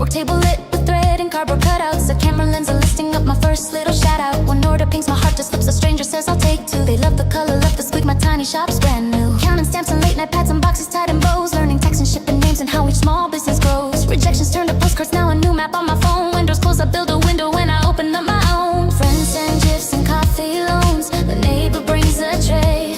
Work table lit with thread and cardboard cutouts. A camera lens, a listing up my first little shout out. One order pings my heart, just slips. A stranger says I'll take two. They love the color, love the squeak. My tiny shop's brand new. Counting stamps and late night pads and boxes tied in bows. Learning text and shipping names and how each small business grows. Rejections turned to postcards, now a new map on my phone. Windows close, I build a window when I open up my own. Friends send gifts and coffee loans. The neighbor brings a tray.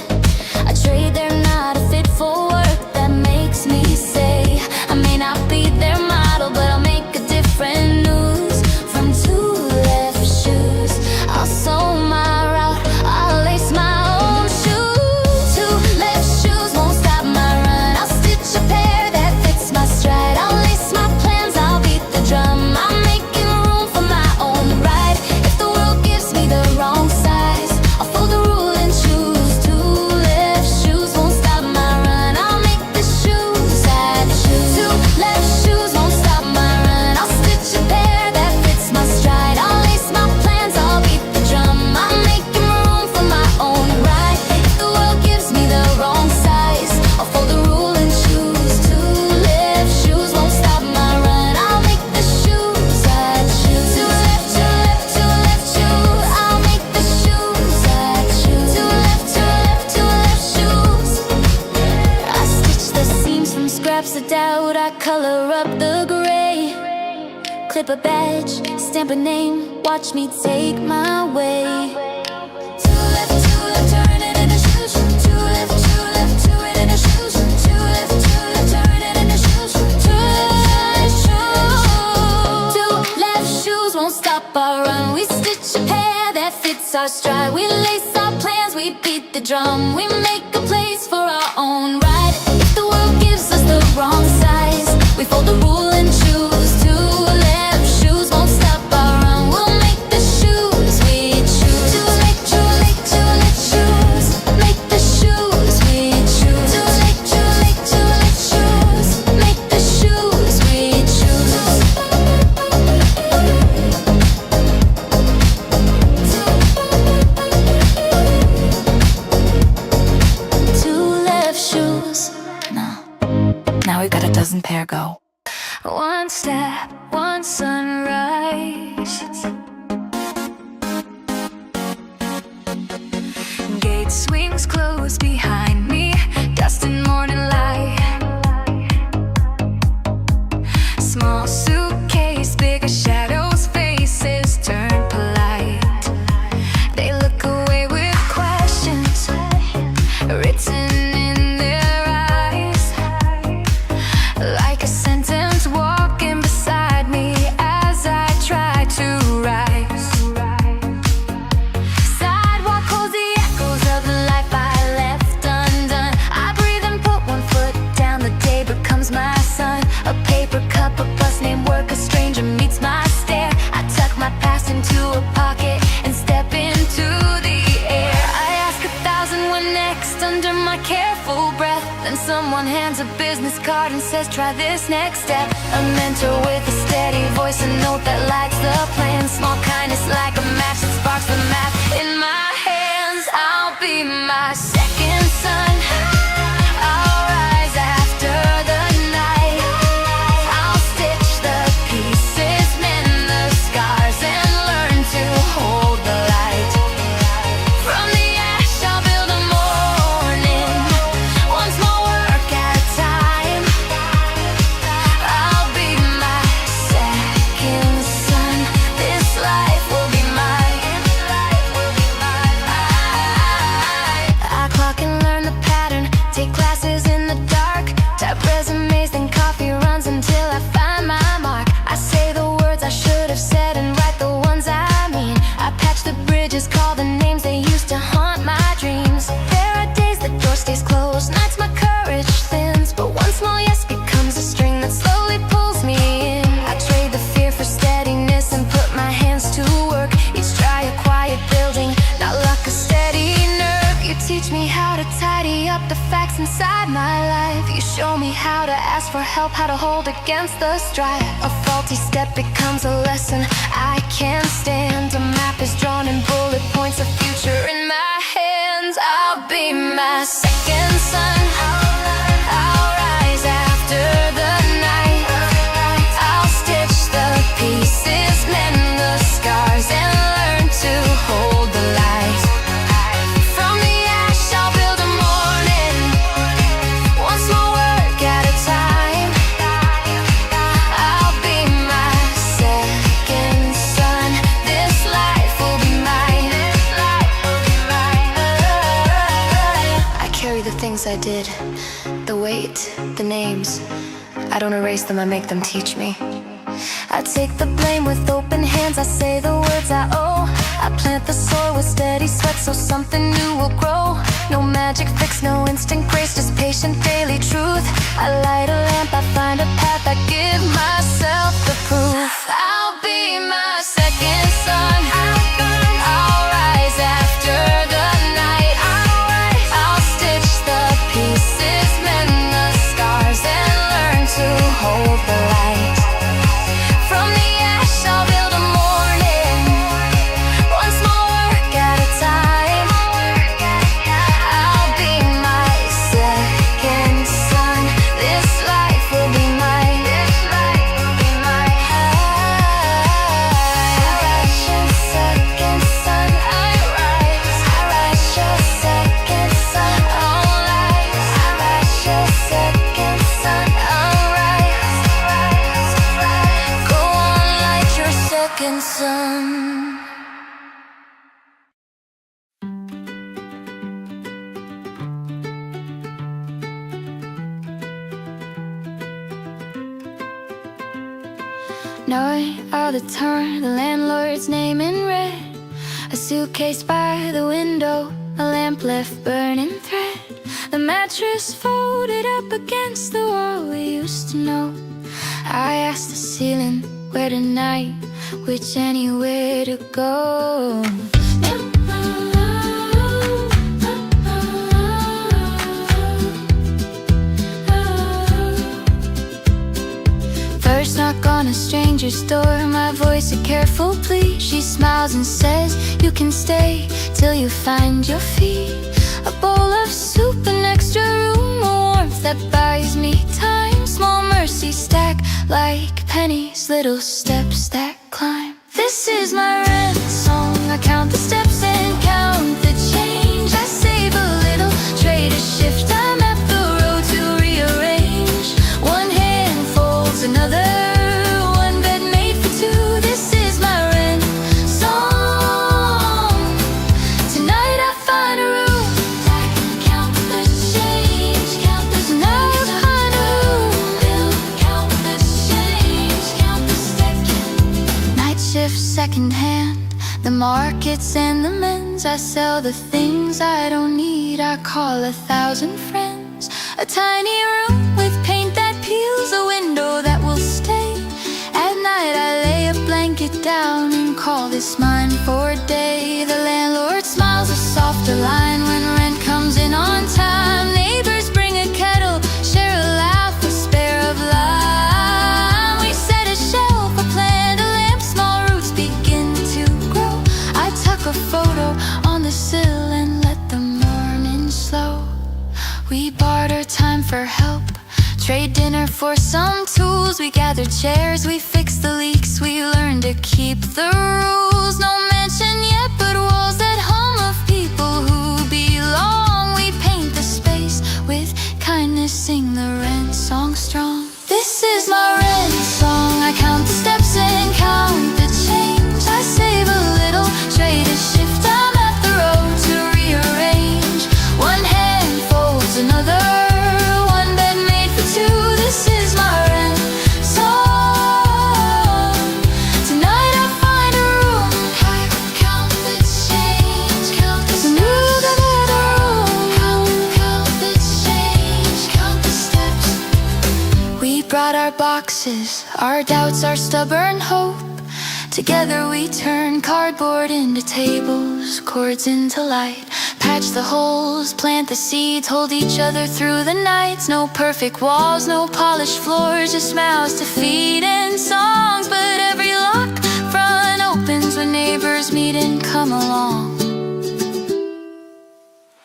I trade, they're not a fit for work. That makes me say I may not be their model, but I'll make a different news. From two left shoes, I'll sew my route, I'll lace my own shoes. Two left shoes won't stop my run. I'll stitch a pair that fits my stride. I'll lace my plans, I'll beat the drum. I'm making room for my own ride. If the world gives me the wrong size, I'll fold the rule and choose. Two left shoes won't stop my run. I'll make the shoes I choose. Two left shoes won't stop my run. I'll stitch a pair that fits my stride. I'll lace my plans, I'll beat the drum. I'm making room for my own ride. If the world gives me the wrong size, I'll fold the rule and choose. Two left shoes won't stop my run. I'll make the shoes I choose. Two left shoes. I'll make the shoes I choose. Two left shoes. I stitch the seams from scraps of doubt. I color up the gray. Clip a badge, stamp a name. Watch me take my way. Two left, turn it into shoes. Two left, it into shoes. Two left, turn it into shoes. Two left shoes. Two left shoes won't stop our run. We stitch a pair that fits our stride. We lace our plans, we beat the drum. We make a place for our own ride. If the world gives us the wrong size, we fold the rule and choose. Two left shoes won't stop our run. We'll make the shoes we choose. Two left shoes. Make the shoes we choose. Two left shoes. Make the shoes we choose. Two left shoes. Now we got a dozen pair go. One step, one sunrise. Gate swings closed behind me. Dust and morning light. Small suitcase, bigger shadows. Faces turn polite. They look away with questions written in their eyes. Like a sentence walking beside me as I try to rise. Sidewalk holds the echoes of the life I left undone. I breathe and put one foot down. The day becomes my sun. A paper cup, a bus named work. A stranger meets my stare. I tuck my past into a pocket and step into the air. I ask 1,000 when next under my careful breath. Then someone hands a business card and says, try this next step. A mentor with a steady voice, a note that lights the plan. Small kindness like a match that sparks the map in my hands. I'll be my second sun. I'll rise after the night. I'll stitch the pieces, mend the scars, and learn to hold the light. From the ash I'll build a morning, one small work at a time. I'll be my second son. This life will be mine. I clock and learn the pattern. Take classes in the dark. Type resumes, then coffee runs until I find my mark. I say the words I should have said and write the ones I mean. I patch the bridges, call the names they used to haunt my dreams. There are days the door stays closed, nights my courage thins, but one small yes becomes a string that slowly pulls me in. I trade the fear for steadiness and put my hands to work. Each try a quiet building, not luck, a steady nerve. You teach me how to tidy up the facts inside my life. You show me how to ask for help, how to hold against the strife. A faulty step becomes a lesson I can't stand. A map is drawn in bullet points, a future in my hands. I'll be my second son. I'll rise after the night. I'll stitch I did, the weight, the names, I don't erase them, I make them teach me. I take the blame with open hands, I say the words I owe. I plant the soil with steady sweat so something new will grow. No magic fix, no instant grace, just patient daily truth. I light a lamp, I find a path, I give myself the proof. I'll be my second sun, I'll rise after the night. I'll stitch the pieces, mend the scars, and learn to hold the light. From the ash I'll build a morning, one small work at a time. I'll be my second sun, this life will be mine. I rise your second sun, I rise. I rise your second sun, I'll rise. I rise your second sun, I'll rise. Go on, light your second sun. Night out the turn, the landlord's name in red. A suitcase by the window, a lamp left burning thread. The mattress folded up against the wall we used to know. I asked the ceiling where tonight, which anywhere to go. First knock on a stranger's door, my voice a careful plea. She smiles and says, you can stay till you find your feet. A bowl of soup, an extra room, a warmth that buys me time. Small mercies stack like pennies, little steps that climb. This is my rent song, I count the steps and count the change. I save a little, trade a shift, I map the road to rearrange. One hand folds another, one bed made for two. This is my rent song. Tonight I find a room, count the change, count the steps. Tonight I find a room, count the change, count the steps. Night shift second hand, the markets and the men's. I sell the things I don't need, I call 1,000 friends. A tiny room with paint that peels, a window that will stay. At night I lay a blanket down and call this mine for a day. The landlord smiles a softer line when rent comes in on time. Neighbors bring a kettle, share a laugh, a spare of lime. We set a shelf, a plant, a lamp, small roots begin to grow. I tuck a photo on the sill and let the morning slow. We barter time for help, trade dinner for some tools. We gather chairs, we fix the leaks, we learn to keep the rules. No mansion yet, but walls that hum of people who belong. We paint the space with kindness, sing the rent song strong. This is my rent song, I count the steps and count the change. I save a little, trade a shift, I'm at the road to rearrange. One hand folds another, one bed made for two. This is my rent song. Tonight I find a room, count the change, count the steps. Count the change, count the steps. We brought our boxes, our doubts, our stubborn hope. Together we turn cardboard into tables, chords into light. Patch the holes, plant the seeds, hold each other through the nights. No perfect walls, no polished floors, just mouths to feed and songs. But every lock front opens when neighbors meet and come along.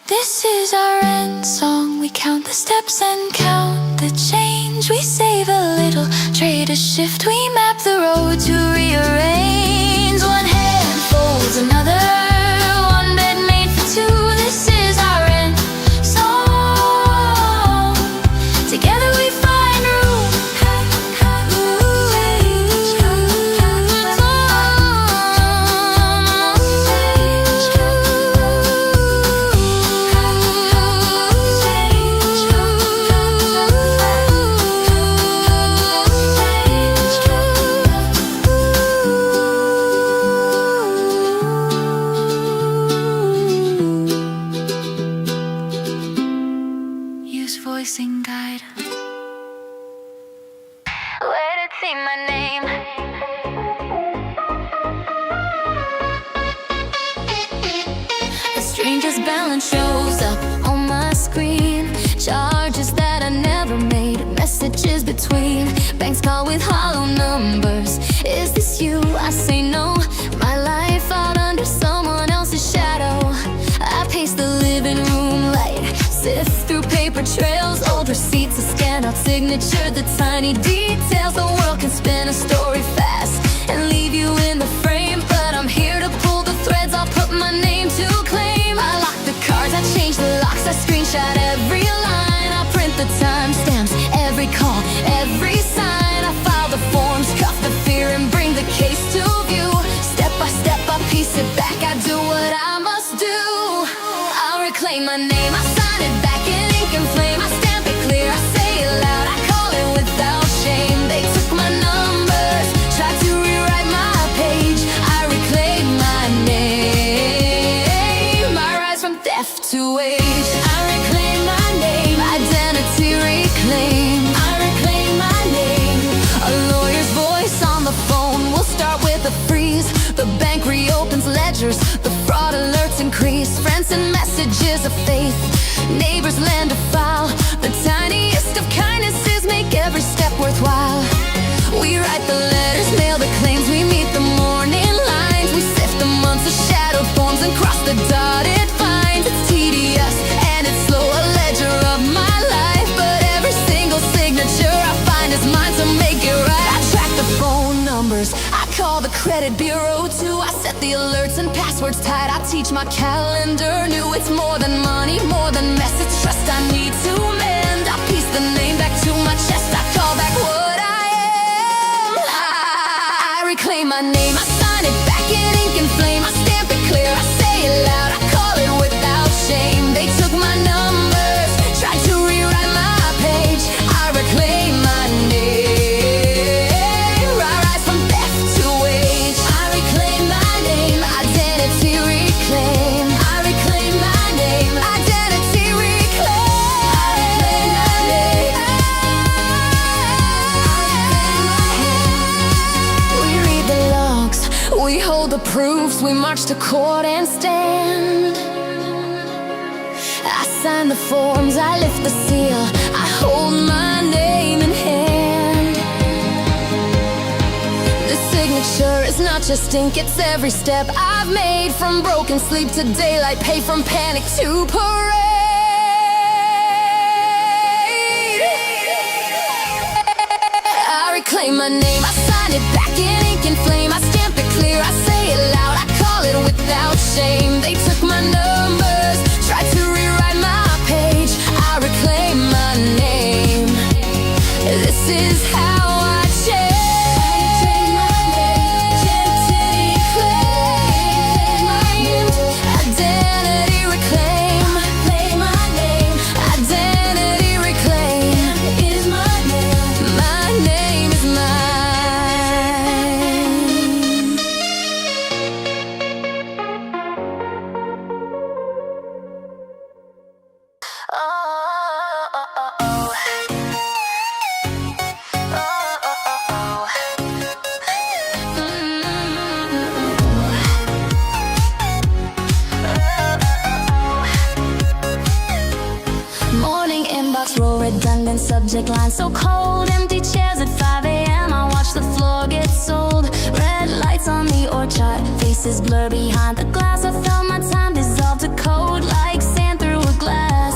This is our end song, we count the steps and count the change. We save a little, trade a shift, we map the road to rearrange. One hand folds another, one bed made for two. This is our end song. Together we find room. my name. A stranger's balance shows up on my screen. Charges that I never made, messages between. Banks call with hollow numbers. Is this you? I say no. My life out under someone else's shadow. I pace the living room light, sift through paper trails, old receipts, a scanned out signature, the tiny details. The world can spin a story fast and leave you in the frame, but I'm here to pull the threads. I'll put my name to claim. I lock the cards, I change the locks, I screenshot every line, I print the timestamps, every call, every sign. I file the forms, cuff the fear, and bring the case to view. Step by step, I piece it back, I do what I must do. I'll reclaim my name, I sign it back in ink and flame. I stamp it clear, I say it loud, I call it without shame. They took my numbers, tried to rewrite my page. I reclaim my name. I rise from theft to age. I reclaim my name, identity reclaim. I reclaim my name. A lawyer's voice on the phone will start with a freeze. The bank reopens ledgers, the fraud alerts increase. Friends and messages of faith, neighbors lend a file. The tiniest of kindnesses make every step worthwhile. We write the letters, mail the claims, we meet the morning lines. We sift the months of shadowed forms and cross the dotted lines. It's tedious and it's slow, a ledger of my life, but every single signature I find is mine, so make it right. I track the phone numbers, I call the credit bureau too. I set the alerts and passwords tight, I teach my calendar new. It's more than money, more than mess, it's trust I need to mend. I piece the name back to my chest, I call back what I am. I reclaim my name, I sign it back in ink and flame. I stamp it clear, I say it loud, I call it without shame. They took my numbers, tried to rewrite my page. I reclaim my name. I rise from theft to wage. I reclaim my name, identity reclaim. I reclaim my name, identity reclaim. I reclaim my name. We read the logs, we hold the proofs, we march to court and stand. I sign the forms, I lift the seal, I hold my name in hand. The signature is not just ink, it's every step I've made. From broken sleep to daylight, pay from panic to parade. I reclaim my name, I sign it back in ink and flame. I stamp it clear, I say it loud, I call it without shame. They took my numbers, tried to rewrite my page. I reclaim my name. This is how I change. Identity reclaim. Identity reclaim. My name is mine. Morning inbox, roll redundant subject line, so cold. Empty chairs at 5 a.m. I watch the floor get sold. Red lights on the orchard, faces blur behind the glass. I felt my time dissolve to code like sand through a glass.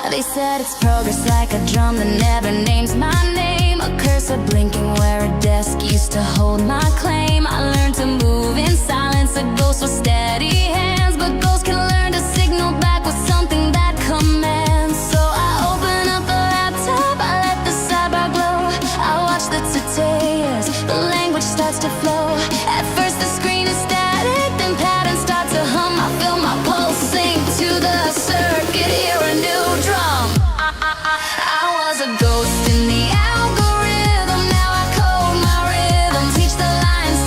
They said it's progress like a drum that never names my name. A cursor blinking where a desk used to hold my claim. I learned to move in silence, a ghost with steady hands. But ghosts can learn to signal back with something that commands. So I open up the laptop, I let the sidebar glow. I watch the tears, the language starts to flow. At first the screen is static, then patterns start to hum. I feel my pulse sink to the circuit, hear a new drum. I was a ghost in the algorithm, now I code my rhythm. Teach the lines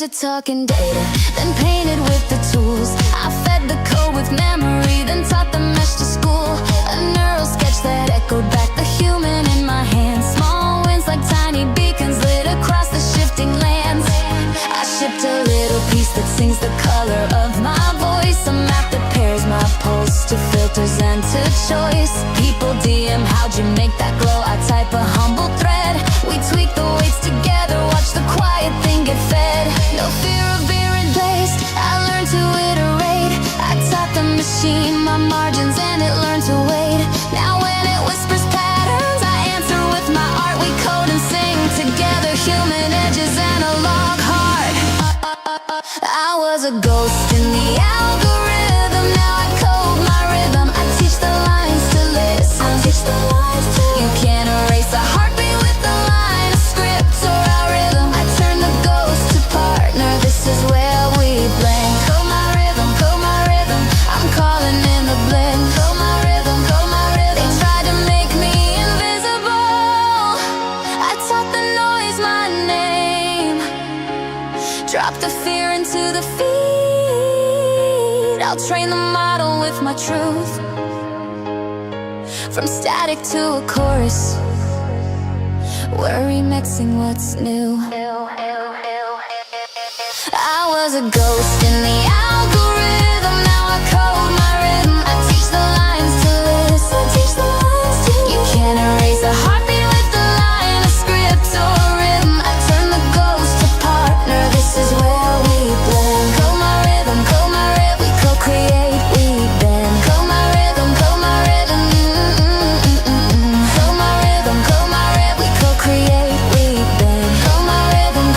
talking data, then painted with the tools. I fed the code with memory, then taught the mesh to school. A neural sketch that echoed back the human in my hands. Small winds like tiny beacons lit across the shifting lands. I shipped a little piece that sings the color of my voice, a map that pairs my pulse to filters and to choice. People DM, how'd you make that glow? I type a humble thread. We tweak the weights together, watch the quiet thing get fed. No fear of being replaced, I learned to iterate. I taught the machine my margins and it learned to wait. Now when it whispers patterns, I answer with my art. We code and sing together, human edges, analog heart. I was a ghost in the algorithm, now I code my rhythm. I teach the lines to listen. I teach the lines to You can't erase a heartbeat with a line, a script or a rhythm. I turn the ghost to partner, this is where we blend. Code my rhythm, I'm calling in the blend. Code my rhythm, they tried to make me invisible. I taught the noise my name, drop the fear into the feed. I'll train the model with my truth, from static to a chorus, we're remixing what's new. I was a ghost in the algorithm, now I code my rhythm. I teach the lines to listen. You can't erase a heartbeat with a line, a script or a rhythm. I turn the ghost to partner, this is where we blend. Code my rhythm, we co-create, we bend. Code my rhythm, Code my rhythm, we co-create, we bend. Code my rhythm,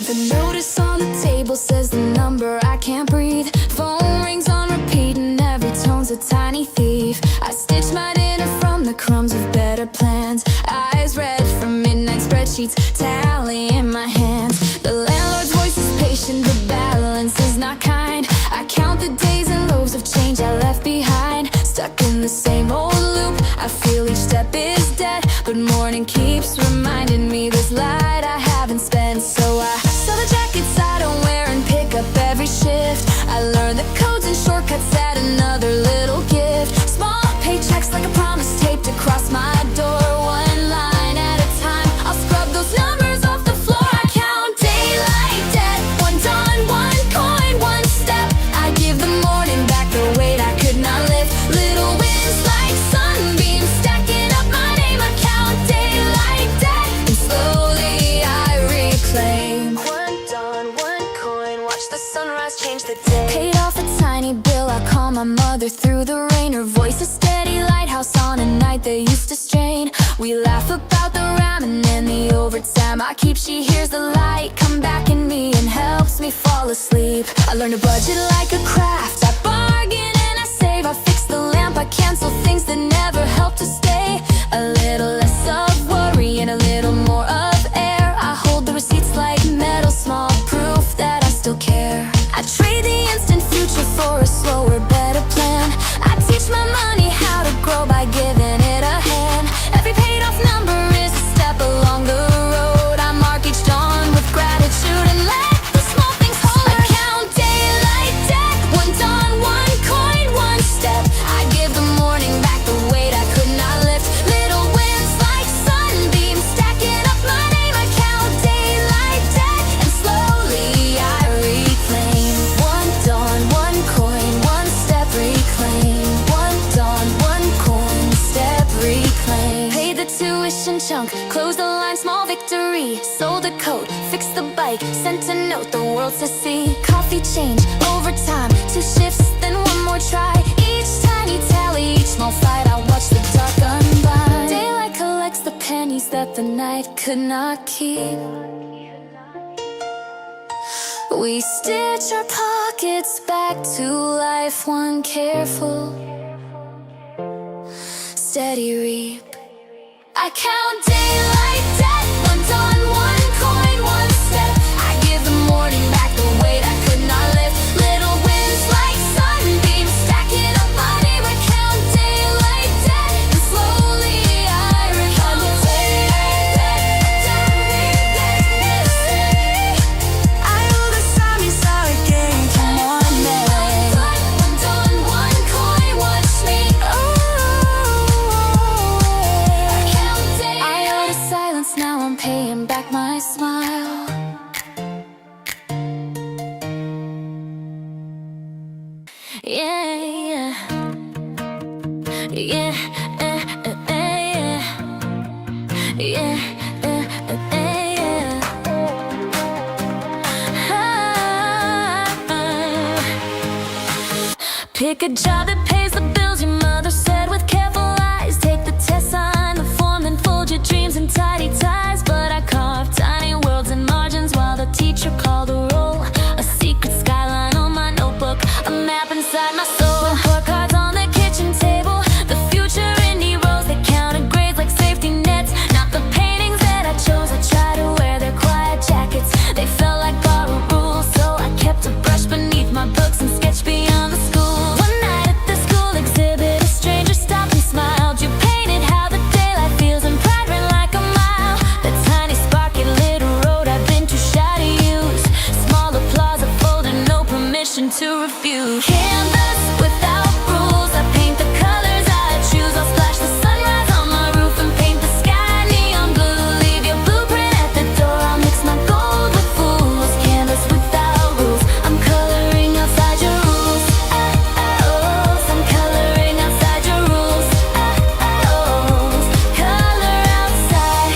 The notice on the table says the number, I can't breathe. Phone rings on repeat and every tone's a tiny thief. I stitch my dinner from the crumbs of better plans. Eyes red from midnight spreadsheets, tally in my hands. The landlord's voice is patient, the balance is not kind. I count the days and loaves of change I left behind. Stuck in the same old loop, I feel each step is dead, but morning keeps reminding me there's light I haven't spent. So I sell the jackets I don't wear and pick up every shift. I learned the codes and shortcuts, add another little gift. Small paychecks like a promise taped across my door, one line at a time. I'll scrub those numbers off the floor. I count daylight, dead, one dawn, one coin, one step. I give the morning back the weight I could not lift. Little wins like sunbeams stacking up my name. I count daylight, dead, and slowly I reclaim. One dawn, one coin, watch the sunrise change the day. Paid off a tiny bill, I call my mother through the rain. Her voice a steady lighthouse on a night that used to strain. We laugh about the ramen and the overtime I keep. She hears the light come back in me and helps me fall asleep. I learned to budget like a craft, I bargain and I save. I fix the lamp, I cancel things that never help to stay. A little less of worry and a little more of air. I hold the receipts like metal, small proof that I still care. I trade the instant future for a slower, better plan. I teach my money how to grow by giving it a hand. Every paid off number is a step along the road. I mark each dawn with gratitude and let the small things hold. I count daylight, dead, one dawn, one coin, one step. I give the morning back the weight I could not lift. Little wins like sunbeams stacking up my name. I count daylight, dead, and slowly I reclaim. One dawn, one coin, one step, reclaim. One dawn, one coin, step, reclaim. Pay the tuition chunk, close the line, small victory. Sold a coat, fixed the bike, sent a note, the world to see. Coffee change, overtime, 2 shifts, then one more try. Each tiny tally, each small fight, I watch the dark unbind. Daylight collects the pennies that the night could not keep. We stitch our pockets back to life, one careful, steady reap. I count daylight, dead, one dawn, one coin, one step. I give the morning back the weight I could not lift. Little wins earn back my smile. Yeah, yeah, yeah, yeah, yeah, yeah. Pick a job that pays the bills, your mother said with careful eyes. Take the test, sign the form, then fold your dreams in tidy ties. But I carved tiny worlds and margins while the teacher called a roll. A secret skyline on my notebook, a map inside my soul. Report cards on the kitchen table, the future in heroes. They counted grades like safety nets, not the paintings that I chose. I tried to wear their quiet jackets, they felt like borrowed rules. So I kept a brush beneath my books and sketched beyond the school. To refuse. Canvas without rules, I paint the colors I choose. I'll splash the sunrise on my roof and paint the sky neon blue. Leave your blueprint at the door, I'll mix my gold with fools. Canvas without rules, I'm coloring outside your rules. I'm coloring outside your rules. Color outside,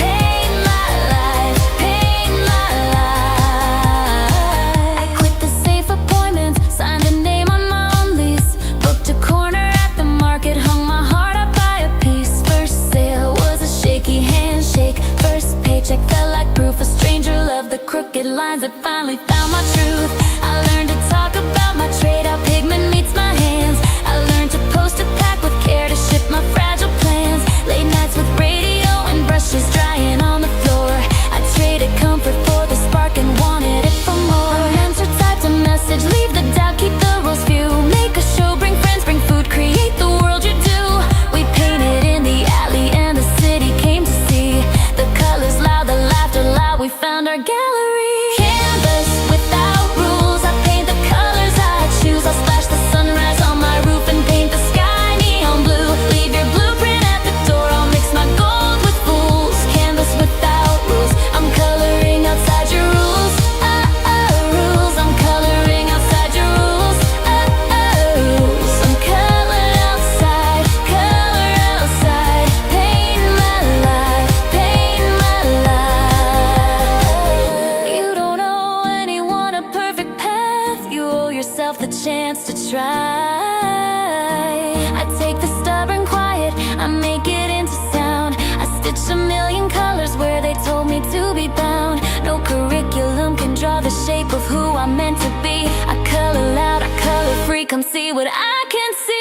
paint my life, paint my life. Signed a name on my own lease, booked a corner at the market, hung my heart up by a piece. First sale was a shaky handshake, first paycheck felt like proof. A stranger loved the crooked lines that finally found my truth. I learned to talk about my trade, how pigment meets my hands. I learned to post a pack with care, to ship my fragile plans. Late nights with radio and brushes drying on the floor. I traded comfort for the spark and wanted it for more. A mentor typed a message, leave the doubt, keep the rules few. Make a show, bring friends, bring food, create the world you do. We painted in the alley and the city came to see. The colors loud, the laughter loud, we found our gallery. Canvas without rules, I paint the colors I choose. I'll splash the sunrise on my roof and paint the sky neon blue. Leave your blueprint at the door, I'll mix my gold with fools. Canvas without rules, I'm coloring outside your rules. Rules, I'm coloring outside your rules. I'm color outside, paint my life, paint my life. You don't owe anyone a perfect path, you owe yourself the chance to try. I take the stubborn quiet, I make it into sound. I stitch a million colors where they told me to be bound. No curriculum can draw the shape of who I'm meant to be. I color loud, I color free, come see what I can see.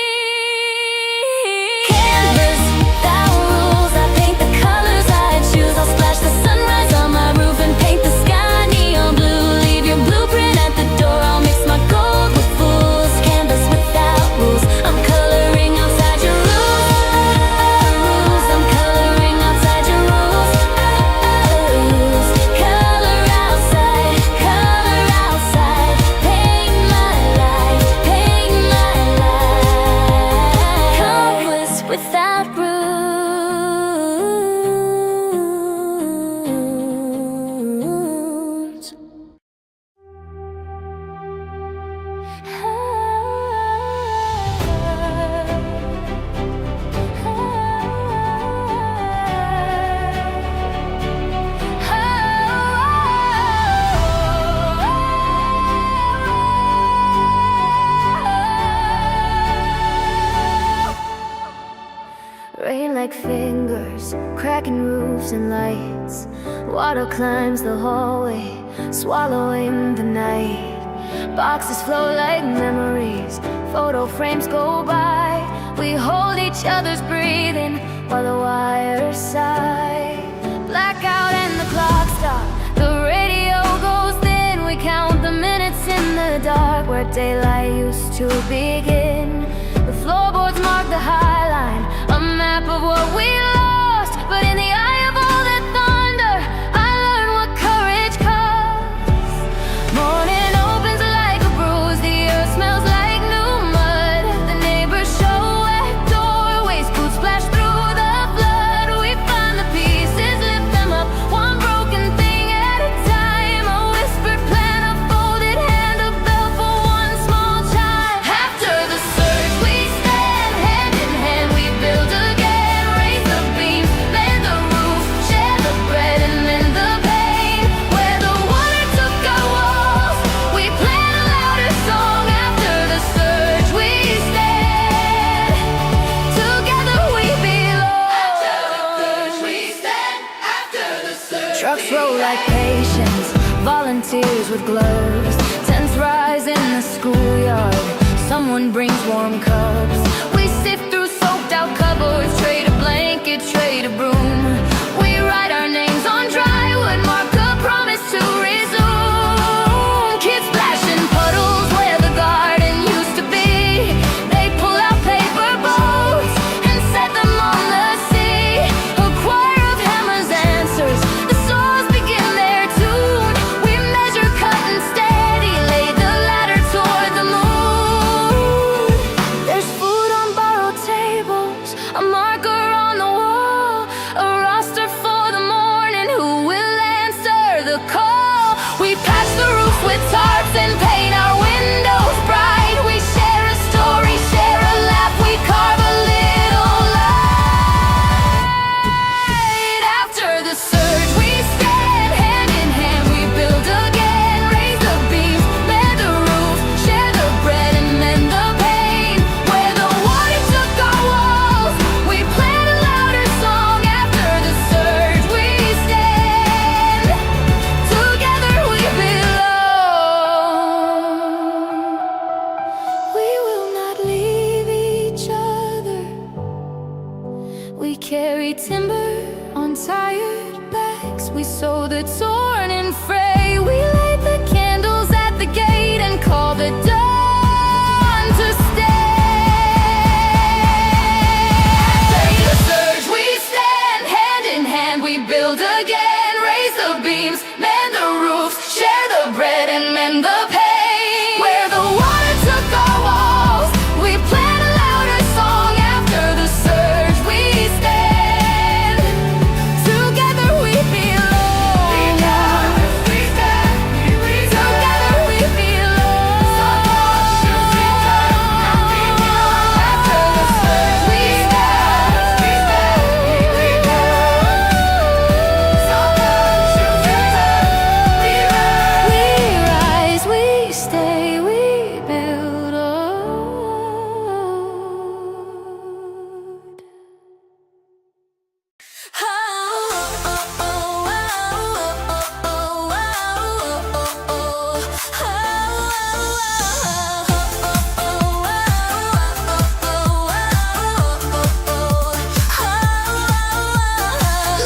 Canvas without rules, I paint the colors I choose. I'll splash the sunrise on my roof and paint the sky neon blue. Leave your blueprint at the door, I'll mix my gold with fools. Canvas without rules, I'm coloring outside your rules. I'm coloring outside your rules. Color outside, paint my life, paint my life. Compass without rules. Rain like fingers, cracking roofs and lights. Water climbs the hallway, swallowing the night. Boxes flow like memories, photo frames go by. We hold each other's breathing while the wires sigh. Blackout and the clock stop, the radio goes thin. We count the minutes in the dark where daylight used to begin. The floorboards mark the high line, a map of what we lost. But in the eye of all that thunder, I learned what courage costs. Morning opens like a bruise, the earth smells like new mud. The neighbors show wet doorways, boots splash through the flood. We find the peace Trucks roll like patience, volunteers with gloves. Tents rise in the schoolyard, someone brings warm cups. We sift through soaked out cupboards, trade a blanket, trade a broom. We write our names on drywood, mark a promise to resume. Kids splashing puddles where the garden used to be. They pull out paper boats and set them on the sea. A choir of hammers answers, the saws begin their tune. We measure, cut and steady, lay the ladder toward the moon. There's food on borrowed tables, a marker on the wall, a roster for the morning. Who will answer the call? We patch the roof with tarps and paint our windows bright. We share a story, share a laugh, we carve a little light. After the surge we stand hand in hand, we build again, raise the beams, mend the roof, share the bread and mend the pain. Where the water took our walls, we plant a louder song. After the surge we stand, together we belong. We will not leave each other. We carry timber on tired backs. We sew the torn and fray. We light the candles at the gate and call the dawn to stand. After the surge we stand hand in hand, we build again, raise the beams, mend the roofs, share the bread and mend the pain. Where the water took our walls, we plant a louder song. After the surge we stand, together we belong. Together we belong. After the surge we stand, we rise, we stay, we build on.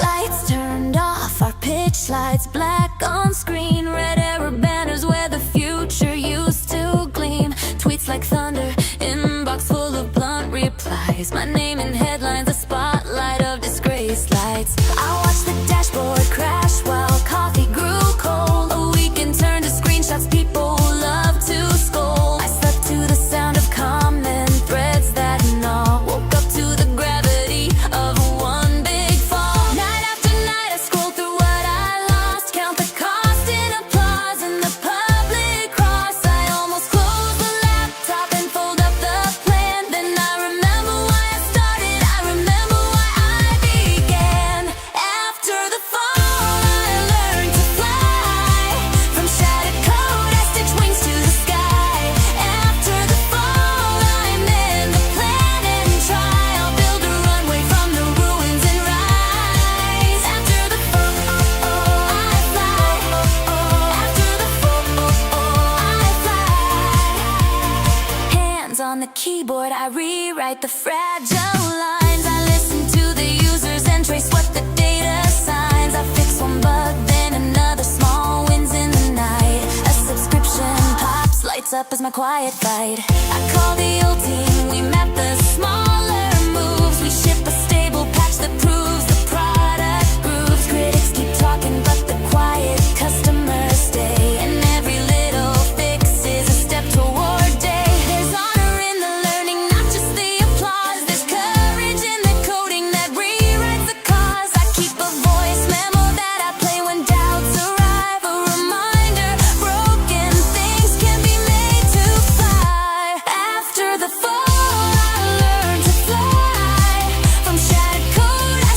Lights turned off, our pitch slides black on screen. Red arrow banners where the future used to gleam. Tweets like thunder, inbox full of blunt replies. My name in headlines, a spotlight of disgrace lights. I watched the dashboard crash while coffee grew cold. A weekend turned to screenshots people love to scold. I slept to the sound of common threads that gnaw. Woke up to the gravity of one big fall. Night after night I scroll through what I lost, count the cost in applause and the public cross. I almost closed the laptop and fold up the plan. Then I remember why I started, I remember why I began. After the fall I learned to fly. From shattered code I stitch wings to the sky. After the fall I mend the plan and try. I'll build a runway from the ruins and rise. After the fall I fly. After the fall I fly. Hands on the keyboard, I rewrite the fragile lines. I listen to the users and trace what the data signs. I fix one bug, then another, small wins in the night. A subscription pops, lights up as my quiet fight. I call the old team, we map the smaller moves. We ship a stable patch that proves the product grooves. Critics keep talking, but the quiet customers stay. And every little fix is a step toward day. There's honor in the learning, not just the applause. There's courage in the coding that rewrites the cause. I keep a voice memo that I play when doubts arrive. A reminder, broken things can be made to fly. After the fall I learned to fly. From shattered code I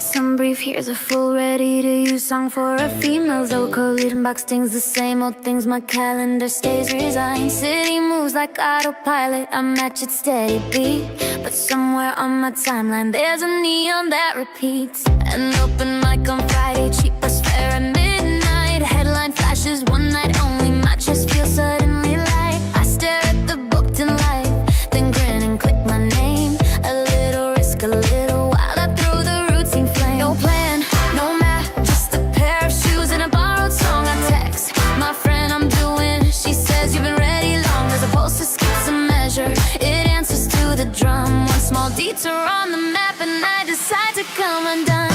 some brief, here's a full ready-to-use song for a female. Vocal box stings, the same old things, my calendar stays resigned. City moves like autopilot, I match its steady beat. But somewhere on my timeline there's a neon that repeats. An open mic on Friday, cheap bus fare at midnight. Headline flashes, one night only, my chest feels suddenly light. I stare at the booked in life, then grin and click my name. A little risk, a little wild, I throw the routine flame. No plan, no math, just a pair of shoes and a borrowed song. I text my friend I'm doing, she says you've been ready long. As opposed to skips a measure, it answers to the drum. One small detour on the map and I decide to come undone.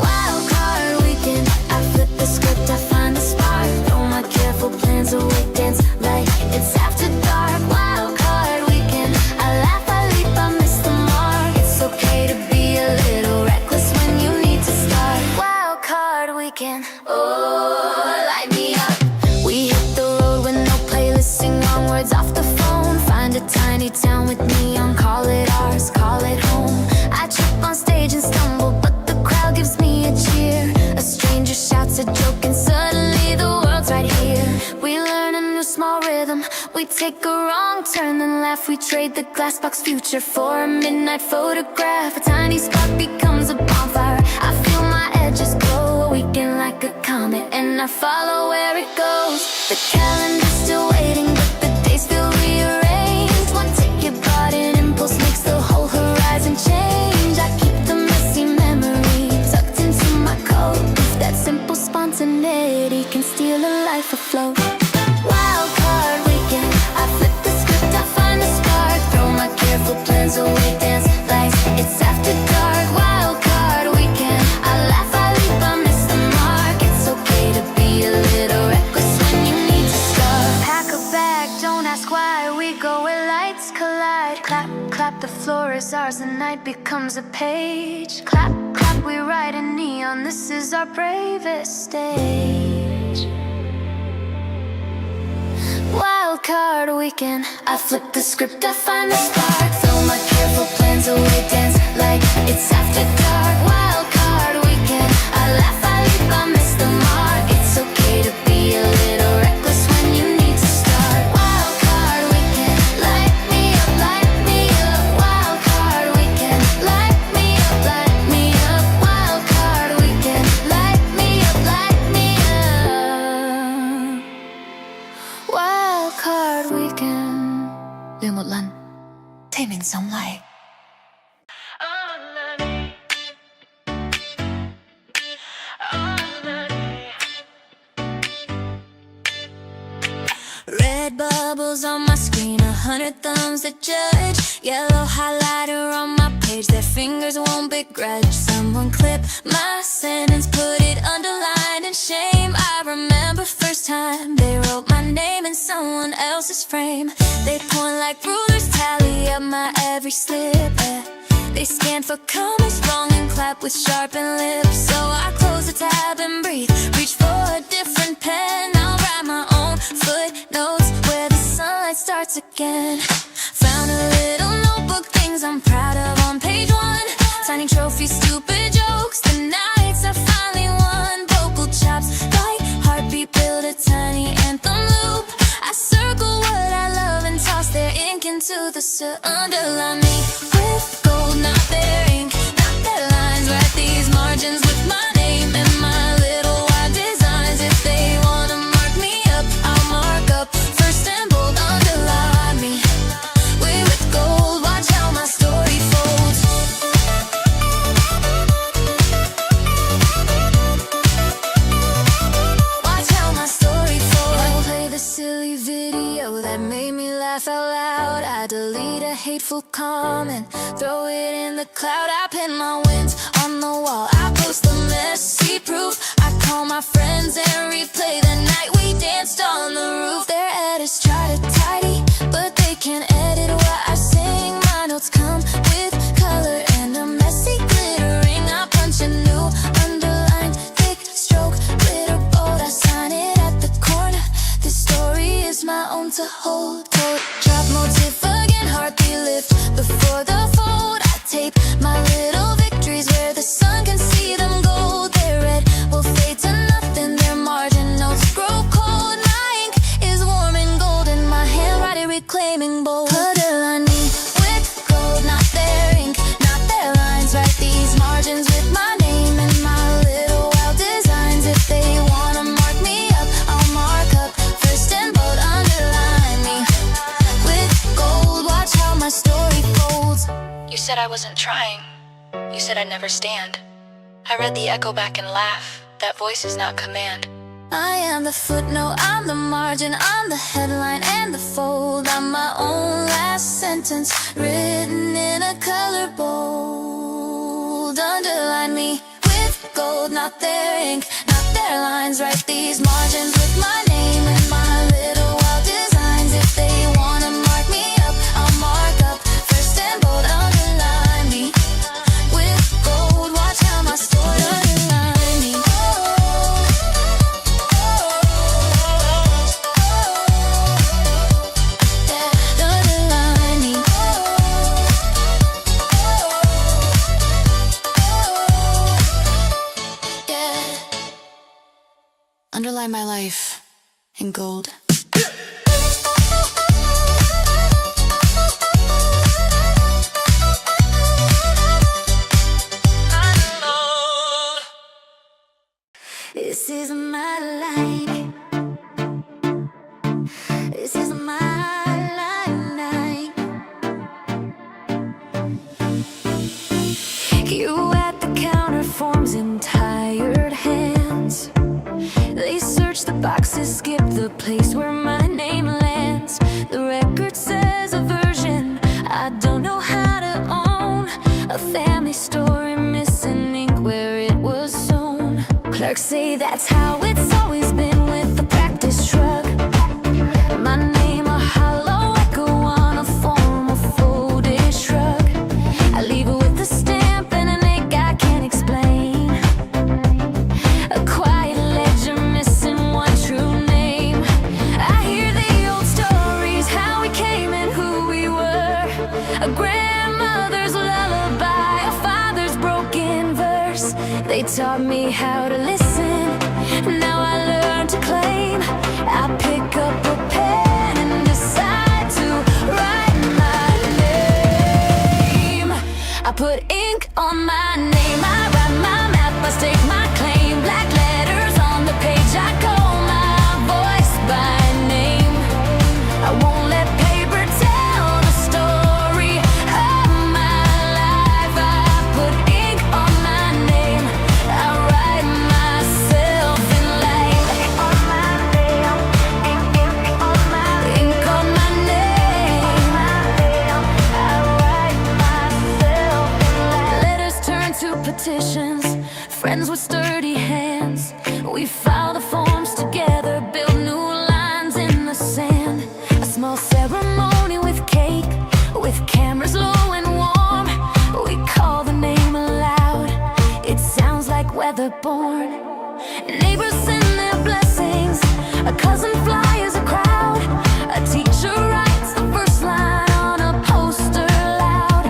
Wild card weekend, I flip the script, I find the spark. Throw my careful plans away, dance like it's after dark. Wild card weekend, I laugh, I leap, I miss the mark. It's okay to be a little reckless when you need to start. Wild card weekend, oh, light me up. We hit the road with no playlist, sing long words off the phone. Find a tiny town with neon, call it ours, call it home. I trip on stage and stumble, but the crowd gives me a cheer. A stranger shouts a joke and suddenly the world's right here. We learn a new small rhythm, we take a wrong turn then laugh. We trade the glass box future for a midnight photograph. A tiny spark becomes a bonfire, I feel my edges glow. A weekend like a comet and I follow where it goes. The calendar's still waiting, but the days feel rearranged. One ticket bought in impulse makes the whole horizon change. I keep the messy memory tucked into my coat. If that simple spontaneity can steal a life afloat. Wild card weekend, I flip the script, I find the spark. Throw my careful plans away, dance like it's after dark. Wild card weekend, I laugh, I leap, I miss the mark. It's okay to be a little reckless when you need to start. Pack a bag, don't ask why, we go where lights collide. Clap, clap, the floor is ours, the night becomes a page. Clap, clap, we ride in neon, this is our bravest stage. Wild card weekend, I flip the script, I find the spark. Throw my careful plans away, dance like it's after dark. Wild card weekend, I laugh, I leap, I miss the mark. It's okay to be a little reckless when you need to start. Wild card weekend, light me up, light me up. Wild card weekend, light me up, light me up. Wild card weekend, light me up, light me up. Wild card weekend. Lưu một lần, thấy mình sống lại. Red bubbles on my screen, 100 thumbs that judge. Yellow highlighter on my page, their fingers won't begrudge. Someone clip my sentence, put it underlined in shame. I remember first time they wrote my name in someone else's frame. They point like rulers, tally up my every slip. They scan for commas wrong and clap with sharpened lips. So I close the tab and breathe, reach for a different pen. I'll write my own footnotes where the sunlight starts again. Found a little notebook, things I'm proud of on page one. Tiny trophies, stupid jokes, the nights I finally won. Vocal chops, like heartbeat, build a tiny anthem loop. I circle what I love and toss their ink into the soot. Underline me with gold, not their ink, not their lines. Write these margins with my name and my little wild designs. If they wanna mark me up, I'll mark up first and bold. Underline me with gold, watch how my story folds. Watch how my story folds. I play the silly video that made me laugh out loud. I delete a hateful comment, throw it in the cloud. I pin my wins on the wall, I post the messy proof. I call my friends and replay the night we danced on the roof. Their editors try to tidy, but they can't edit what I sing. My notes come with color and a messy glittering. I punch a new underline, thick stroke, glitter bold. I sign it at the corner, this story is my own to hold. Drop motif again, heartbeat lift before the fold. I tape my little victories where the sun can see said I wasn't trying. You said I'd never stand. I read the echo back and laugh. That voice is not command. I am the footnote, I'm the margin, I'm the headline and the fold. I'm my own last sentence, written in a color bold. Underline me with gold, not their ink, not their lines. Write these margins with my name and my little wild designs. If they wanna mark me up, I'll mark up first and bold. Underline me with gold, watch how my story underline me. Underline my life in gold. This is my line. This is my line. You at the counter, forms in tired hands. They search the boxes, skip the place where my name lands. The record says a version I don't know how to own. A family story missing ink where it was sewn. Clerks say that's how it's always been with the practice shrug. My name a hollow echo on a form of folded shrug. I leave it with a stamp and an ink I can't explain. A quiet ledger missing one true name. I hear the old stories, how we came and who we were. A grandmother's lullaby, a father's broken verse. They taught me how to listen, now I learn to claim. I pick up a pen and decide to write my name. I put ink on my name, I write my map, I stake my claim. Black letters on the page, I call my voice by name. I won't let paper tell the story of my life. I put ink on my name, I write myself in life. Ink on my name, ink on my name, ink on my name, I write myself in life. Letters turn to petitions, friends with sturdy hands. We file the forms together, build new lines in the sand. A small ceremony with cake, with cameras low and warm. We call the name aloud, it sounds like weatherborn. Neighbors send their blessings, a cousin flies a crowd. A teacher writes the first line on a poster loud.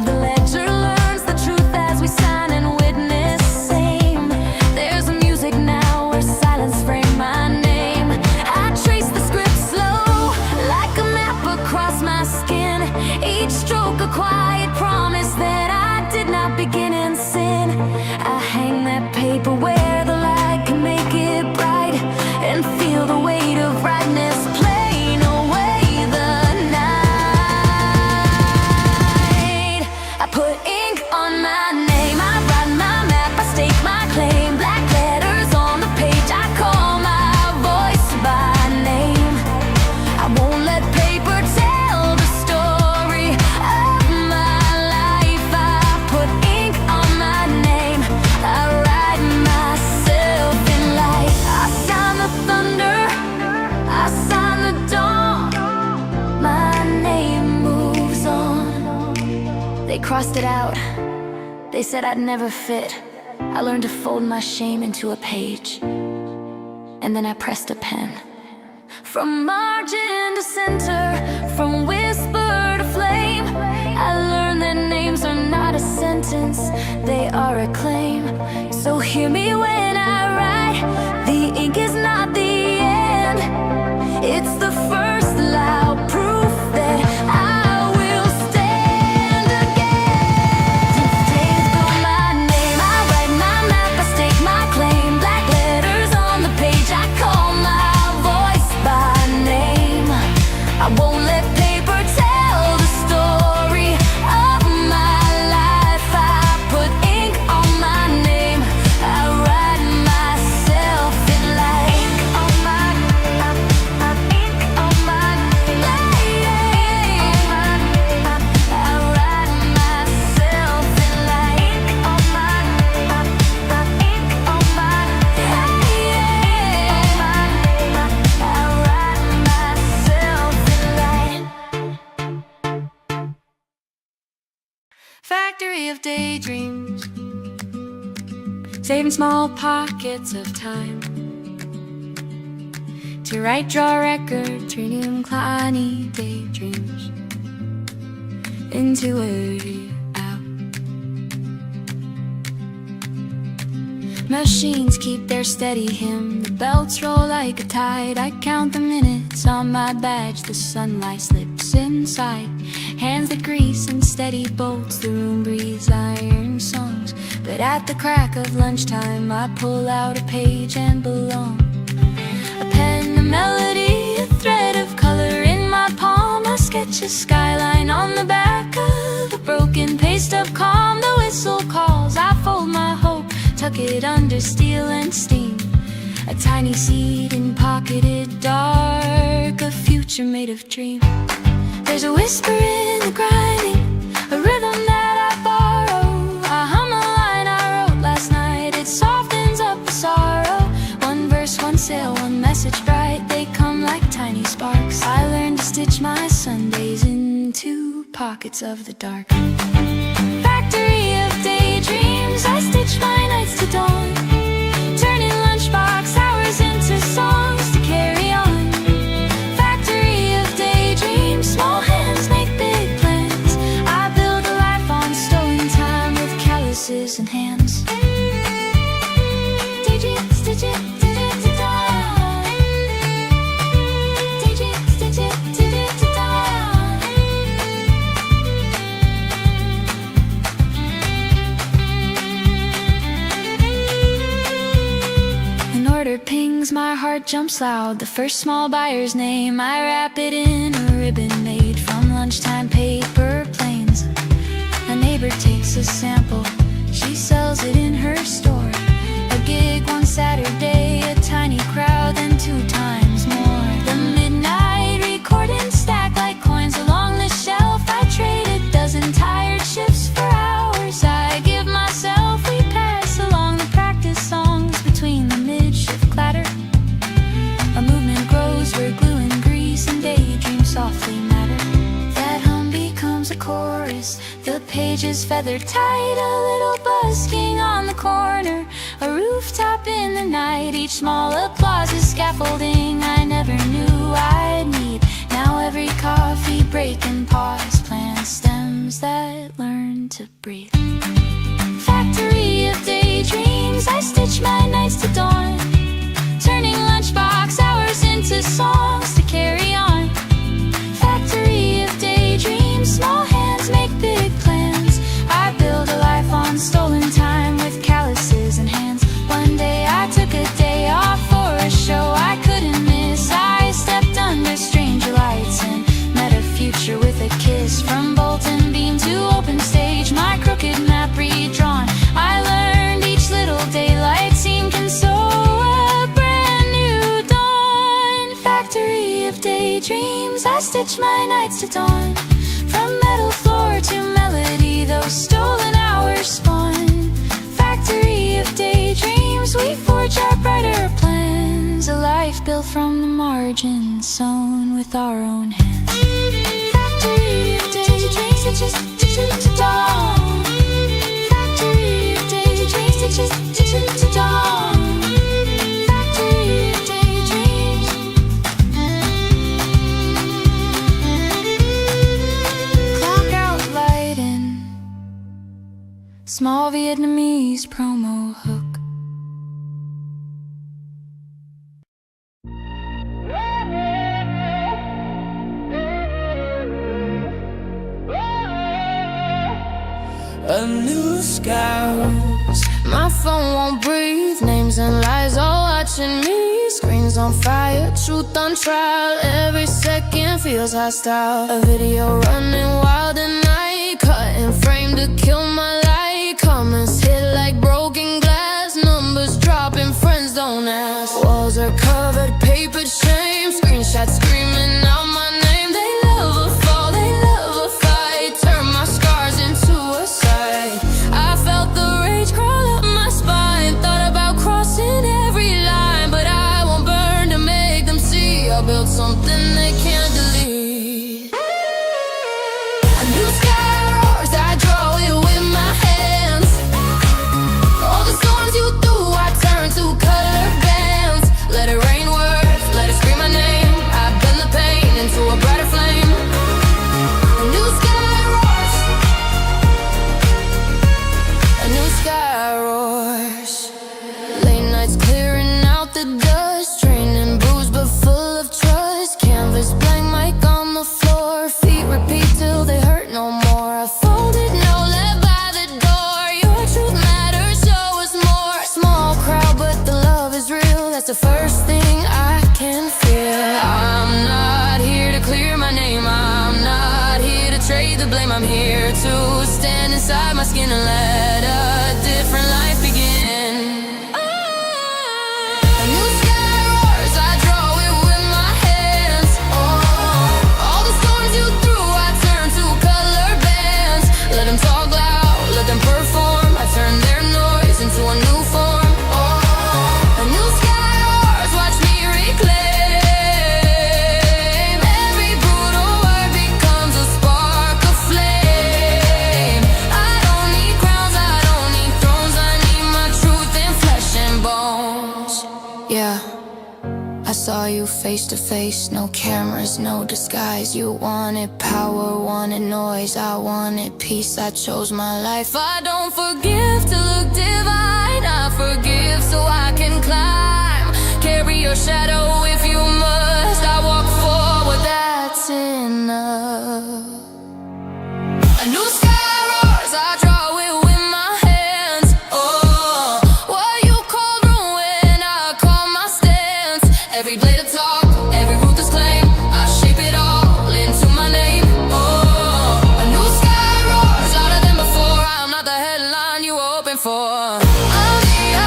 The ledger learns the truth as we sign and witness same. There's music now where silence frame my name. I trace the script slow, like a map across my skin. Each stroke a quiet promise that I did not begin in sin. I hang that paper where the light can make it bright, and feel the weight of brightness plane away the night. I put ink on my name, I write my map, I stake my claim. Black letters on the page, I call my voice by name. I won't let paper tell the story of my life. I put ink on my name, I write myself in life. I sign the thunder, I sign the dawn. My name moves on. They crossed it out, they said I'd never fit. I learned to fold my shame into a page, and then I pressed a pen. From margin to center, from whisper to flame, I learned that names are not a sentence, they are a claim. So hear me when I write, the ink is not the end, it's the first loud proof that I will stand again. Days build my name, I write my map, I stake my claim. Black letters on the page, I call my voice by name. I won't let paper tell the story of my factory of daydreams, saving small pockets of time to write, draw, record, turning cloudy daydreams into way out. Machines keep their steady hymn, the belts roll like a tide. I count the minutes on my badge, the sunlight slips inside. Hands that grease and steady bolts, the room breathes iron songs. But at the crack of lunchtime I pull out a page and belong. A pen, a melody, a thread of color in my palm. I sketch a skyline on the back of a broken paste of calm. The whistle calls, I fold my hope, tuck it under steel and steam. A tiny seed in pocketed dark, a future made of dream. There's a whisper in the grinding, a rhythm that I borrow. I hum a line I wrote last night, it softens up the sorrow. One verse, one sail, one message bright, they come like tiny sparks. I learned to stitch my Sundays into pockets of the dark. Factory of daydreams, I stitch my nights to dawn, turning lunchbox hours into songs to carry on. Factory of daydreams, small hands make big plans. I build a life on stolen time with calluses and hands. Daydream, stitch it, did it to dawn. Daydream, stitch it, did it to dawn. An order pings, my heart jumps loud. The first small buyer's name, I wrap it in a ribbon made from lunchtime paper planes. A neighbor takes a sample, she sells it in her store. A gig one Saturday, a tiny crowd, then 2 times more. The midnight recording stack like coins along the shelf. I trade a dozen tired ships for hours I give myself. We pass along the practice songs between the mid-shift clatter. A movement grows where glue and grease and daydream softly matter. That hum becomes a chorus, the pages feathered tight. A little busking on the corner, a rooftop in the night. Each small applause is scaffolding I never knew I'd need. Now every coffee break and pause plants stems that learn to breathe. Factory of daydreams, I stitch my nights to dawn, turning lunchbox hours into songs to carry on. Factory of daydreams, small hands make big plans. I build a life on stolen time with calluses and hands. One day I took a day off for a show I couldn't miss. I stepped under stranger lights and met a future with a kiss. From Bolton Beam to open stage, my crooked map redrawn. I learned each little daylight scene can sow a brand new dawn. Factory of daydreams, I stitch my nights to dawn. From metal floor to melody, those stolen hours spawn. Factory of daydreams, we forge our brighter plans. A life built from the margins, sewn with our own hands. Factory of daydreams, stitches to dawn. Factory of daydreams, stitches to dawn. Factory of daydreams. Clock out lighting, small Vietnamese promo hook. A new skies, my phone won't breathe. Names and lies all watching me. Screens on fire, truth on trial. Every second feels hostile. A video running wild at night, cut and framed to kill my light. Comments hit like broken glass, numbers dropping, friends don't ask. Walls are covered, paper shame, screenshots screaming out my name. They love a fall, they love a fight, turn my scars into a sight. I felt the rage crawl up my spine, thought about crossing every line, but I won't burn to make them see I built something they can't delete. A new sky roars, I draw it with blame, I'm here to stand inside my skin and let a different life begin. A new sky roars, I draw it with my hands. All the storms you threw, I turn to color bands. Let them talk loud, let them perform. I turn their noise into a new form. A new sky roars, watch me reclaim. Every brutal word becomes a spark of flame. I don't need crowns, I don't need thrones. I need my truth in flesh and bones. Yeah, I saw you face to face. No cameras, no disguise. You wanted power, wanted noise. I wanted peace, I chose my life. I don't forgive to look divine. I forgive so I can climb. Carry your shadow if you must. I walk forward, that's enough. A new sky roars, I draw it with my hands. What you call ruin, I call my stance. Every blade of talk, every ruthless claim, I shape it all into my name. A new sky roars, louder than before. I'm not the headline you were hoping for. I'm the eye,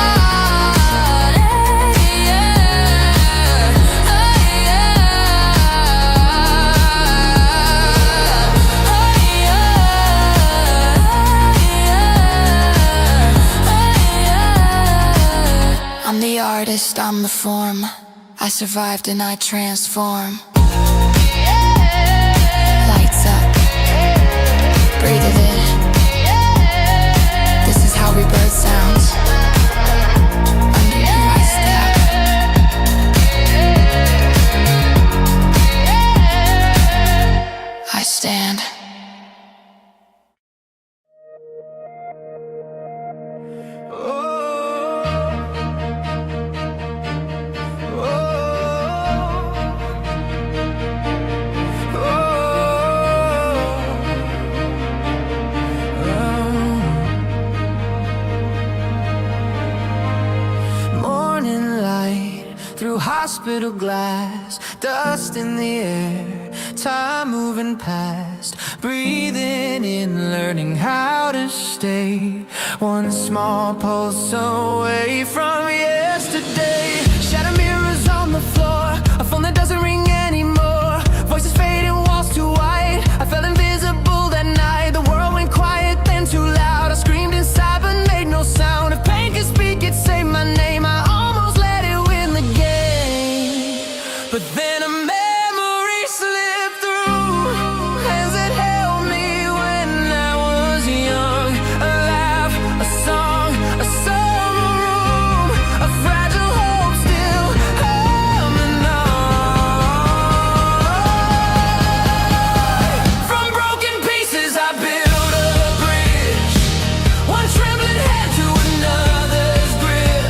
I'm the artist, I'm the form. I survived and I transform. Lights up, breathe it in. This is how rebirth sounds. Under you I step. I stand. Morning light through hospital glass, dust in the air, time moving past. Breathing in, learning how to stay one small pulse away from yesterday. Shattered mirrors on the floor, a phone that doesn't ring anymore. Voices fading, walls too white. I felt invisible that night. The world went quiet, then too loud. I screamed inside but made no sound. If pain could speak, it'd say my name. I almost let it win the game, but then a memory slipped through. Hands that held me when I was young. A laugh, a song, a summer room, a fragile hope still humming on. From broken pieces I built a bridge, one trembling hand to another's grip.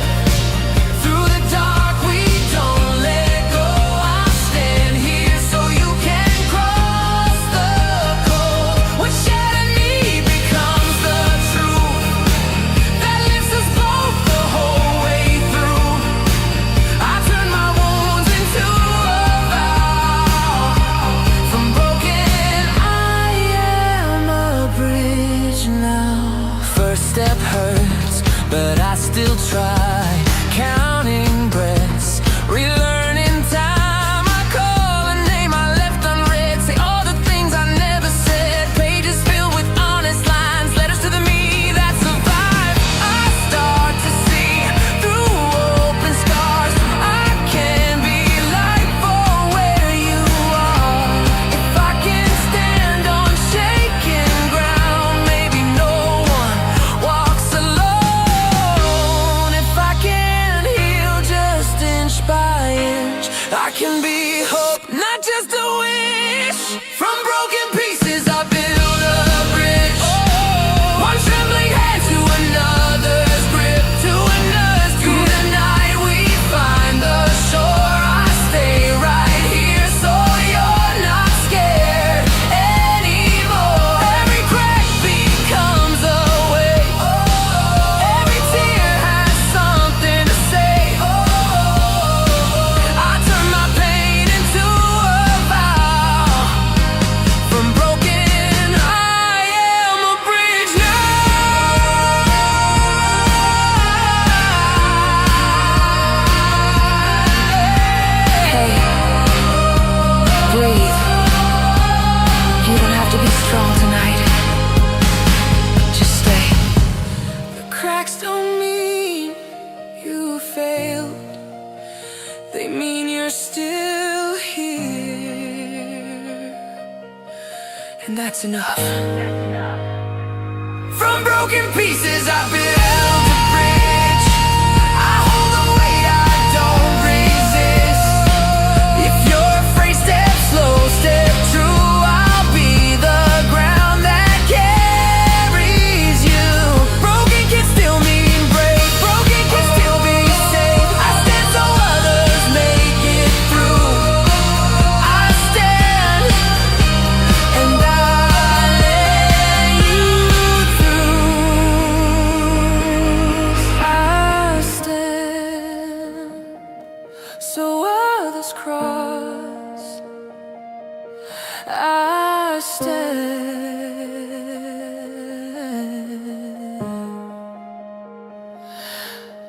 Through the dark we don't let go. I stand here so you can cross the cold. What shattered me becomes the truth that lifts us both the whole way through. I turn my wounds into a vow. From broken I am a bridge now. First step hurts, but I still try. Counting breaths, relearning time. I call a name I left unread. Say all the things I never said. Pages filled with honest lines, letters to the me that survived. I start to see through open scars. I can be light for where you are. If I can stand on shaking ground, maybe no one walks alone. If I can heal just inch by inch, I can be hope, not just a wish. From broken pieces I build a bridge, one trembling hand to another's grip, to another's. Through the night we find the shore. I stay right here so you're not scared anymore. Every crack becomes a way. Every tear has something to say. I turn my pain into a vow. that's enough. From broken pieces I build a bridge. I hold the weight, I don't resist. If you're afraid, step slow, step true. I'll be the ground that carries you. Broken can still mean brave, broken can still be safe. I stand so others make it through. I stand and I let you through. I stand so others cross. I stand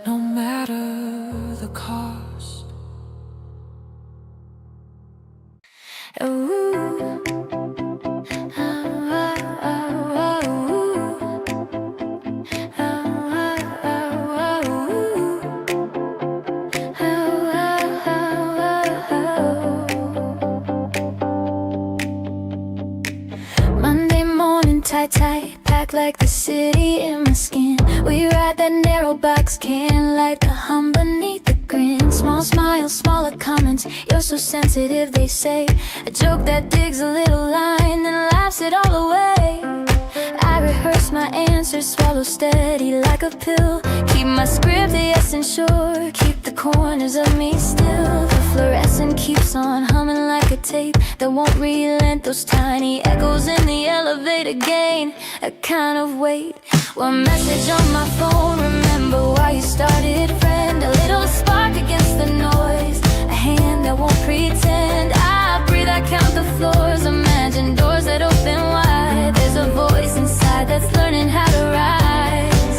no matter the cost. Ooh. Oh, oh, oh, oh, Monday morning, tight, packed like the city in my skin. We ride that narrow box can like the hum beneath the grin. Small smiles, smaller comments, you're so sensitive, they say. A joke that digs a little line and laughs it all away. I rehearse my answers, swallow steady like a pill. Keep my script, yes and sure, keep the corners of me still. The fluorescent keeps on humming like a tape that won't relent. Those tiny echoes in the elevator gain a kind of weight. One message on my phone, remember why you started, friend. A little spark against the noise, a hand that won't pretend. I breathe, I count the floors, imagine doors that open wide. There's a voice inside that's learning how to rise.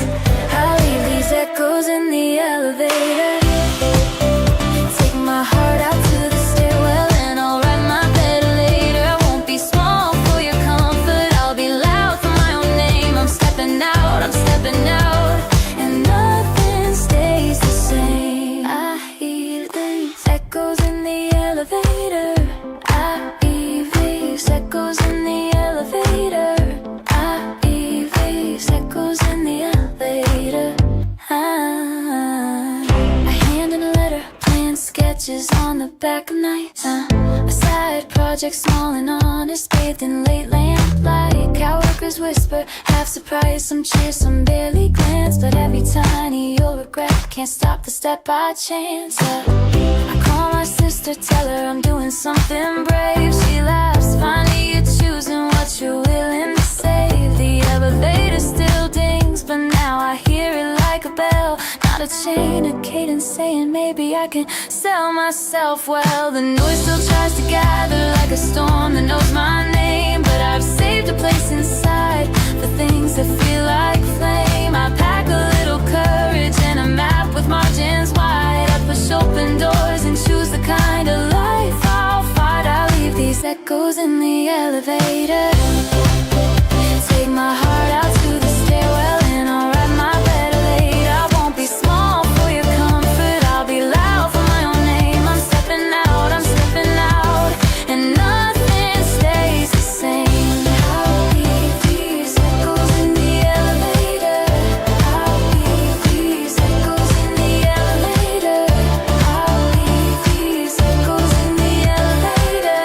I'll leave these echoes in the elevator. Take my heart out to the stairwell and I'll write my bed later. I won't be small for your comfort, I'll be loud for my own name. I'm stepping out, and nothing stays the same. I hear these echoes in the elevator. I hear these echoes in the elevator. I hear these echoes in the elevator. A hand in a letter, plans, sketches on the back of nights. A side project, small and honest, bathed in late lamplight. Coworkers whisper, half surprised, some cheer, some barely glance. But every tiny you'll regret can't stop the step by chance. I call my sister, tell her I'm doing something brave. She laughs, finally you're choosing what you're willing to save. The elevator still dings, but now I hear it like a bell. Not a chain, a cadence saying maybe I can sell myself well. The noise still tries to gather like a storm that knows my name, but I've saved a place inside for things that feel like flame. I pack a little courage and a map with margins wide. I push open doors and choose the kind of life I'll fight. I'll leave these echoes in the elevator. Take my heart out to the stairwell and I'll write my bed later. I won't be small for your comfort, I'll be loud for my own name. I'm stepping out, and nothing stays the same. I'll leave these echoes in the elevator. I'll leave these echoes in the elevator. I'll leave these echoes in the elevator.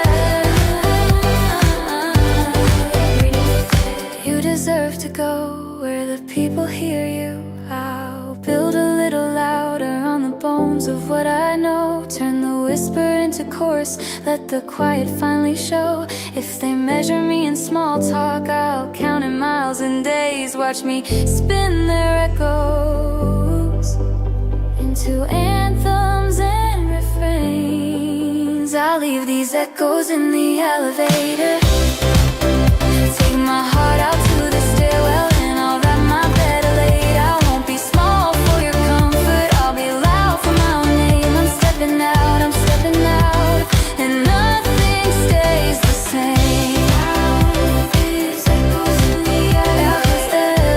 You deserve to go where the people hear you. I'll build a little louder on the bones of what I know. Turn the whisper into chorus, let the quiet finally show. If they measure me in small talk, I'll count in miles and days. Watch me spin their echoes into anthems and refrains. I'll leave these echoes in the elevator. Take my heart out to the stairwell and I'll write my bed later. I won't be small for your comfort, I'll be loud for my own name. I'm stepping out, and nothing stays the same. These echoes in the elevator.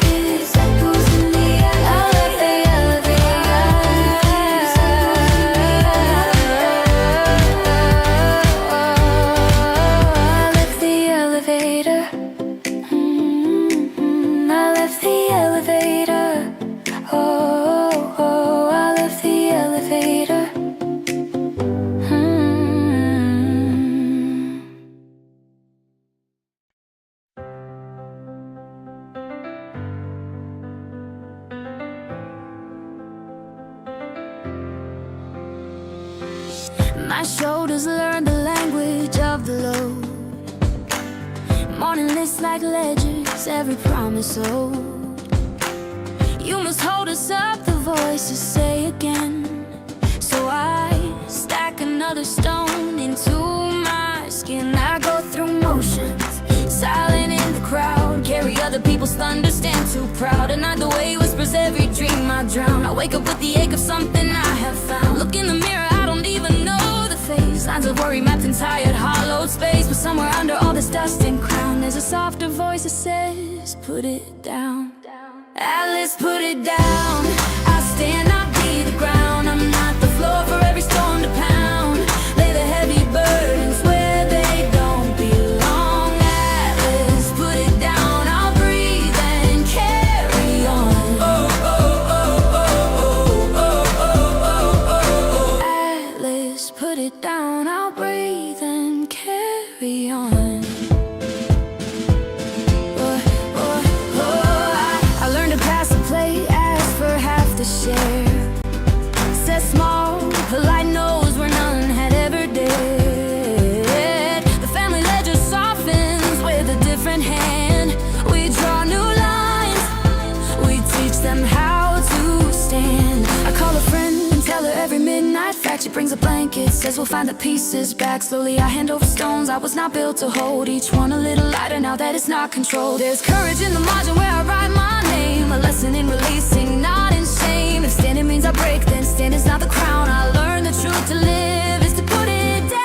These echoes in the elevator. I left the My shoulders learn the language of the load. Morning lists like ledgers, every promise owed. You must hold us up, the voices say again. So I stack another stone into my skin. I go through motions, silent in the crowd. Carry other people's thunder, stand too proud. And the way whispers every dream I drown. I wake up with the ache of something I have found. Look in the mirror, I don't even know the face. Lines of worry mapped in tired, hollowed space. But somewhere under all this dust and crown, there's a softer voice that says, put it down. Alice, put it down. I stand, I be the ground. I'm not the floor for every stone to pound. Lay the heavy burdens where they don't belong. Alice, put it down. I'll breathe and carry on. Oh, oh, oh, oh, oh, oh, oh, oh. Alice, put it down. I'll breathe and carry on. Share. Set small, polite knows where none had ever dared. The family ledger softens with a different hand. We draw new lines, we teach them how to stand. I call a friend and tell her every midnight fact. She brings a blanket, says we'll find the pieces back. Slowly I hand over stones I was not built to hold. Each one a little lighter now that it's not controlled. There's courage in the margin where I write my name. A lesson in releasing, not in shame. If standing means I break, then standing's not the crown. I learned the truth to live is to put it down.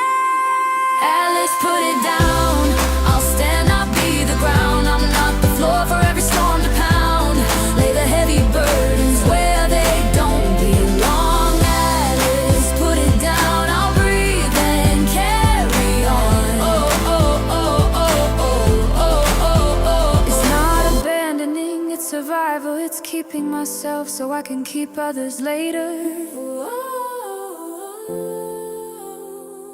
Alice, put it down. I'll stand, I'll be the ground. I'm not the floor for every storm to pound. Lay the heavy burdens where they don't belong. Alice, put it down. I'll breathe and carry on. Oh, oh, oh, oh, oh, oh, oh, oh. It's not abandoning, it's survival. It's keeping myself so I can keep others later.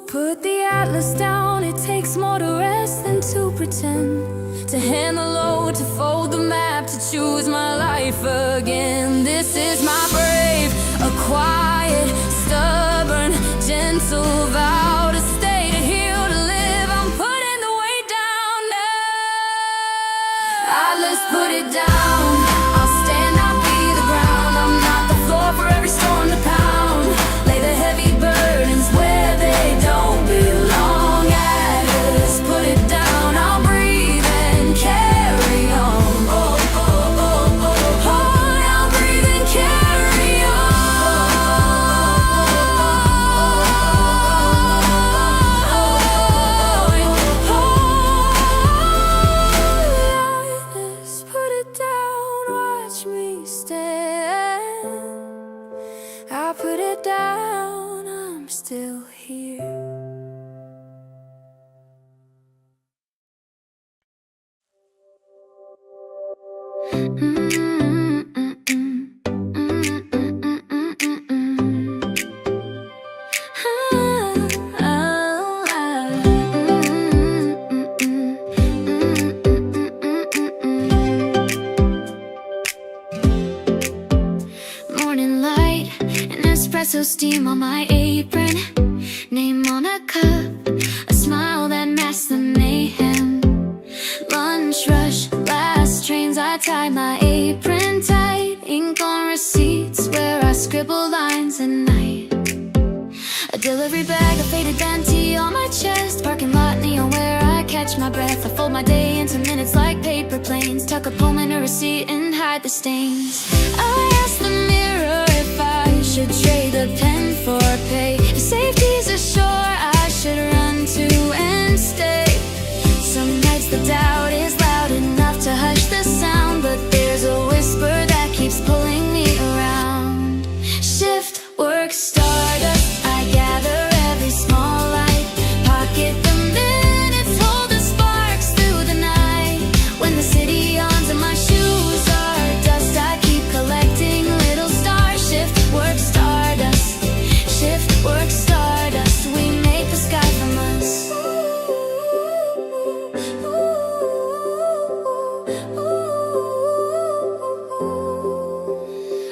Put the atlas down, it takes more to rest than to pretend. To hand the load, to fold the map, to choose my life again. This is my brave, a quiet, stubborn, gentle vow to stay, to heal, to live. I'm putting the weight down now. Atlas, put it down. I'll stand, I'll be the ground. I'm not the floor for every storm to pound. Lay the heavy burdens where they don't belong. Atlas, put it down. I'll breathe and carry on. Oh, oh, oh, oh, oh. I'll breathe and carry on. Atlas, put it down. Watch me stand. I put it down. I'm still here. Morning light, an espresso steam on my apron. Name on a cup, a smile that masks the mayhem. Lunch rush, last trains, I tie my apron tight. Ink on receipts where I scribble lines at night. A delivery bag, a faded Dante on my chest. Parking lot neon where I catch my breath. I fold my day into minutes like paper planes. Tuck a poem in a receipt and hide the stains. I ask the mirror if I should trade the pen for pay. If safety's ashore, I should run to and stay. Some nights the doubt is loud enough to hush the sound, but there's a whisper that keeps pulling me around. Shift work stardust, I gather every small light. Pocket the minutes, hold the sparks through the night. When the city yawns and my shoes are dust, I keep collecting little stars. Shift work stardust, shift work stardust. We make the sky from us.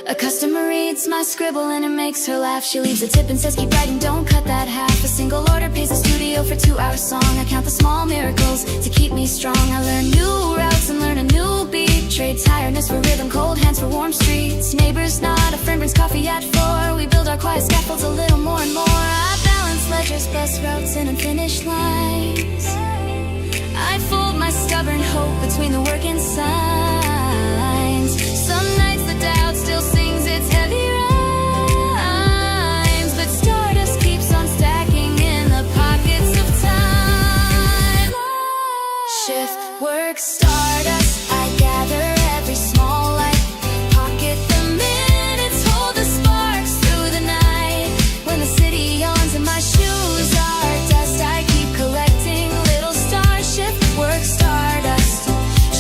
A customer reads my scribble and it makes her laugh. She leaves a tip and says keep writing, don't cut that half. A single order pays the studio for 2 hours song. I count the small miracles to keep me strong. I learn new routes and learn a new beat. Trade tiredness for rhythm, cold hands for warm streets. Neighbors nod, a friend brings coffee at 4. We build our quiet scaffolds a little more and more. I balance ledgers, bus routes, and unfinished lines. I fold my stubborn hope between the work and signs. Some nights the doubt still sings its heavy rhymes, but stardust keeps on stacking in the pockets of time. Shift work stardust, I gather every small light. Pocket the minutes, hold the sparks through the night. When the city yawns and my shoes are dust, I keep collecting little stars. Shift work stardust,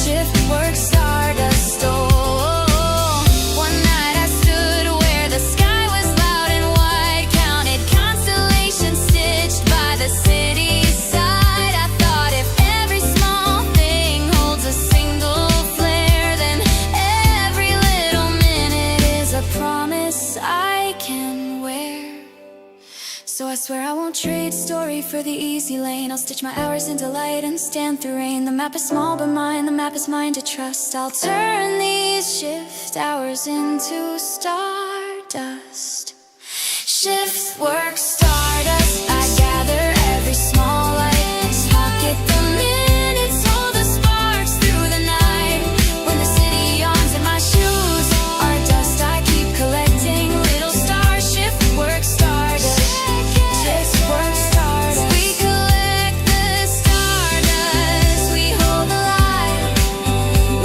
shift work stardust. Oh, one night I stood where the sky was loud and wide, counted constellations stitched by the city's side. I thought if every small thing holds a single flare, then every little minute is a promise I can wear. So I swear I won't trade story for the easy lane. I'll stitch my hours into light and stand through rain. The map is small but mine, the map is mine to trust. I'll turn these shift hours into stardust. Shift work stardust, I gather every small light. Pocket the minutes, hold the sparks through the night. When the city yawns and my shoes are dust, I keep collecting little stars. Shift work stardust, shift work stardust. We collect the stardust, we hold the light.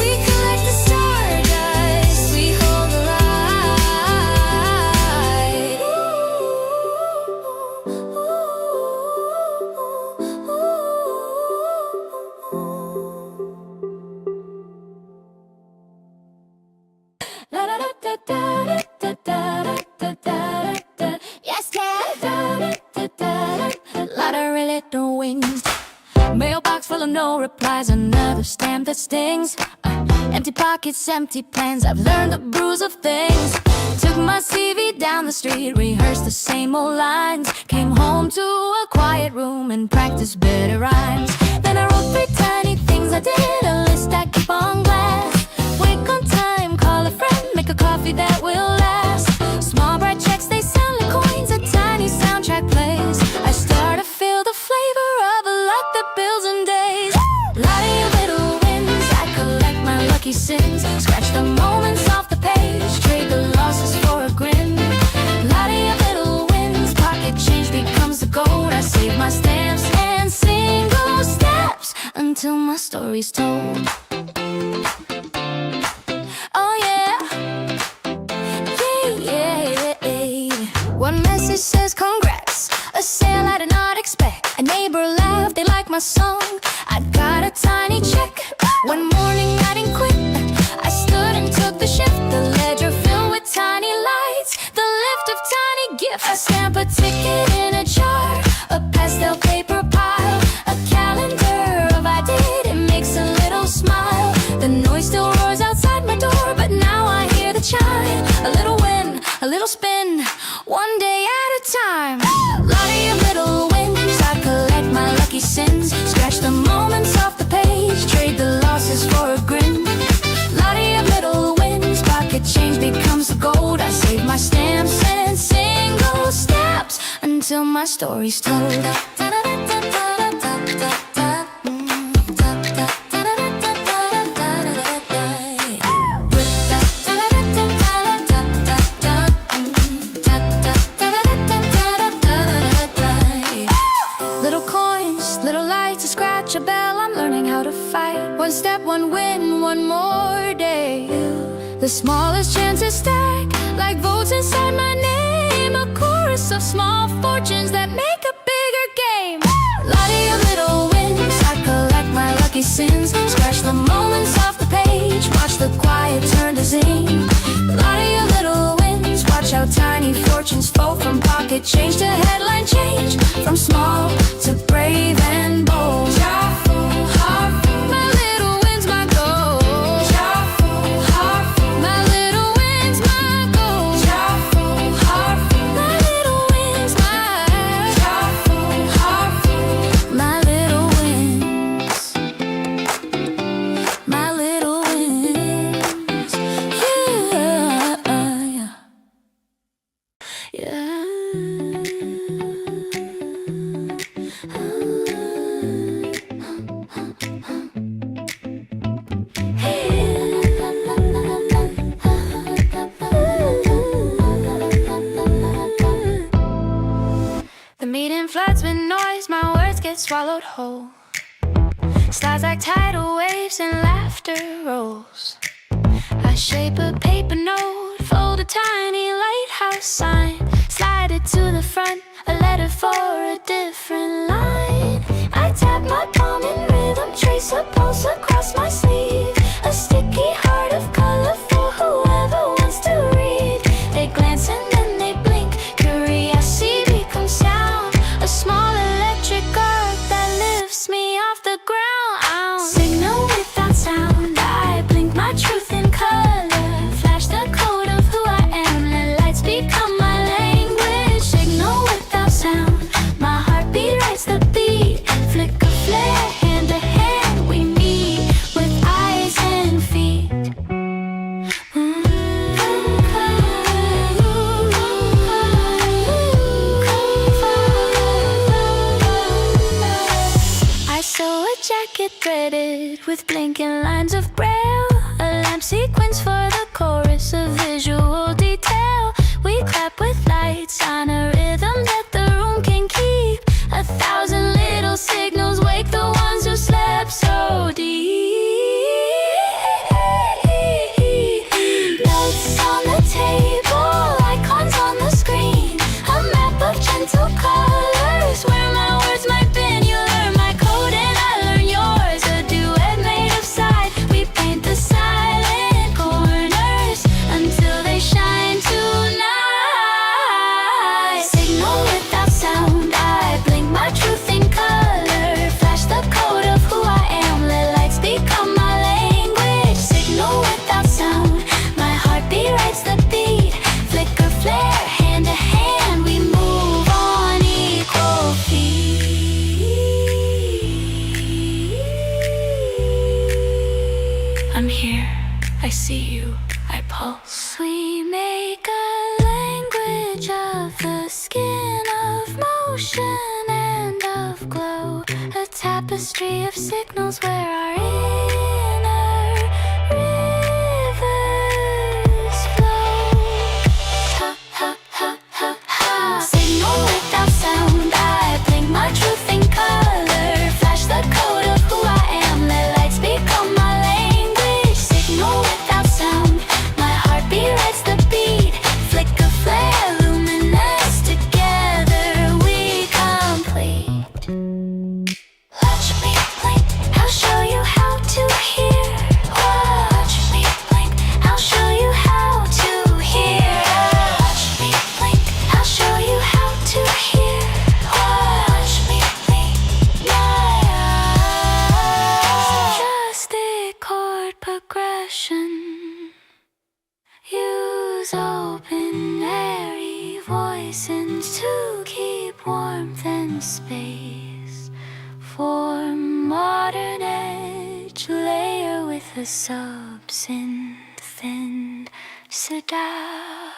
We collect the stardust, we hold the light. Yes, lot of little wings. Mailbox full of no replies, another stamp that stings. Empty pockets, empty plans, I've learned the bruise of things. Took my CV down the street, rehearsed the same old lines. Came home to a quiet room and practiced better rhymes. Then I wrote 3 tiny things I did, a list I keep on glass. Wake on time, call a friend, make a coffee that will last. Small bright checks, they sound like coins, a tiny soundtrack plays. I start to feel the flavor of a luck that builds in days. Lot of you little wins, I collect my lucky sins. Scratch the moments off the page, trade the losses for a grin. Lot of you little wins, pocket change becomes the gold. I save my stamps and single steps until my story's told. Oh yeah, yeah. One message says congrats, a sale I did not expect. A neighbor laughed, they like my song. I got a tiny check. One morning I didn't quit, I stood and took the shift. The ledger filled with tiny lights, the lift of tiny gifts. I stamp a ticket in a jar, a pastel paper pile, a calendar of I did, it makes a little smile. The noise still roars outside my door, but now I hear the chime. A little win, a little spin, one day at a time. Lot of your little wins, I collect my lucky sins. Scratch the moments off the page, trade the losses for a grin. Lot of your little wins, pocket change becomes the gold. I save my stamps and single steps until my story's told. Little coins, little lights, a scratch, a bell, I'm learning how to fight. One step, one win, one more day. The smallest chances stack, like votes inside my name. A chorus of small fortunes that make a bigger game. Lot of your little wins, I collect my lucky sins. Scratch the moments off the page, watch the quiet turn to zing. Lot of your little wins, watch how tiny fortunes fold. From pocket change to headline change, from small to brave and bold. My little wins, my gold. My little wins, my gold. My little wins, my meeting floods with noise, my words get swallowed whole. Slides like tidal waves and laughter rolls. I shape a paper note, fold a tiny lighthouse sign, slide it to the front, a letter for a different line. I tap my palm in rhythm, trace a pulse across my sleeve, a sticky heart of color for whoever wants to read. They glance and then they blink, curiosity becomes sound, a small electric arc that lifts me off the ground. Signal without sound, I blink my truth in color, flash the code of who I am, let lights become my language. Signal without sound, my heartbeat writes the beat, flick a flare, hand to hand we meet with eyes and feet. I sew a jacket threaded with blinking lines of braille, a lamp sequence for the chorus, a visual detail. We clap with lights on a rhythm that the room can keep. 1,000 little signals wake the ones who slept so deep. Notes on the table, icons on the screen, a map of gentle colors where my words might bend. You learn my code and I learn yours, a duet made of sight. We paint the silent corners until they shine tonight. Signal without sound, I blink my truth in color, flash the code of who I am, let lights become my language. Signal without sound, my heartbeat writes the beat, flicker flare, hand to hand we move on equal feet. I'm here, I see you, I pulse. We make a language of the skin, of motion and of glow, a tapestry of signals where our inner rivers flow. Ha ha ha ha ha. Signal without sound, I blink my truth in color, flash the code of who I am, let lights become my language. Signal without sound, my heartbeat writes the beat, flick a flare, luminous, together we complete. Watch me blink, I'll show you how to hear. Watch me blink, I'll show you how to hear. Watch me blink, I'll show you how to hear. Watch me blink, my eyes. Just a chord progression. Use open, airy voicings to keep warmth and space. Form modern edge layer with a sub-synth and seduct.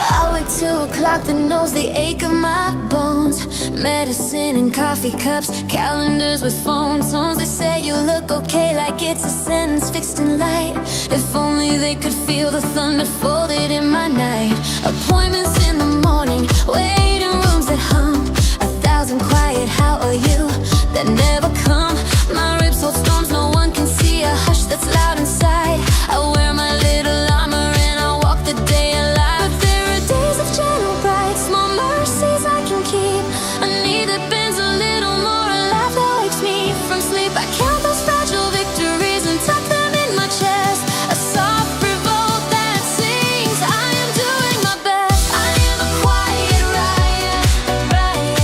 I wake 2 o'clock that knows the ache of my bones. Medicine in coffee cups, calendars with phone tones. They say you look okay, like it's a sentence fixed in light. If only they could feel the thunder folded in my night. Appointments in the morning, waiting rooms that hum, 1,000 quiet how are you that never come. My ribs hold storms, no one can see a hush that's loud inside. I wear my little armor and I walk the day alive. But there are days of gentle bright, small mercies I can keep. A knee that bends a little more, a laugh that wakes me from sleep. I count those fragile victories and tuck them in my chest, a soft revolt that sings, I am doing my best. I am a quiet riot, riot.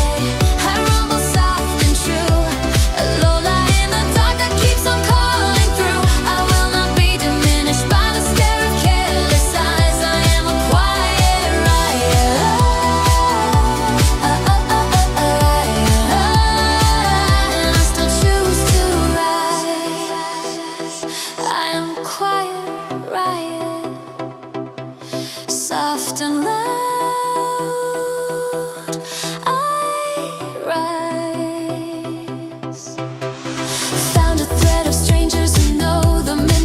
I rumble soft and true, a low light in the dark that keeps on calling through. I will not be diminished by the stare of careless eyes. I am a quiet riot, and I still choose to rise. I am a quiet riot, soft and loud. I rise. Found a thread of strangers who know the minute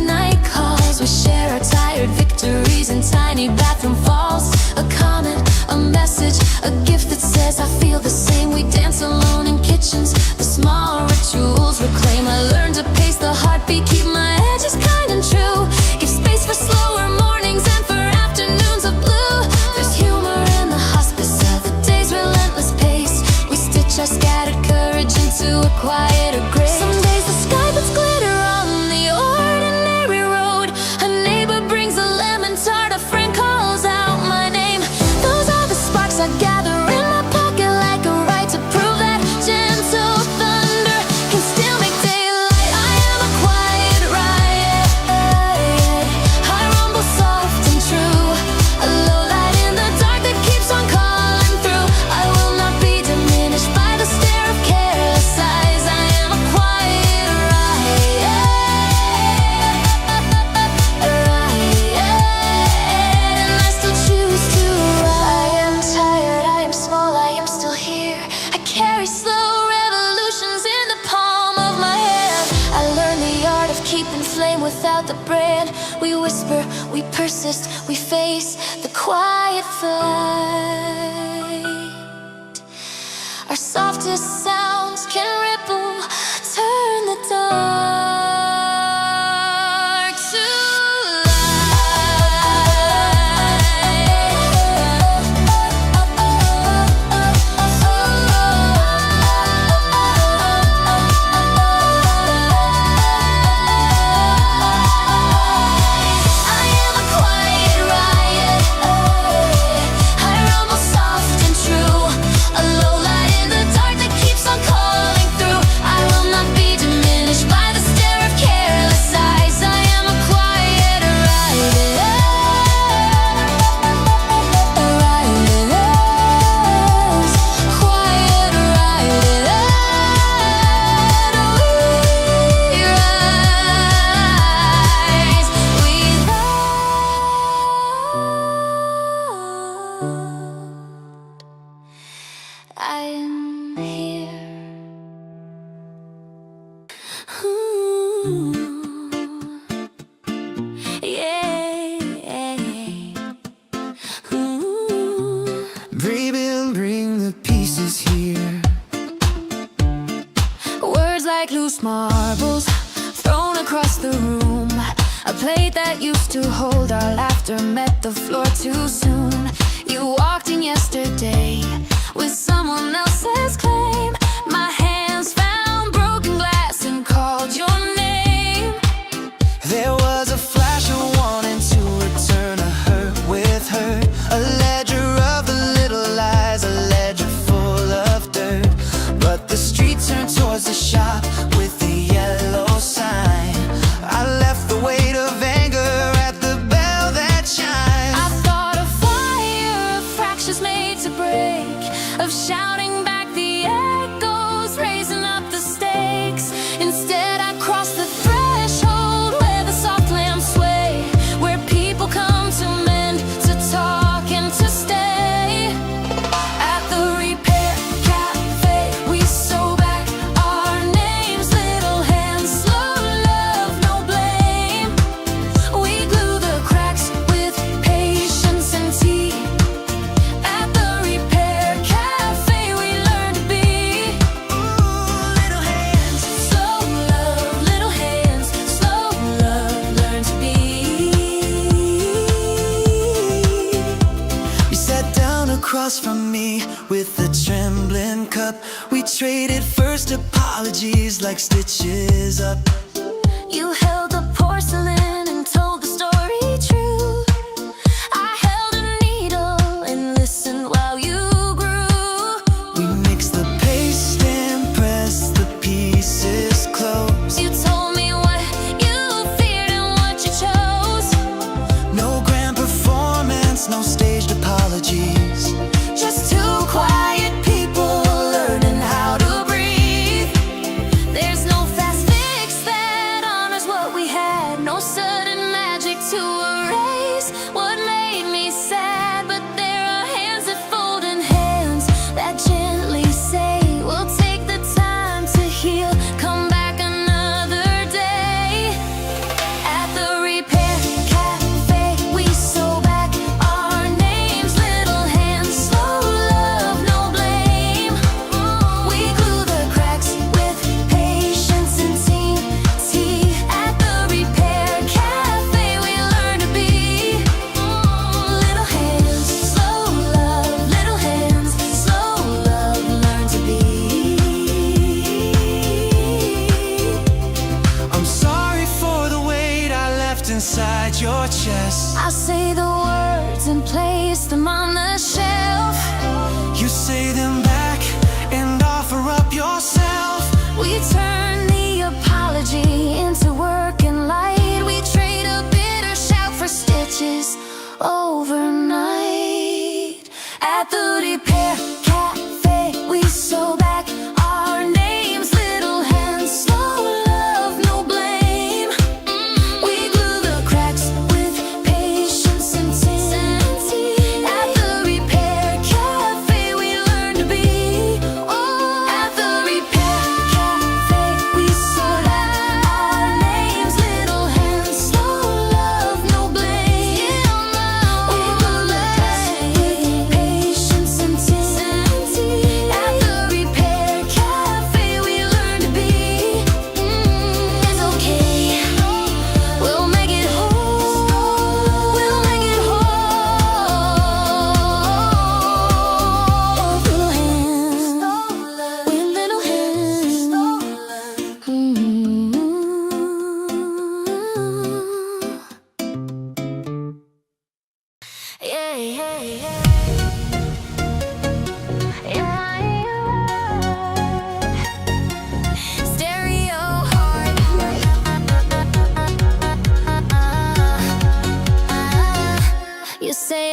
bread. We whisper, we persist, we face the quiet fight. Our softest sounds can ripple, turn the dark to I'm here. Ooh. Yeah. Ooh. Baby, bring the pieces here. Words like loose marbles thrown across the room. A plate that used to hold our laughter met the floor too soon. You walked in yesterday with someone else's claim. My hands found broken glass and called your name. There was a flash of wanting to return a hurt with hurt. A ledger of the little lies, a ledger full of dirt. But the street turned towards the shop with the yellow sign. I left the weight of anger at the bell that chimes. I thought a fire of fractures made to break, of shouting back the echoes, raising up the stakes. Instead I crossed the threshold where the soft lamps sway, where people come to mend, to talk and to stay. At the repair cafe we sew back our names, little hands, slow love, no blame. We glue the cracks with patience and tea. At the repair cafe we learn to be. Ooh, little hands. Slow love, little hands, slow love, learn to be. You sat down across from me with a trembling cup. We traded first apologies like stitches up. You held the porcelain and told the story true. I held a needle and listened while you grew. We mixed the paste and pressed the pieces close. You told me what you feared and what you chose. No grand performance, no staged apologies. Just two quiet people learning how to breathe. There's no fast fix that honors what we had, no sudden magic to erase what made me sad. But there are hands that fold in hands that gently say, we'll take the time to heal, come back another day. At the repair cafe we sew back our names, little hands, slow love, no blame. We glue the cracks with patience and tea. At the repair cafe we learn to be. Little hands, slow love, little hands, slow love, learn to be. I'm sorry for the weight I left inside your chest. I'll say the words and place them on the shelf. You say them back and offer up yourself. We turn the apology into work and light. We trade a bitter shout for stitches overnight. At the repair cafe we sew back our names, little hands, slow love, no blame. We glue the cracks with patience and tea. At the repair cafe we learn to be. At the repair cafe we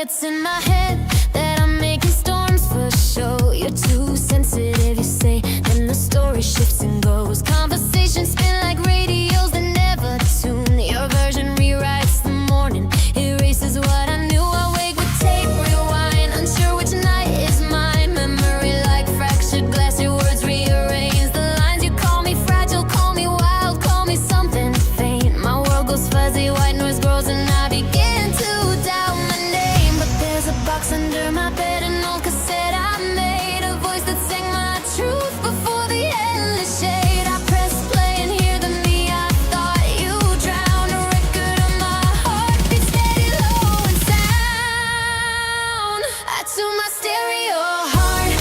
gets in my head that I'm making storms for show. You're too sensitive, you say, then the story shifts and goes. Conversations spin like radios that never tune. Your version rewrites the morning, erases what I knew. I wake with tape rewind, unsure which night is mine. Memory like fractured glass, your words rearrange the lines. You call me fragile, call me wild, call me something faint. My world goes fuzzy, white noise grows and I begin to doubt my name. But there's a box under my bed, an old cassette I made, a voice that sang my truth before the endless shade. I press play and hear the me I thought you drowned. A record of my heartbeat steady low and sound. I tune my stereo hard,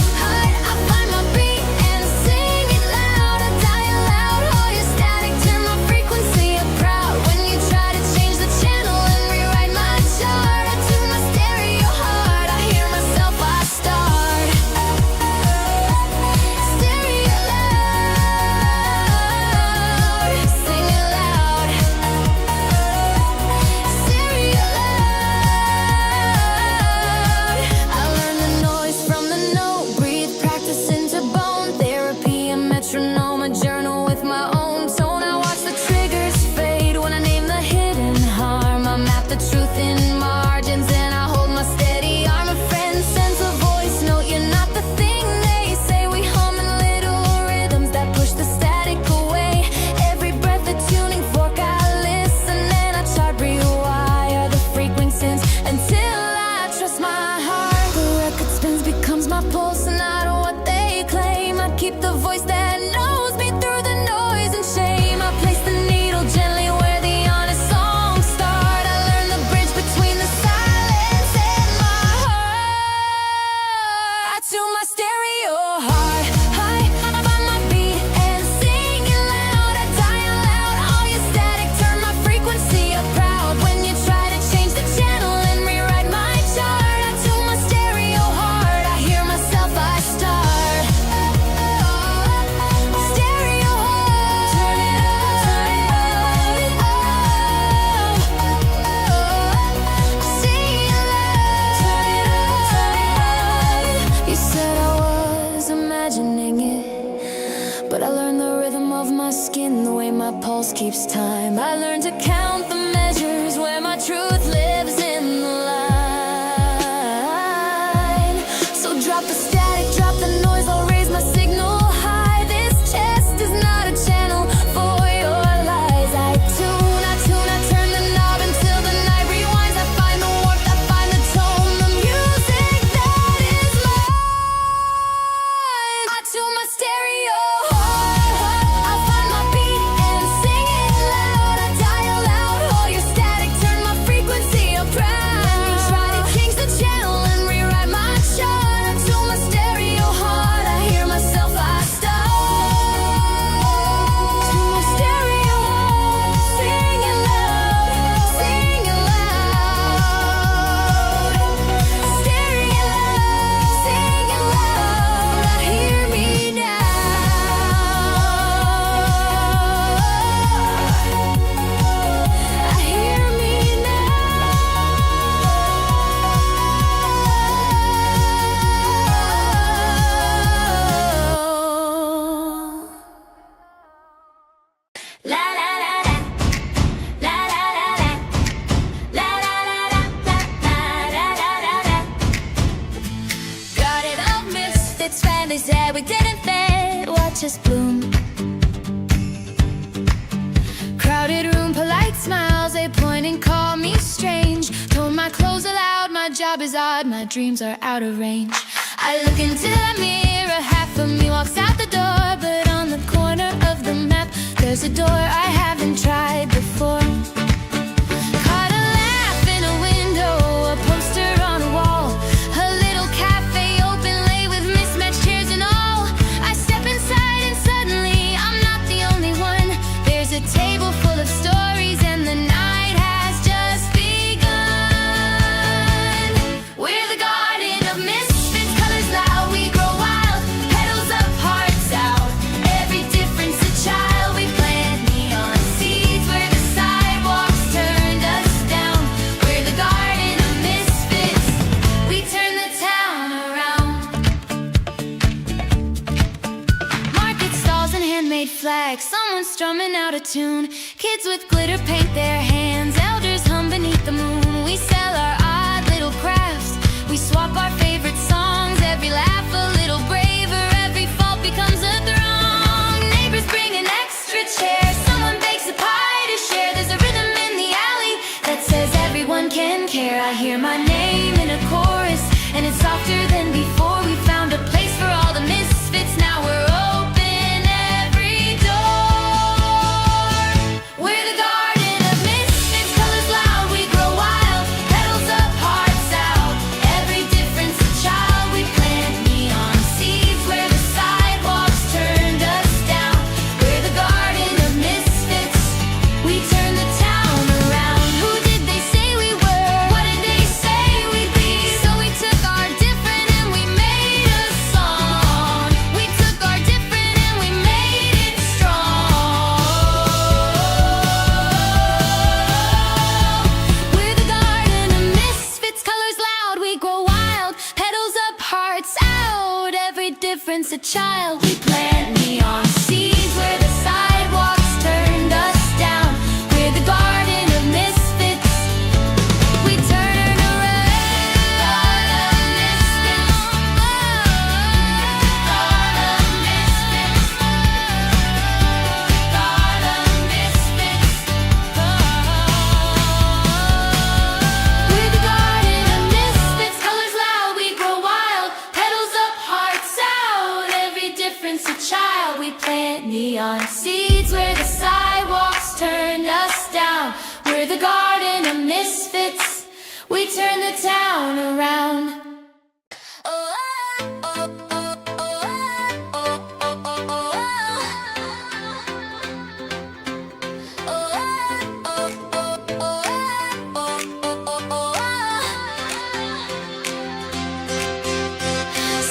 I find my beat and sing it loud. I dial out all your static, turn my frequency up proud. When you try to change the channel and rewrite my chart, I tune my stereo hard, I hear myself, I start. Stereo loud, sing it loud. Stereo loud. I learn the noise from the note, breathe, practice into bone therapy, a metronome, a journal with my own tone. I watch the triggers fade when I name the hidden harm. I map the truth in margins and I hold my steady arm. A friend sends a voice note, you're not the thing they say. We hum in little rhythms that push the static away. Every breath a tuning fork, I listen and I chart rewire the frequencies until I trust my heart. The record spins, becomes my pulse, and not what they claim. I keep the voice that knows me through the noise and shame. I place the needle gently where the honest songs start. I learn the bridge between the silence and my heart. I tune my stereo hard, I find my beat and sing it loud. I dial out all your static, turn my frequency up proud. When you try to change the channel and rewrite my chart, I tune my stereo hard, I hear myself, I start. Stereo hard, turn it up, sing it loud, turn it up. You said I was imagining it, but I learned the rhythm of my skin, the way my pulse keeps time. I learned to count the measures where my truth lives in the line. So drop the static, drop the noise, I'll raise my signal high. This chest is not a channel for your lies. I tune, I turn the knob until the night rewinds. I find the warmth, I find the tone, the music that is mine. I tune my stereo hard, I find my beat and sing it loud. I dial out all your static, turn my frequency up proud. When you try to change the channel and rewrite my chart, I tune my stereo hard, I hear myself, I start. Tune my stereo hard, sing it loud, sing it loud. Stereo loud, sing it loud, I hear me now. I hear me now. La la la la, la la la la, la la la la, la la la la. Got it all misfits, family said we didn't fit. Watch us bloom. Crowded room, polite smiles, they point and call me strange. Tone my clothes aloud, my job is odd, my dreams are out of range. I look into the mirror, half of me walks out the door, but on the corner of the map, there's a door I haven't tried before. Caught a laugh in a window, a poster on a wall, a little cafe open late with mismatched chairs and all. I step inside and suddenly I'm not the only one. There's a table full of stories and the night has just begun. We're the garden of misfits, colors loud, we grow wild, petals up, hearts out. Every difference a child, we plant neon seeds where the side someone strumming out a tune. Kids with glitter paint their hands, elders hum beneath the moon. We sell our odd little crafts, we swap our favorite songs. Every laugh a little braver, every fault becomes a throng. Neighbors bring an extra chair, someone bakes a pie to share. There's a rhythm in the alley that says everyone can care. I hear my name in a chorus, and it's softer than before. We found a place for all the misfits, now we're open every door. We're the garden of misfits, colors loud, we grow wild. Petals up, hearts out, every difference a child. We plant neon seeds where the sidewalks turned us down. We're the garden of misfits, we turn the town around. Who did they say we were? What did they say we'd be? So we took our different and we made a song. We took our different and we made it strong. We're the garden of misfits, colors loud, we grow wild. Petals up, hearts out, every difference a child. We plant neon seeds where the sidewalks turned us down. We're the garden of misfits, we turn around. We're the garden of misfits, colors loud, we grow wild. Petals up, hearts out, every difference a child. We plant neon seeds where the sidewalks turned us down. We're the garden of misfits, we turn the town around.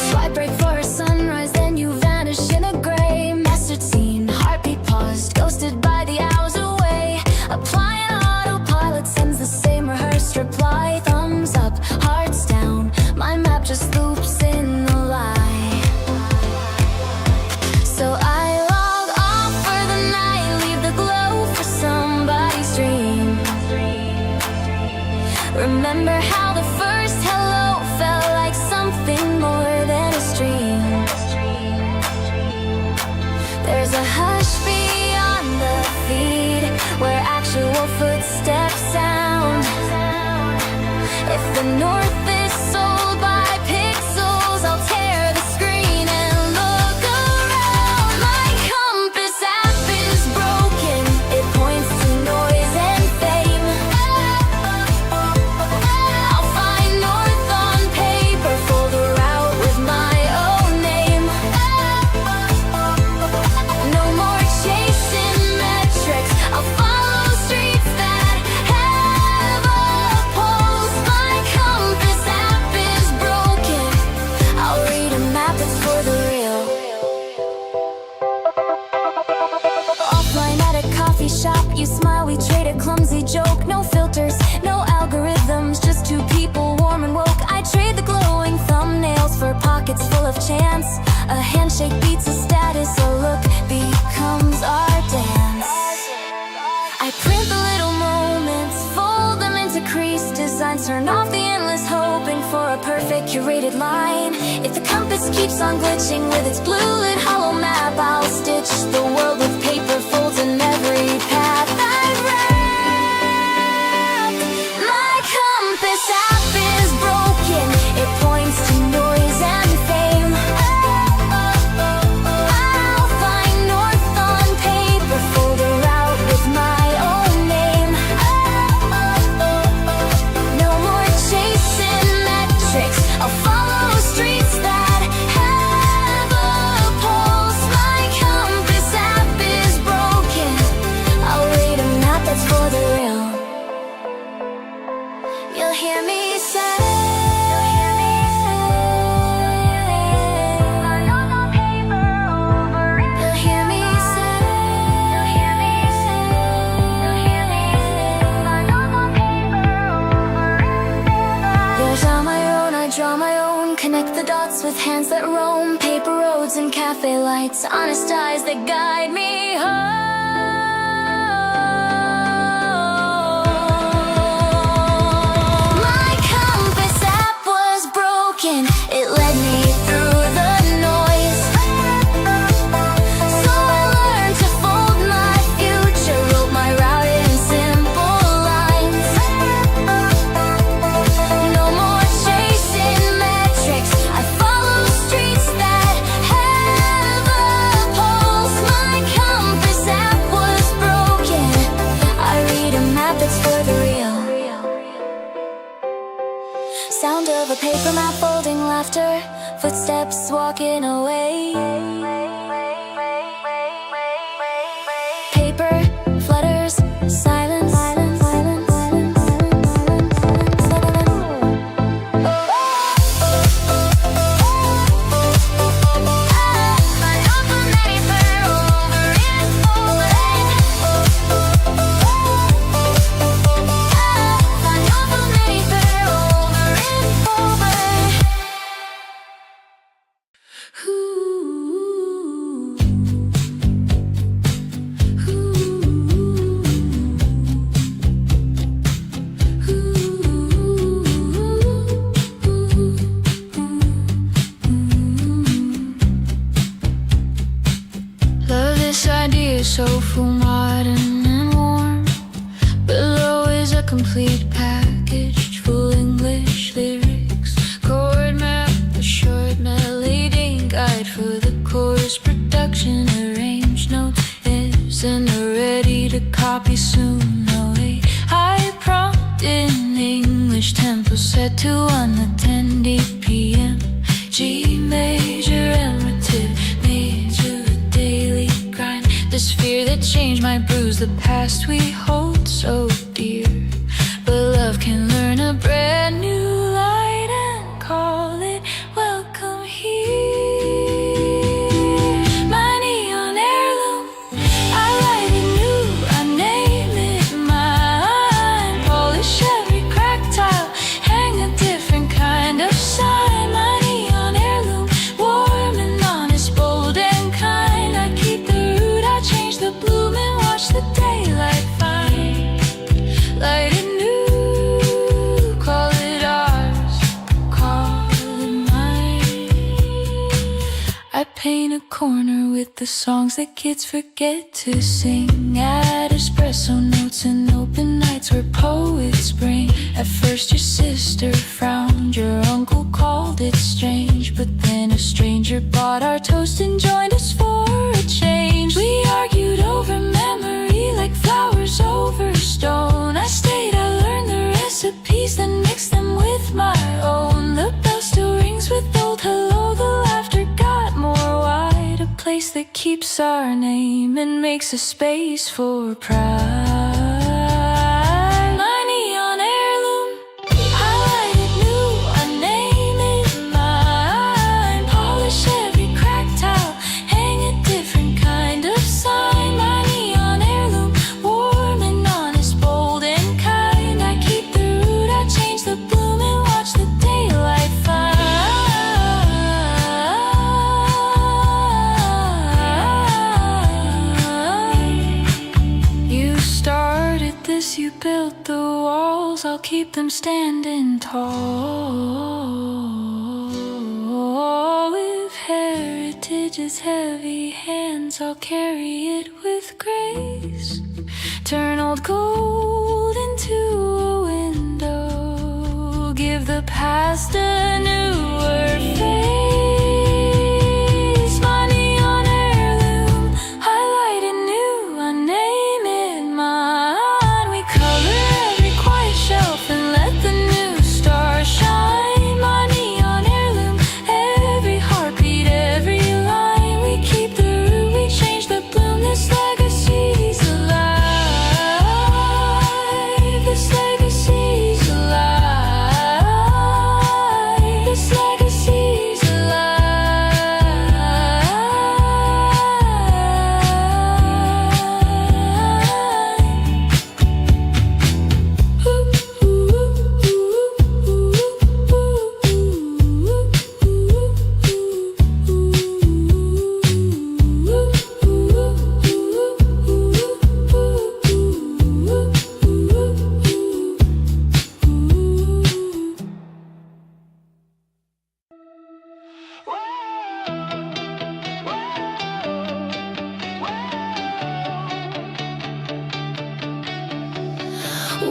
Swipe right for a sunrise, then you vanish in a gray mastered scene. Heartbeat paused, ghosted by the hours away. Applying autopilot sends the same rehearsed reply. Thumbs up, hearts down, my map just loops in the lie. So I log off for the night, leave the glow for somebody's dream. Remember how the first hello felt like something more than a stream. There's a hush beyond the feed where actual footsteps sound. If the north is sold by pixels, I'll tear the screen and look around. My compass app is broken, it points to noise and fame. I'll find north on paper, fold the route with my own name. No more chasing metrics, I'll follow streets that have a pulse. My compass app is broken, I'll read a map that's for the real. Offline at a coffee shop, you smile, we trade a clumsy joke. No filters, no algorithms, just two people warm and woke. I trade the glowing thumbnails for pockets full of chance. A handshake beats a status, a look becomes our dance. I print the little moments, fold them into crease designs. Turn off the endless hoping for a perfect curated line. If the compass keeps on glitching with its blue lit hollow map, I'll stitch the world with paper folds in every path I've wrapped. My compass app is broken, it points to noise and fame. I'll find north on paper, fold a route with my own name. No more chasing metrics, I'll follow streets that have a pulse. My compass app is broken, I'll read a map that's for the real. You'll hear me say, you'll hear me say, there's on my own, I draw my own. Connect the dots with hands that roam. Paper roads and cafe lights, honest eyes that guide me home. Sound of a paper map folding, laughter, footsteps walking away. Paper flutters, silence, silence, silence, silence, silence, silence. Love this idea, so full, modern and warm. Below is a complete package, full English lyrics, chord map, a short melody guide for the chorus production, arranged notes, is and are ready to copy soon. No, a high prompt in English tempo set to 1:10 DPM. G major relative major, a daily grind. This fear that changed might bruise the past we hold so dear. But love can learn a brand new light and call it welcome here. My neon heirloom, I light it new, I name it mine. Polish every cracked tile, hang a different kind of sign. My neon heirloom, warm and honest, bold and kind. I keep the root, I change the bloom and watch the daylight find. Light it new, call it ours, call it mine. I paint a corner with the songs that kids forget to sing. Add espresso notes and open nights where poets bring. At first your sister frowned, your uncle called it strange, but then a stranger bought our toast and joined us for a change. We argued over memory like flowers over stone. I stayed, I learned the recipes, then mixed them with my own. The bell still rings with old hello, the laughter got more wide. A place that keeps our name and makes a space for pride. My neon heirloom, I light it new, I name it mine. Polish every cracked tile, hang a different kind of sign. My neon heirloom, warm and honest, bold and kind. I keep the root, I change the bloom and watch the daylight find. You started this, you built the walls, I'll keep them standing tall. If heritage is heavy hands, I'll carry it with grace. Turn old gold into a window, give the past a newer face. My neon heirloom, I light it new, I name it mine. We color every quiet shelf and let the new stars shine. My neon heirloom, every heartbeat, every line. We keep the root, we change the bloom. This legacy's alive. This legacy's alive. This legacy's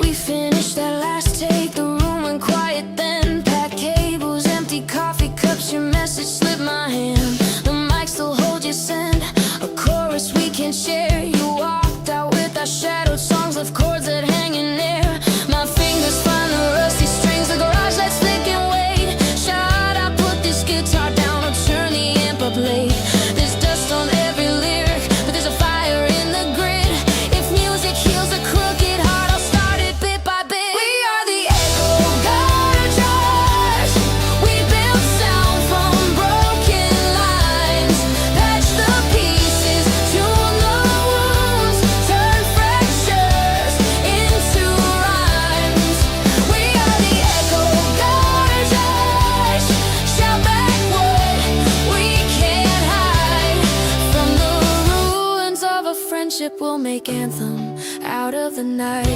We finished that last take, the room went quiet then. Packed tables, empty coffee cups, your message slipped my hand. The mic still holds your send, a chorus we can share. You walked out with our shadowed songs, left chords that hang in air. My fingers find the rusty strings, the garage lights flicker make anthem out of the night.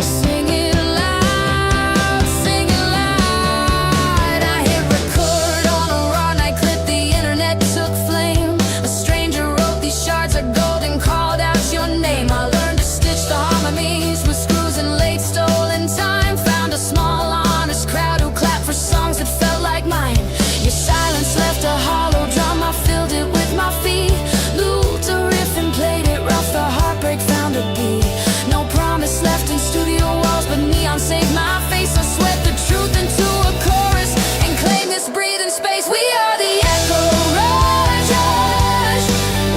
Sing it loud, sing it loud. I hit record on a raw night clip, the internet took flame. A stranger wrote these shards of gold and called out your name. I learned to stitch the harmonies with screws and late stolen time. Found a small honest crowd who clapped for songs that felt like mine. Your silence left a hollow drum, I filled it with my feet. Looped a riff and played it rough, the heartbreak found a beat. No promise left in studio walls, but neon saved my face. I sweat the truth into a chorus and claim this breathing space. We are the echo rush, rush.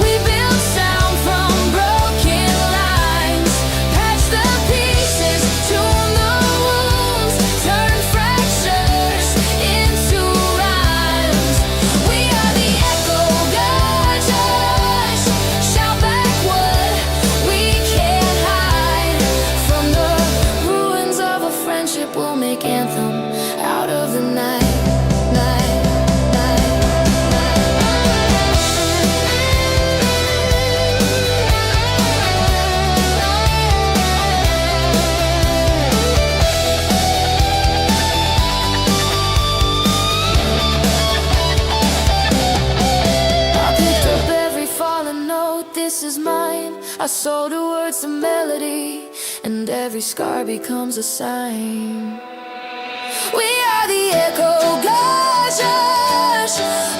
We build sound from broken lines. Patch the pieces, tune the wounds, turn fractures into rhymes. We are the echo rush, rush. Shout back what we can't hide. From the ruins of a friendship, we'll make anthem out of the night, night, night, I picked up every fallen note, this is mine. I sold the words to melody, and every scar becomes a sign. We are the echo gushers.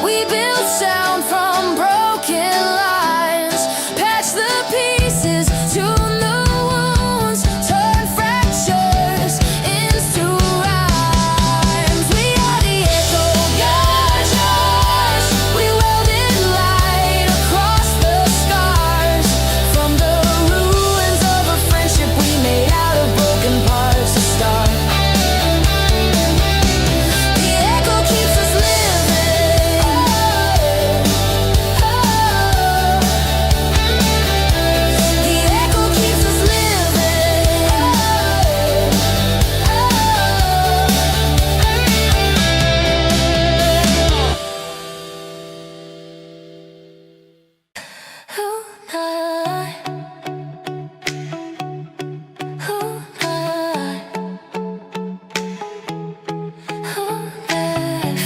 We build sound from broken lines. Patch the pieces, tune the wounds, turn fractures into rhymes. We are the echo gushers. We welded light across the scars. From the ruins of a friendship we made out of broken parts to start. The echo keeps us living. The echo keeps us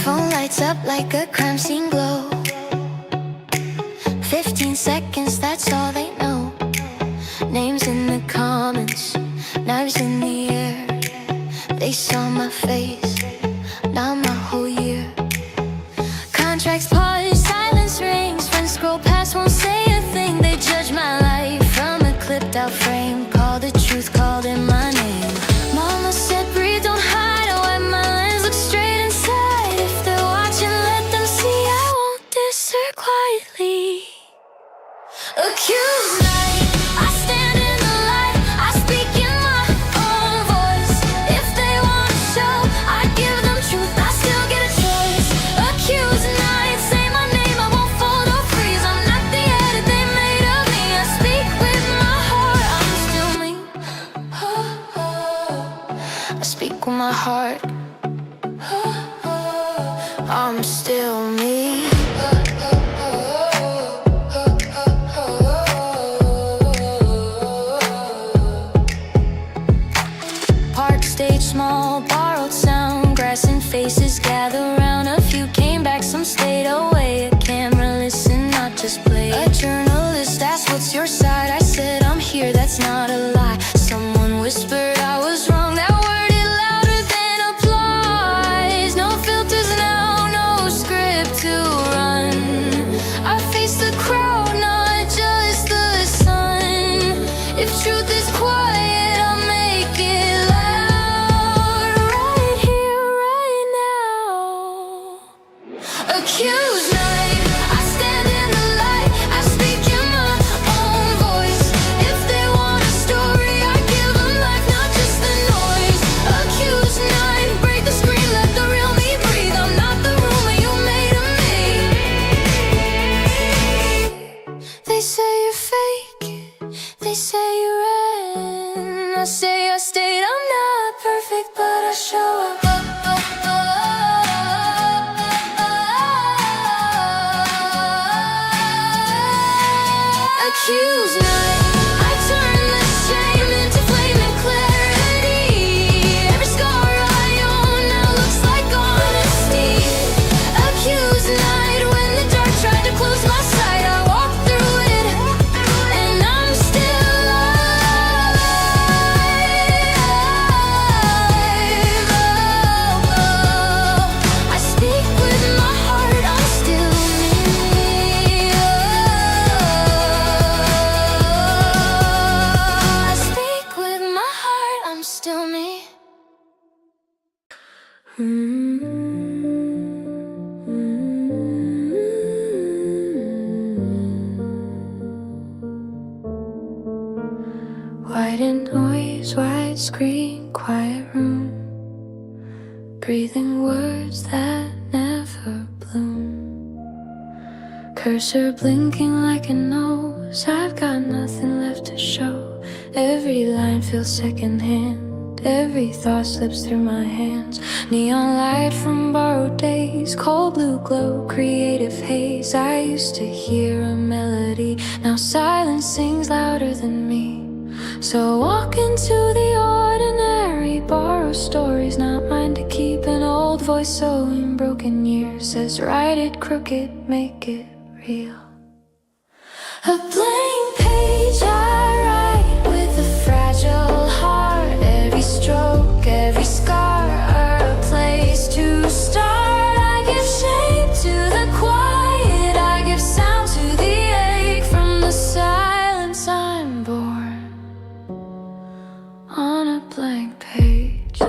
Phone lights up like a crime scene glow. 15 seconds, that's all they know. Names in the comments, knives in the air. They saw my face, not my whole year. Contracts polished, silence rings. Friends scroll past, won't say a thing. They judge my life from a clipped out frame. Call the truth, called in my name. Mama said, breathe, don't hide. I wipe my lens, look straight inside. If they're watching, let them see. I won't discern quietly. Accused night, I stand in the light. I speak in my own voice. If they want to show, I give them truth. I still get a choice. Accused night, say my name, I won't fold or freeze. I'm not the edit they made of me. I speak with my heart, I'm still me. I speak with my heart, I'm still me. Park stage, small, borrowed sound. Grass and faces gather round. A few came back, some stayed away. A camera listen, not just play. A journalist asked, what's your side? I said, I'm here, that's not a lie. Someone whispered I was wrong. That word is louder than applause. No filters now, no script to run. I face the crowd, not just the sun. If truth is quiet, I'll make it loud. Right here, right now. Accused night, I stand in the light. I speak in my own voice. If they want a story, I give them life, not just the noise. Accused night, break the screen, let the real me breathe. I'm not the rumor you made of me. They say you're fake, they say you're in. I say I stayed, I'm not perfect, but I show up. still me. White and noise, white screen, quiet room, breathing words that never bloom. Cursor blinking like a nose, I've got nothing left to show. Every line feels secondhand, every thought slips through my hands. Neon light from borrowed days, cold blue glow, creative haze. I used to hear a melody, now silence sings louder than me. So walk into the ordinary, borrow stories not mine to keep. An old voice sewing broken years says write it crooked, make it real. A blank page I write with a fragile heart. Every stroke, every scar are a place to start. I give shape to the quiet, I give sound to the ache. From the silence I'm born on a blank page.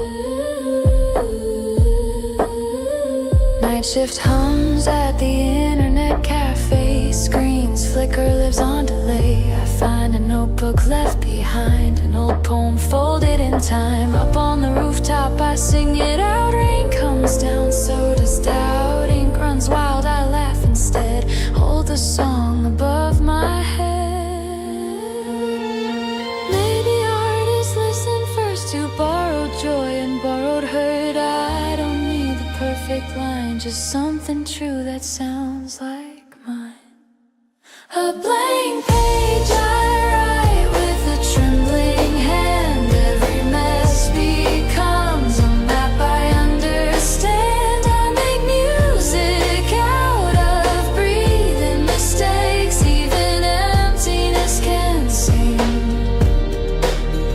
Night shift hums at the internet cafe. Screens flicker, lives on delay. I find a notebook left behind, an old poem folded in time. Up on the rooftop I sing it out. Rain comes down, so does doubt. Ink runs wild, I laugh instead. Hold the song above my head. Maybe artists listen first to borrowed joy and borrowed hurt. I don't need the perfect line, just something true that sounds like mine. A blank page I write with a trembling hand. Every mess becomes a map I understand. I make music out of breathing mistakes. Even emptiness can sing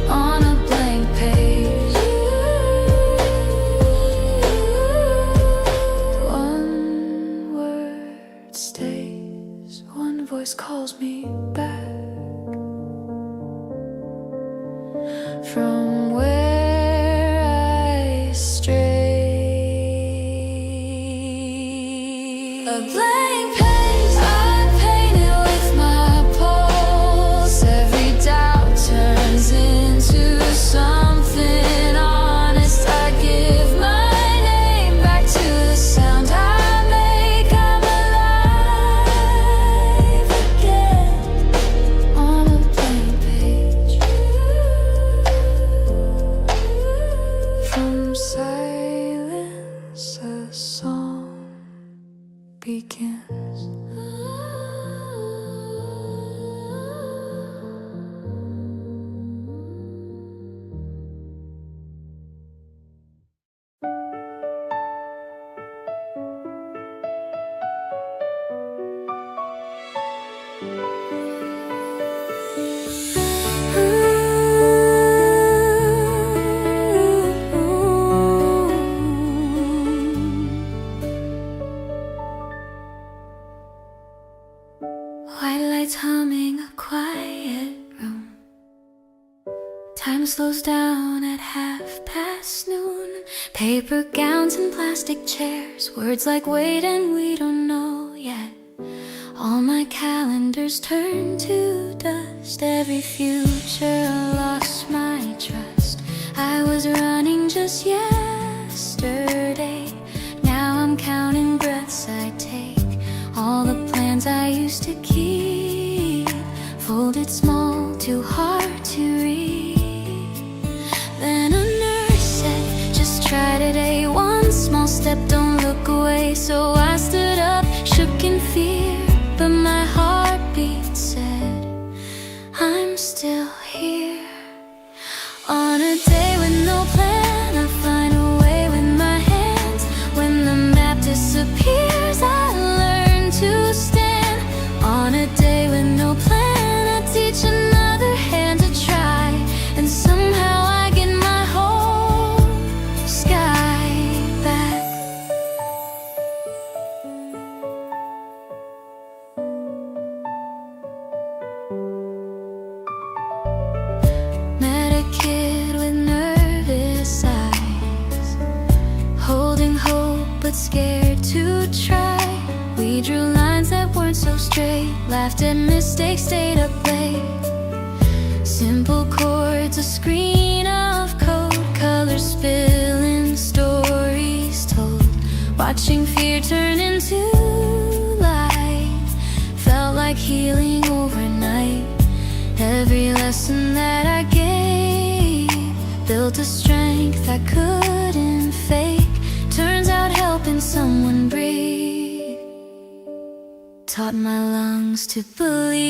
on a blank page. One word stays, one voice calls me back from where I stray. A blank page I painted with my pulse. Every doubt turns into something honest. I give my name back to the sound I make. I'm alive again on a blank page. From silence a song begins. White lights humming a quiet room. Time slows down at noon. Paper gowns and plastic chairs. Words like wait and we don't know yet. All my calendars turn to dust. Every future lost my trust. I was running just yesterday. Now I'm counting breaths I take. All the plans I used to keep, folded small, too hard to read. Then a nurse said, just try today. One small step, don't look away. So I stood up, shook in fear, but my heartbeat said, I'm still here. On a day with no plan, I find a way with my hands. When the map disappears, I learn to stand. On a day with no plan, I teach another hand to try. And somehow I get my whole sky back. straight, laughed at mistakes, stayed up late. Simple chords, a screen of code, colors spilling, stories told. Watching fear turn into light felt like healing overnight. Every lesson that I gave built a strength I couldn't fake. Turns out helping someone breathe taught my lungs to believe.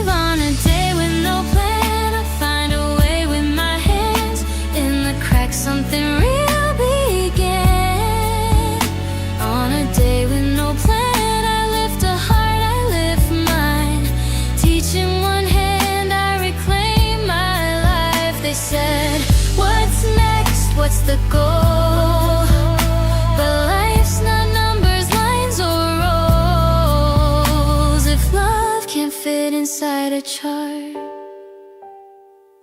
On a day with no plan, I find a way with my hands. In the cracks, something real began. On a day with no plan, I lift a heart, I lift mine. Teaching one hand, I reclaim my life. They said, what's next? What's the goal? But life's not numbers, lines, or roles. If love can't fit inside a chart,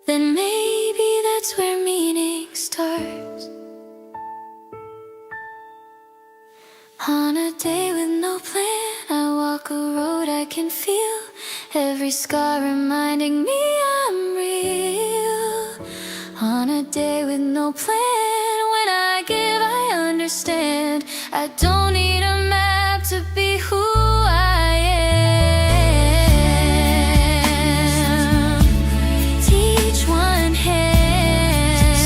then maybe that's where meaning starts. On a day with no plan, I walk a road I can feel. Every scar reminding me I'm real. On a day with no plan, when I give I understand. I don't need a map to be who I am. Teach one hand,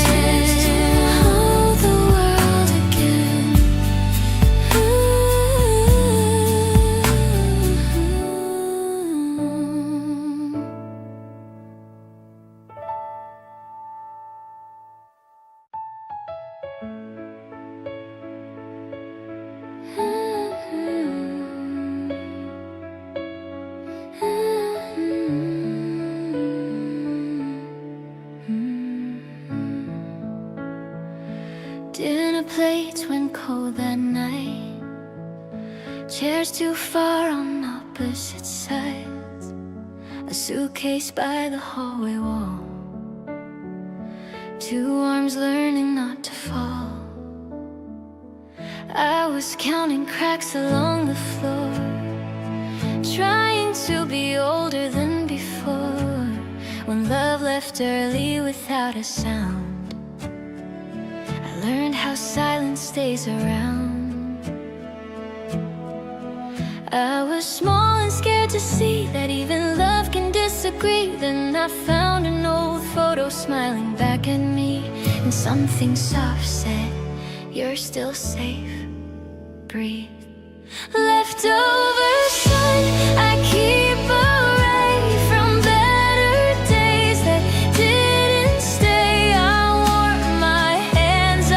hold the world again. Dinner plates went cold that night. Chairs too far on opposite sides. A suitcase by the hallway wall. Two arms learning not to fall. I was counting cracks along the floor, trying to be older than before. When love left early without a sound, learned how silence stays around. I was small and scared to see that even love can disagree. Then I found an old photo smiling back at me, and something soft said, you're still safe, breathe. Leftover sun, I keep away from better days that didn't stay. I warm my hands, I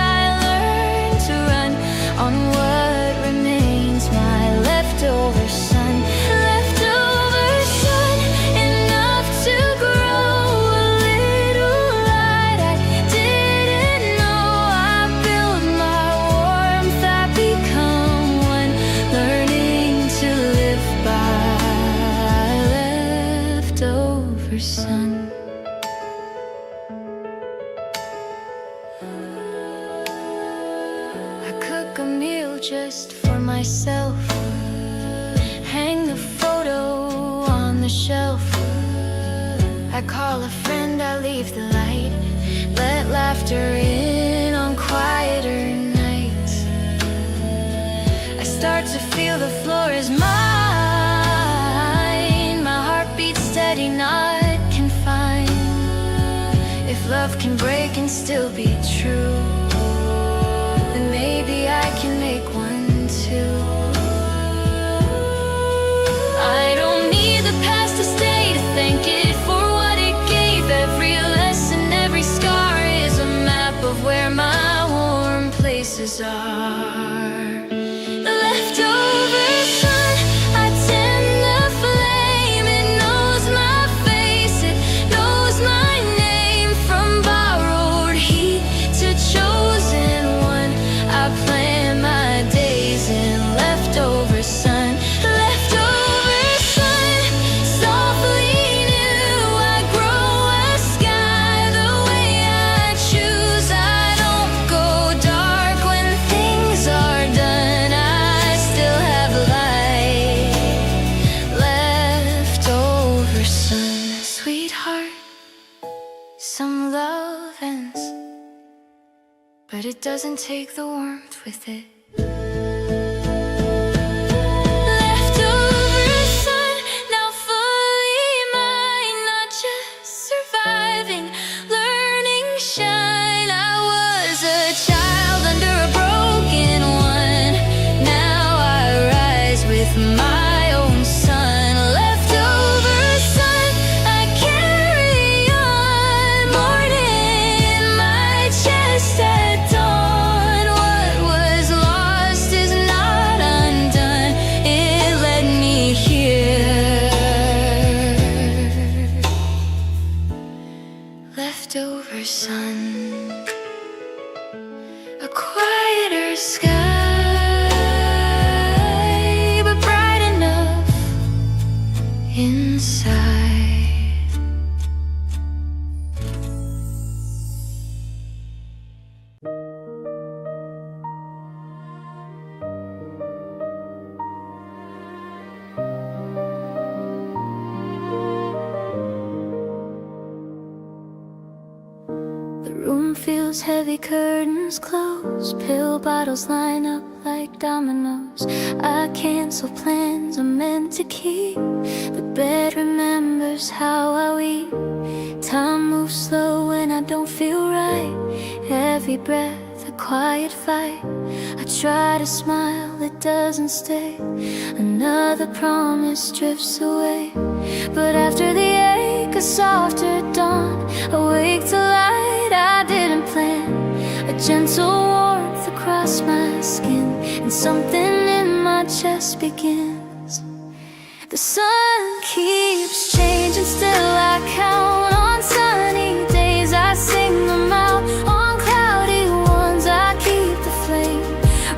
learned to run on what remains, my leftover sun. Leftover sun, enough to grow a little light I didn't know. I build my warmth, I become one, learning to live by leftover sun. I cook a meal just for myself, hang the photo on the shelf. I call a friend, I leave the light, let laughter in on quieter nights. I start to feel the floor is mine, my heart beats steady, not confined. If love can break and still be true, then maybe I can make one too. I don't need the past to stay, to thank it for what it gave. Every lesson, every scar is a map of where my warm places are. The leftover sun, I tend the flame. It knows my face, it knows my name. From borrowed heat to chosen one, I plan my days in leftover sun. Leftover sun, softly new, I grow a sky the way I choose. I don't go dark when things are love ends, but it doesn't take the warmth with it. Leftover sun, now fully mine, not just surviving, learning shine. I was a child under a broken one, now I rise with my own sun. Leftover sun, I carry on, morning my chest at dawn. What was lost is not undone, it led me here. Leftover sun, a quieter sky, but bright enough inside. The room feels heavy, curtains close, pill bottles line up like dominoes. I cancel plans I'm meant to keep, the bed remembers how I weep. Time moves slow when I don't feel right, every breath a quiet fight. I try to smile, it doesn't stay, another promise drifts away. But after the ache, a softer dawn, awake to light I didn't plan, a gentle warmth across my skin, and something in my chest begins. The sun keeps changing, still I count on sunny days, I sing them out. On cloudy ones I keep the flame,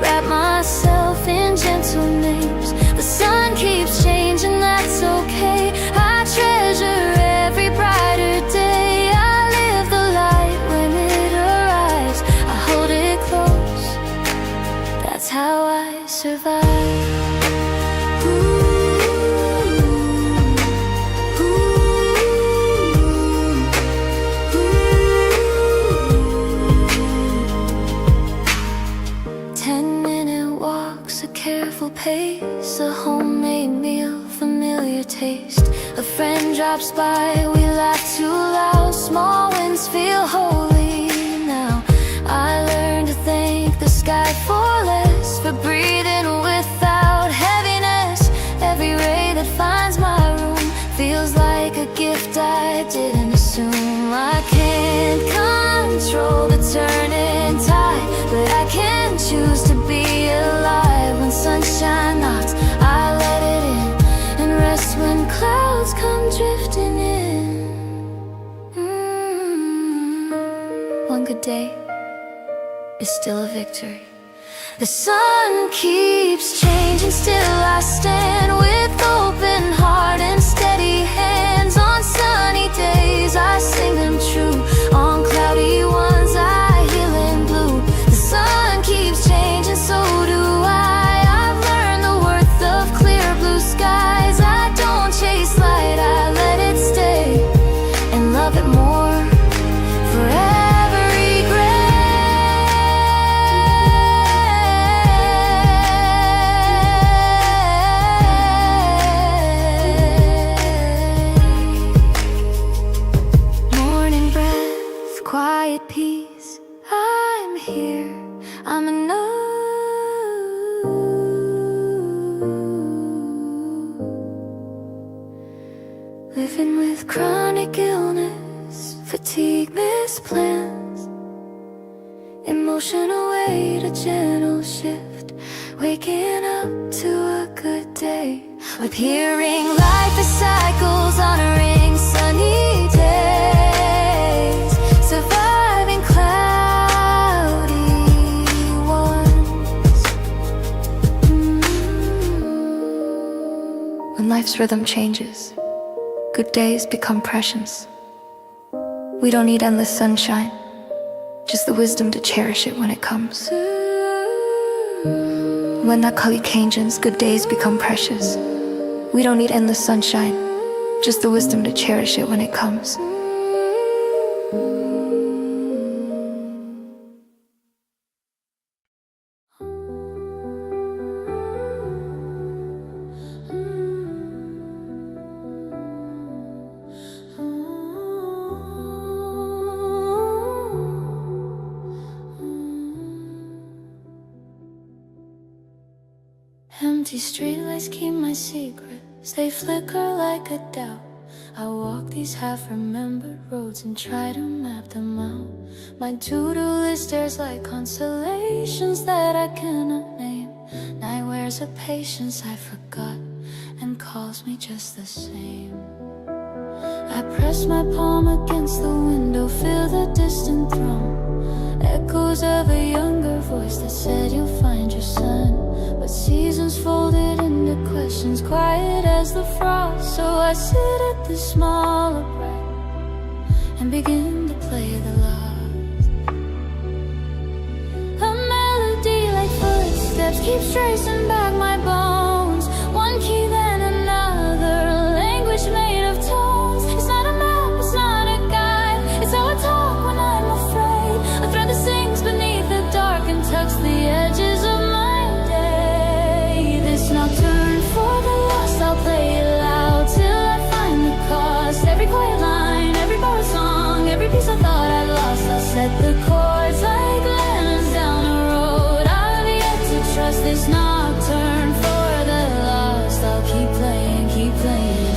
wrap myself in gentle names. The sun keeps changing, that's okay, I treasure every brighter day. I live the light when it arrives, I hold it close, that's how I survive. Careful pace, a homemade meal, familiar taste. A friend drops by, we laugh too loud, small wins feel holy now. I learned to thank the sky for less, for breathing without heaviness. Every ray that finds my room feels like a gift I didn't assume. I can't control the turning tide, but I can choose to be alive. When sunshine knocks, I let it in, and rest when clouds come drifting in. One good day is still a victory. The sun keeps changing, still I stand with open heart and steady hands. On sunny days I sing them true, on cloudy ones I heal in blue. The sun keeps changing, so do I. I've learned the worth of clear blue skies. I don't chase light, I let it stay, and love it more forever. Quiet peace, I'm here, I'm enough. Living with chronic illness, fatigue, missed plans, emotional weight, a gentle shift, waking up to a good day. Appearing life as cycles, honoring sunny days, surviving cloudy ones. When life's rhythm changes, good days become precious. We don't need endless sunshine, just the wisdom to cherish it when it comes. When that kali changes, good days become precious. We don't need endless sunshine, just the wisdom to cherish it when it comes. Empty streetlights keep my secrets, they flicker like a doubt. I walk these half-remembered roads and try to map them out. My to-do list stares like constellations that I cannot name. Night wears a patience I forgot and calls me just the same. I press my palm against the window, feel the distant drum, echoes of a younger voice that said you'll find your son. But seasons folded into questions, quiet as the frost. So I sit at the small upright and begin to play the lost. A melody like footsteps keeps tracing back my bones, one key then another, language made of tones. It's not a map, it's not a guide, it's how I talk when I'm afraid. A thread that sings beneath the dark and tucks the edges of my day. This nocturne for the lost, I'll play it loud till I find the cost. Every quiet line, every borrowed song, every piece I thought I'd lost, I'll set the chords like lanterns down a road. I've yet to trust this nocturne for the lost. I'll keep playing, keep playing.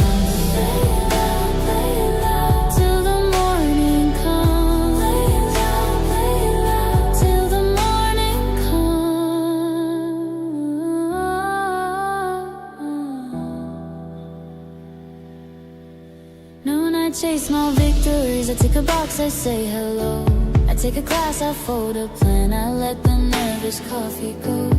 Play it loud till the morning comes. Play it loud till the morning comes. Noon I chase small victories, I tick a box, I say hello. I take a class, I fold a plan, I let the nervous coffee go.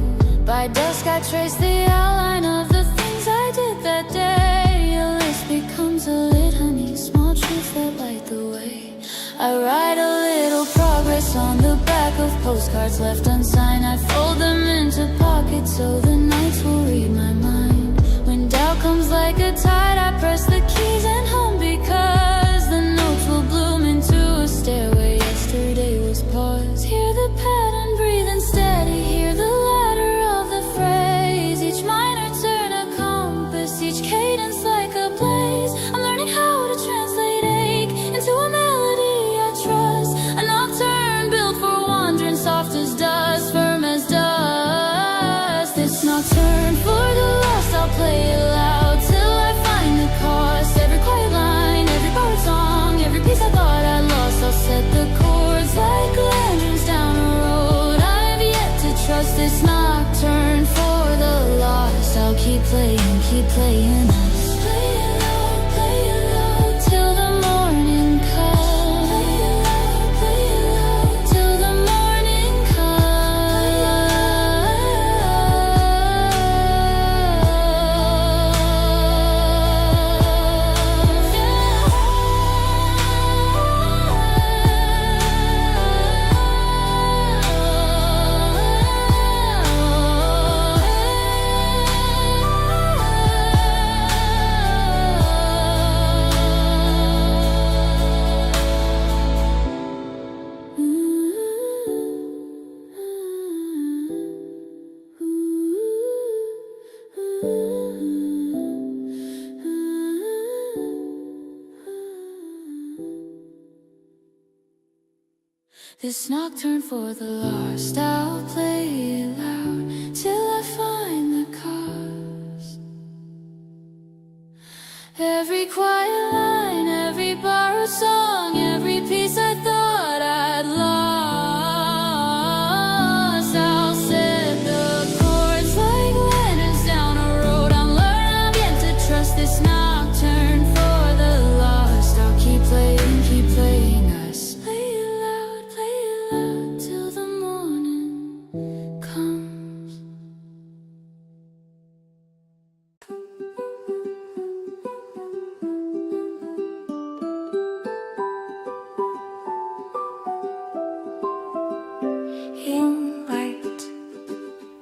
By dusk I trace the outline of the things I did that day. A list becomes a litany, small truths that light the way. I write a little progress on the back of postcards left unsigned. I fold them into pockets so the nights will read my mind. When doubt comes like a tide, I press the keys and hum, because the notes will bloom into a stairway. Yesterday was pause. Hear the pattern breathe and steady, hear the ladder of the phrase. Each minor turn a compass, each cadence like a blaze. I'm learning how to translate ache into a melody I trust. A nocturne built for wandering, soft as dust, firm as dust. This nocturne for the lost, I'll play it loud till I find the cost. Every quiet line, every borrowed song, every piece I thought I lost, I'll set the chords like lanterns down a road. I've yet to trust this nocturne for the lost. I'll keep playing, keep playing us. Play it loud till the morning comes. Play it loud till the morning This nocturne for the lost, I'll play it loud till I find the cost. Every quiet line, every borrowed song, every piece I thought I'd lost, I'll set the chords like lanterns down a road. I've yet to trust this nocturne for the lost. I'll keep playing us. Play it loud till the morning comes. In light,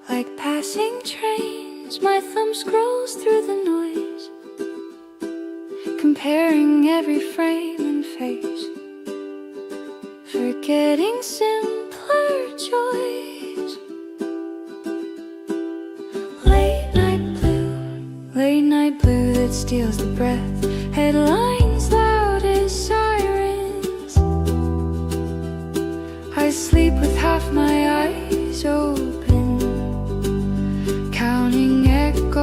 like passing trains, my thumb scrolls through the noise, comparing every frame and face, forgetting simpler joys. Late night blue that steals the breath, headlines loud as sirens. I sleep with half my eyes open, counting echoes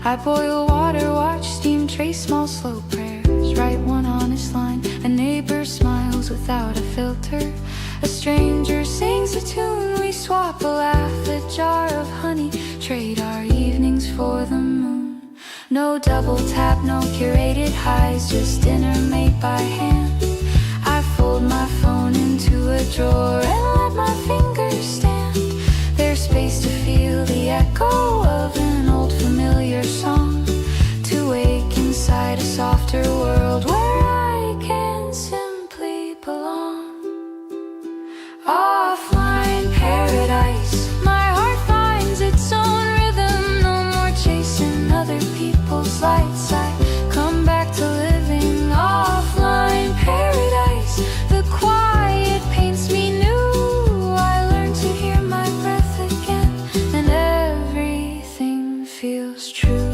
I boil water, watch steam, trace small slow prayers, write one honest line. A neighbor smiles without a filter. A stranger sings a tune, we swap a laugh, a jar of honey, trade our evenings for the moon. No double tap, no curated highs, just dinner made by hand. I fold my phone into a drawer and let my fingers stand. There's space to feel the echo of an old familiar song, to wake inside a softer world where I can simply belong. Offline paradise, my heart finds its own rhythm. No more chasing other people's lights, I come back to living. Offline paradise, the quiet paints me new. I learn to hear my breath again, and everything feels true.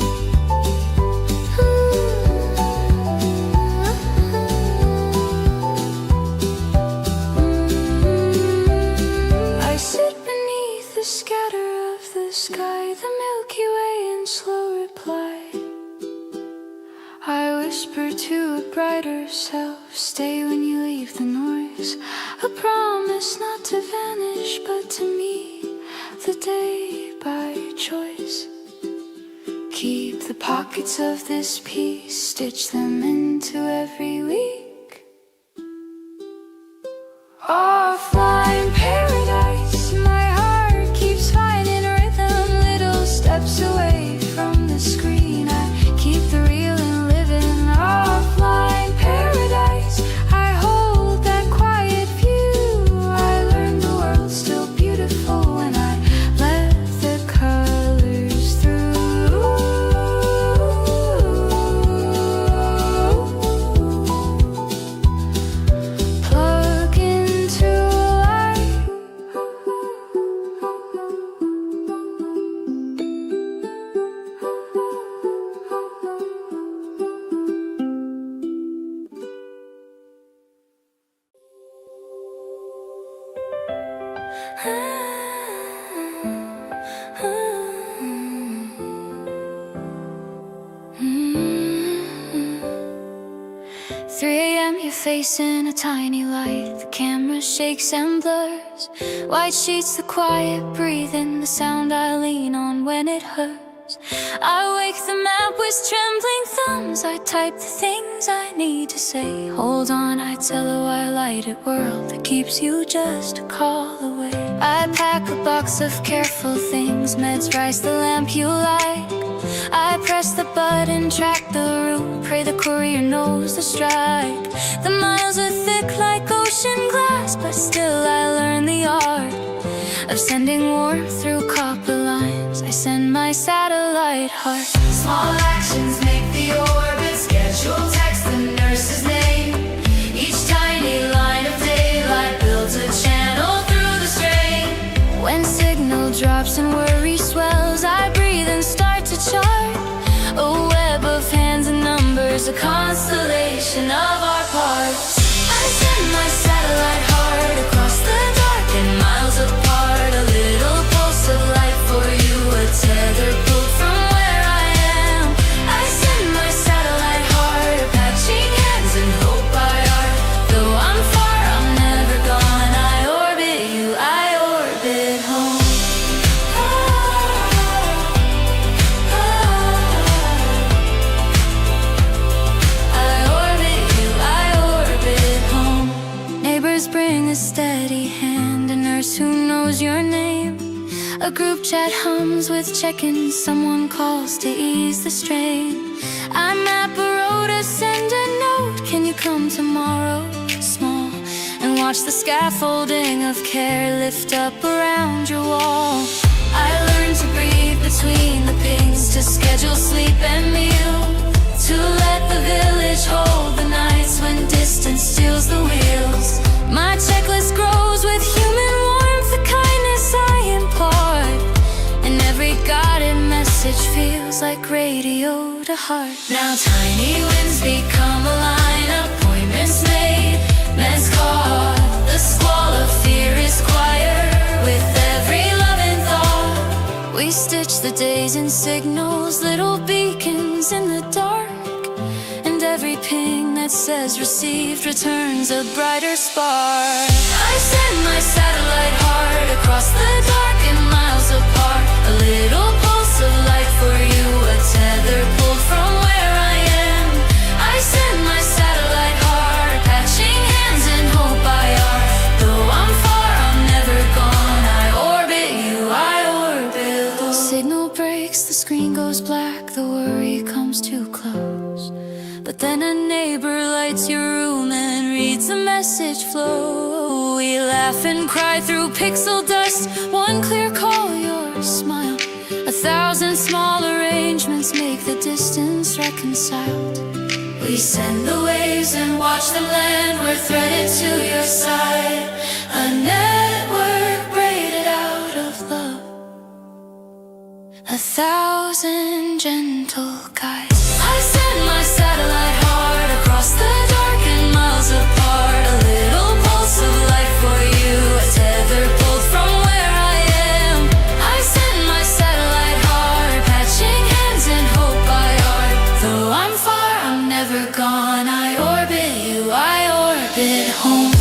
I sit beneath the scatter of the sky, the Milky Way in slow reply. I whisper to a brighter self, stay when you leave the noise. A promise not to vanish, but to meet the day by choice. Keep the pockets of this peace, stitch them into every week. Offline paradise, my heart keeps finding rhythm. Little steps away from the screen, I keep the real and living. Offline paradise, I hold that quiet view. I learned the world's still beautiful when I let the colors through. Plug into life. Mm-hmm. 3 a.m. your face in a tiny light. The camera shakes and blurs. White sheets, the quiet breathing, the sound I lean on when it hurts. I wake the map with trembling thumbs. I type the things I need to say. Hold on, I tell a wide-lighted world that keeps you just a call away. I pack a box of careful things, meds, rice, the lamp you like. I press the button, track the route, pray the courier knows the strike. The miles are thick like ocean glass, but still I learn the art of sending warmth through copper lines. I send my satellite heart. Small actions make the orbit. Schedule, text the nurse's name. Each tiny line of daylight builds a channel through the strain. When signal drops and worry swells, I breathe and start to chart a web of hands and numbers, a constellation of our parts. I send my satellite heart across the dark and miles apart. A little pulse of light for you, a tether pulled from where I am. I send my satellite heart, patching hands and hope by art. Though I'm far, I'm never gone. I orbit you, I orbit home. I orbit you, I orbit home. Neighbors bring a steady hand, a nurse who knows your name. A group chat hums with check-ins, someone calls to ease the strain. I map a road, send a note, can you come tomorrow? Small, and watch the scaffolding of care lift up around your wall. I learned to breathe between the pings, to schedule sleep and meal, to let the village hold the nights when distance steals the wheels. My checklist grows with human warmth, the kindness I impart, and every guided message feels like radio to heart. Now tiny wins become a line, appointments made, meds caught. The squall of fear is quieter with every loving thought. We stitch the the days and signals, little beacons in the dark. And every ping that says received returns a brighter spark. I send my satellite heart across the dark and miles apart. A little pulse of light for you, a tether pulled from where I am. I send my satellite heart, patching hands in hope I are. Though I'm far, I'm never gone. I orbit you, I orbit. The signal breaks, the screen goes black, the worry comes too close. But then a neighbor lights your room and reads the message flow. We laugh and cry through pixel dust, one clear call, your smile. 1,000 small arrangements make the distance reconciled. We send the waves and watch them land, we're threaded to your side. A network braided out of love, 1,000 gentle guides. I send my satellite heart across the dark and miles apart. A little pulse of light for you, a tether pulled from where I am. I send my satellite heart, patching hands in hope I are. Though I'm far, I'm never gone. I orbit you, I orbit home.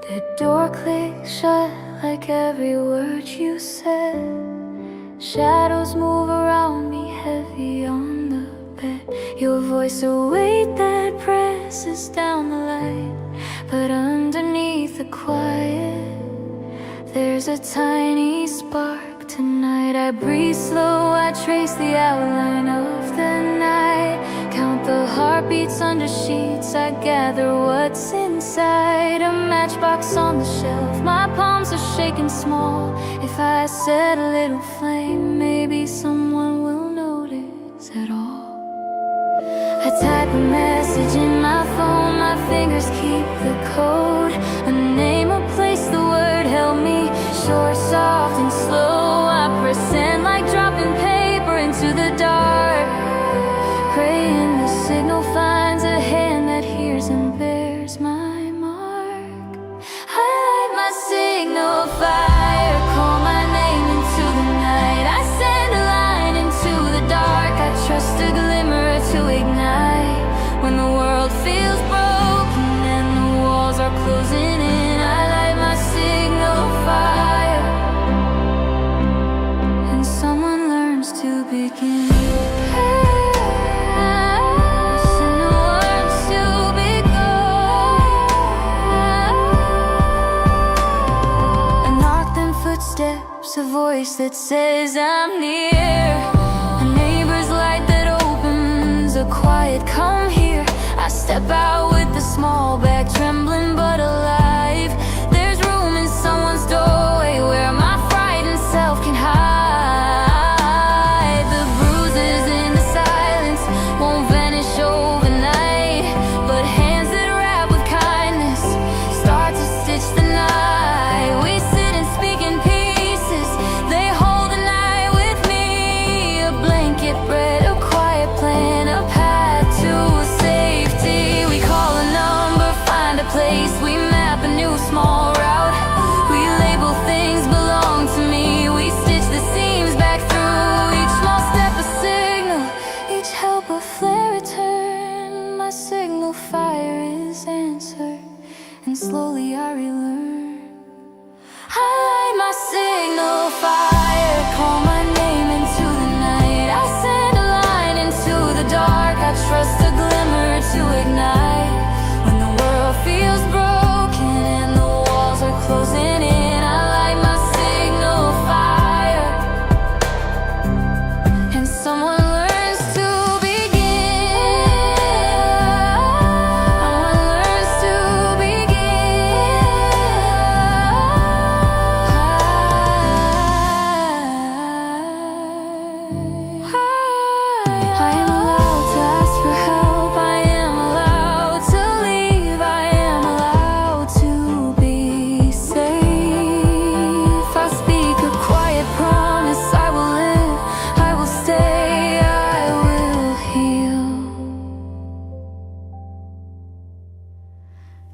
The door clicks shut like every word you said. Shadows move around me, heavy on the bed. Your voice, a weight that presses down the light. But underneath the quiet, there's a tiny spark tonight. I breathe slow, I trace the outline of the night. Count the heartbeats under sheets, I gather what's inside. A matchbox on the shelf, my palms are shaking small. If I set a little flame, maybe someone will notice at all. I type a message in my phone, my fingers keep the code. A name, a place, the word help me. Short, soft and slow, I press send like dropping paper into the dark. Praying the signal finds a hand that hears and bears my mark. I light my signal fire, call my name into the night. I send a line into the dark, I trust a glimmer to ignite. When the world feels broken and the walls are closing in, I light my signal fire, and someone learns to begin. A voice that says I'm near, a neighbor's light that opens, a quiet come here. I step out with the small bag, trembling but alive. There's room in someone's doorway where my frightened self can hide. The bruises in the silence won't vanish overnight, but hands that wrap with kindness start to stitch the night. We sit and speak in peace, bread, a quiet plan, a path to safety. We call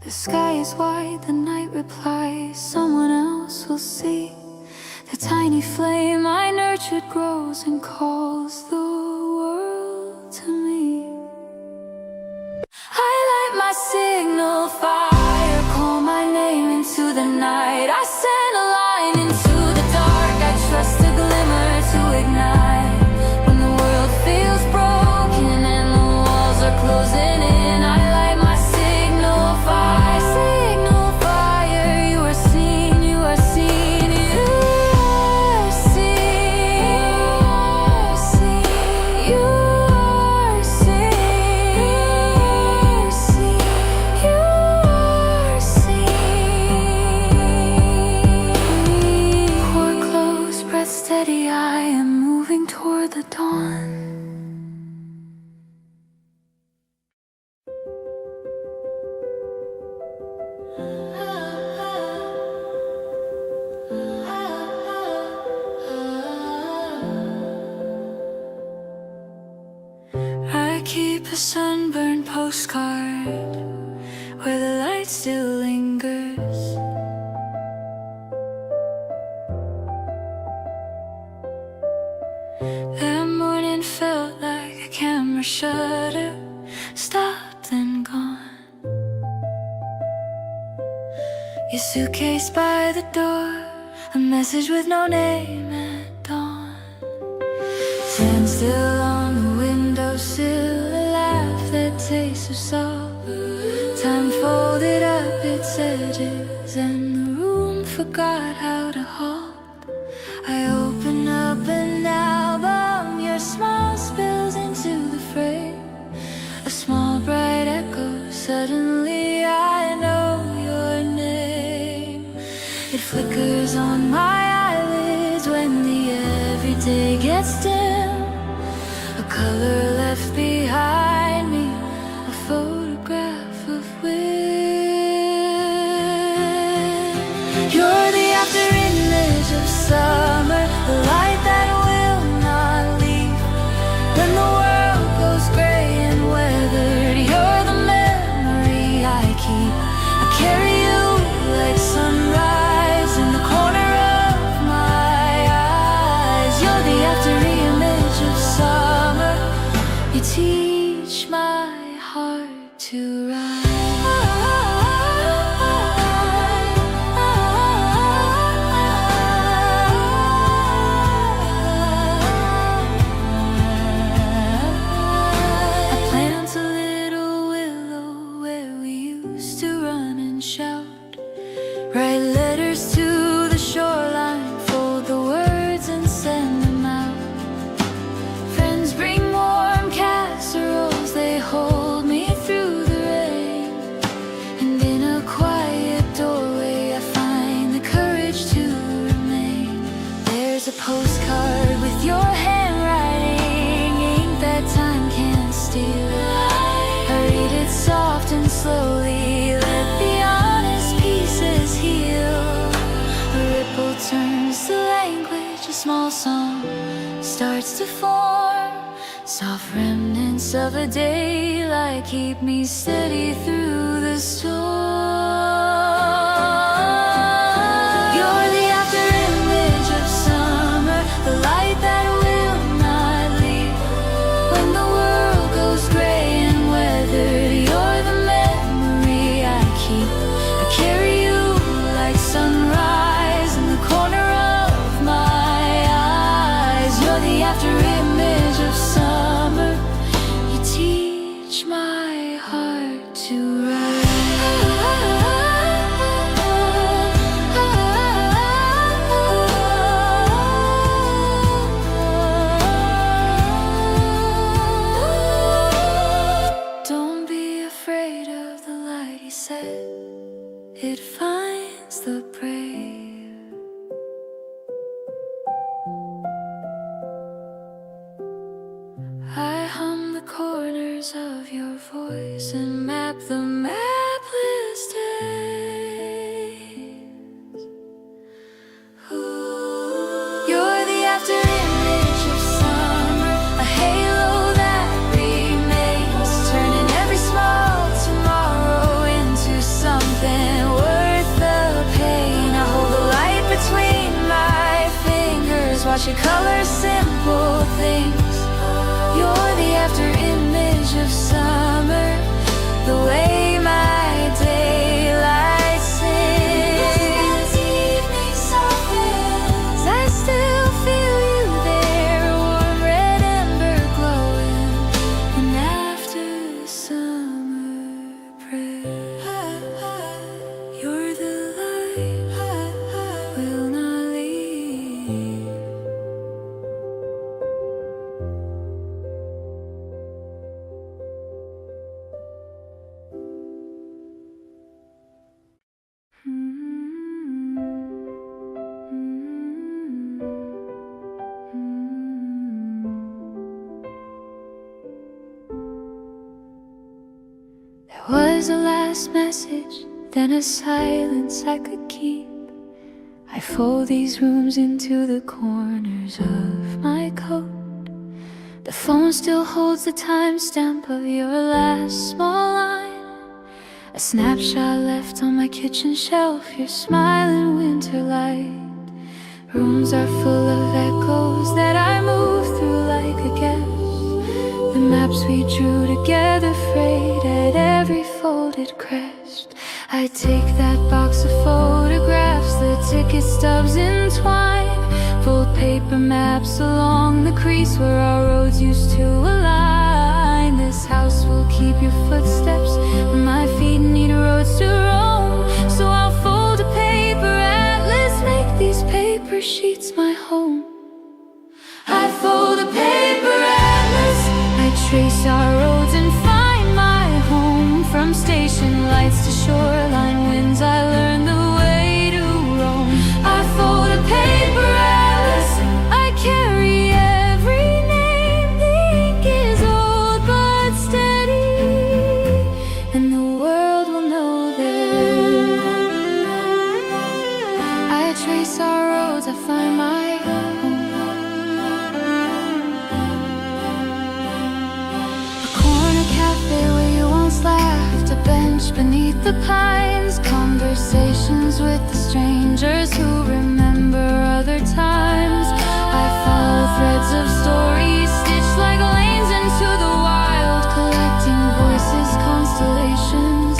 The sky is white, the night replies, someone else will see. The tiny flame I nurtured grows and calls the world to me. I light my signal fire, call my name into the night. I send a line into the dark, I trust a glimmer to ignite. When the world feels broken and the walls are closing in, I light my signal fire. Signal fire, you are seen, you are seen, you are seen, you are seen, you are seen. Core close, breath steady, I am moving toward the dawn. I keep a sunburned postcard where the light still lingers. That morning felt like a camera shutter, stopped and gone. Your suitcase by the door, a message with no name at dawn. Stand still on the windowsill, a laugh that tastes of salt. Time folded up its edges and the room forgot how to halt. I open up an album, your smile spills into the frame. A small bright echo, suddenly I know your name. It flickers on my eyelids when the everyday gets dim. A color left behind me, a photograph of wind. You're the after image of summer, the light that will not leave. When the world goes gray and weathered, you're the memory I keep. I carry you like sunrise in the corner of my eyes. You're the after image of summer, you teach my heart to I plant a little willow where we used to run and shout. Write letters to the shoreline, fold the words and send them out. Friends bring warm casseroles, they hold me through the rain. And in a quiet doorway I find the courage to remain. There's a postcard with your handwriting, ink that time can't steal. I read it soft and slowly, let the honest pieces heal. A ripple turns to language, a small song starts to form. Soft remnants of a daylight keep me steady through the storm. You're the after image of summer, the light that will not leave. When the world goes gray and weathered, you're the memory I keep. I carry you like sunrise in the corner of my eyes. You're the after image of summer, you teach my heart to ride. Don't be afraid of the light, he said. It finds the brave. I hum the corners of your voice and map the mapless days. Ooh. You're the after image of summer, a halo that remains, turning every small tomorrow into summer. color simple things. You're the after image of summer, the way my daylight sings. Evening softens, I still feel you there, warm red ember glowing, and after summer prayer, you're the light, will not leave. There was a last message, then a silence I could keep. I fold these rooms into the corners of my coat. The phone still holds the timestamp of your last small line. A snapshot left on my kitchen shelf, your smiling winter light. Rooms are full of echoes that I move through like a guess. The maps we drew together frayed at every folded crest. I take that box of photographs, the ticket stubs entwined, fold paper maps along the crease where our roads used to align. This house will keep your footsteps when my feet need roads to roam. So I'll fold a paper atlas, make these paper sheets my home. I fold a paper atlas, I trace our roads and find my home. From station lights to shoreline winds, I learn the way to roam. I fold a paper atlas, I carry every name. The ink is old but steady, and the world will know that I trace our roads, I find my home. A corner cafe where you once laughed, a bench beneath the pines, conversations with the strangers who remember other times. I follow threads of stories stitched like lanes into the wild, collecting voices, constellations.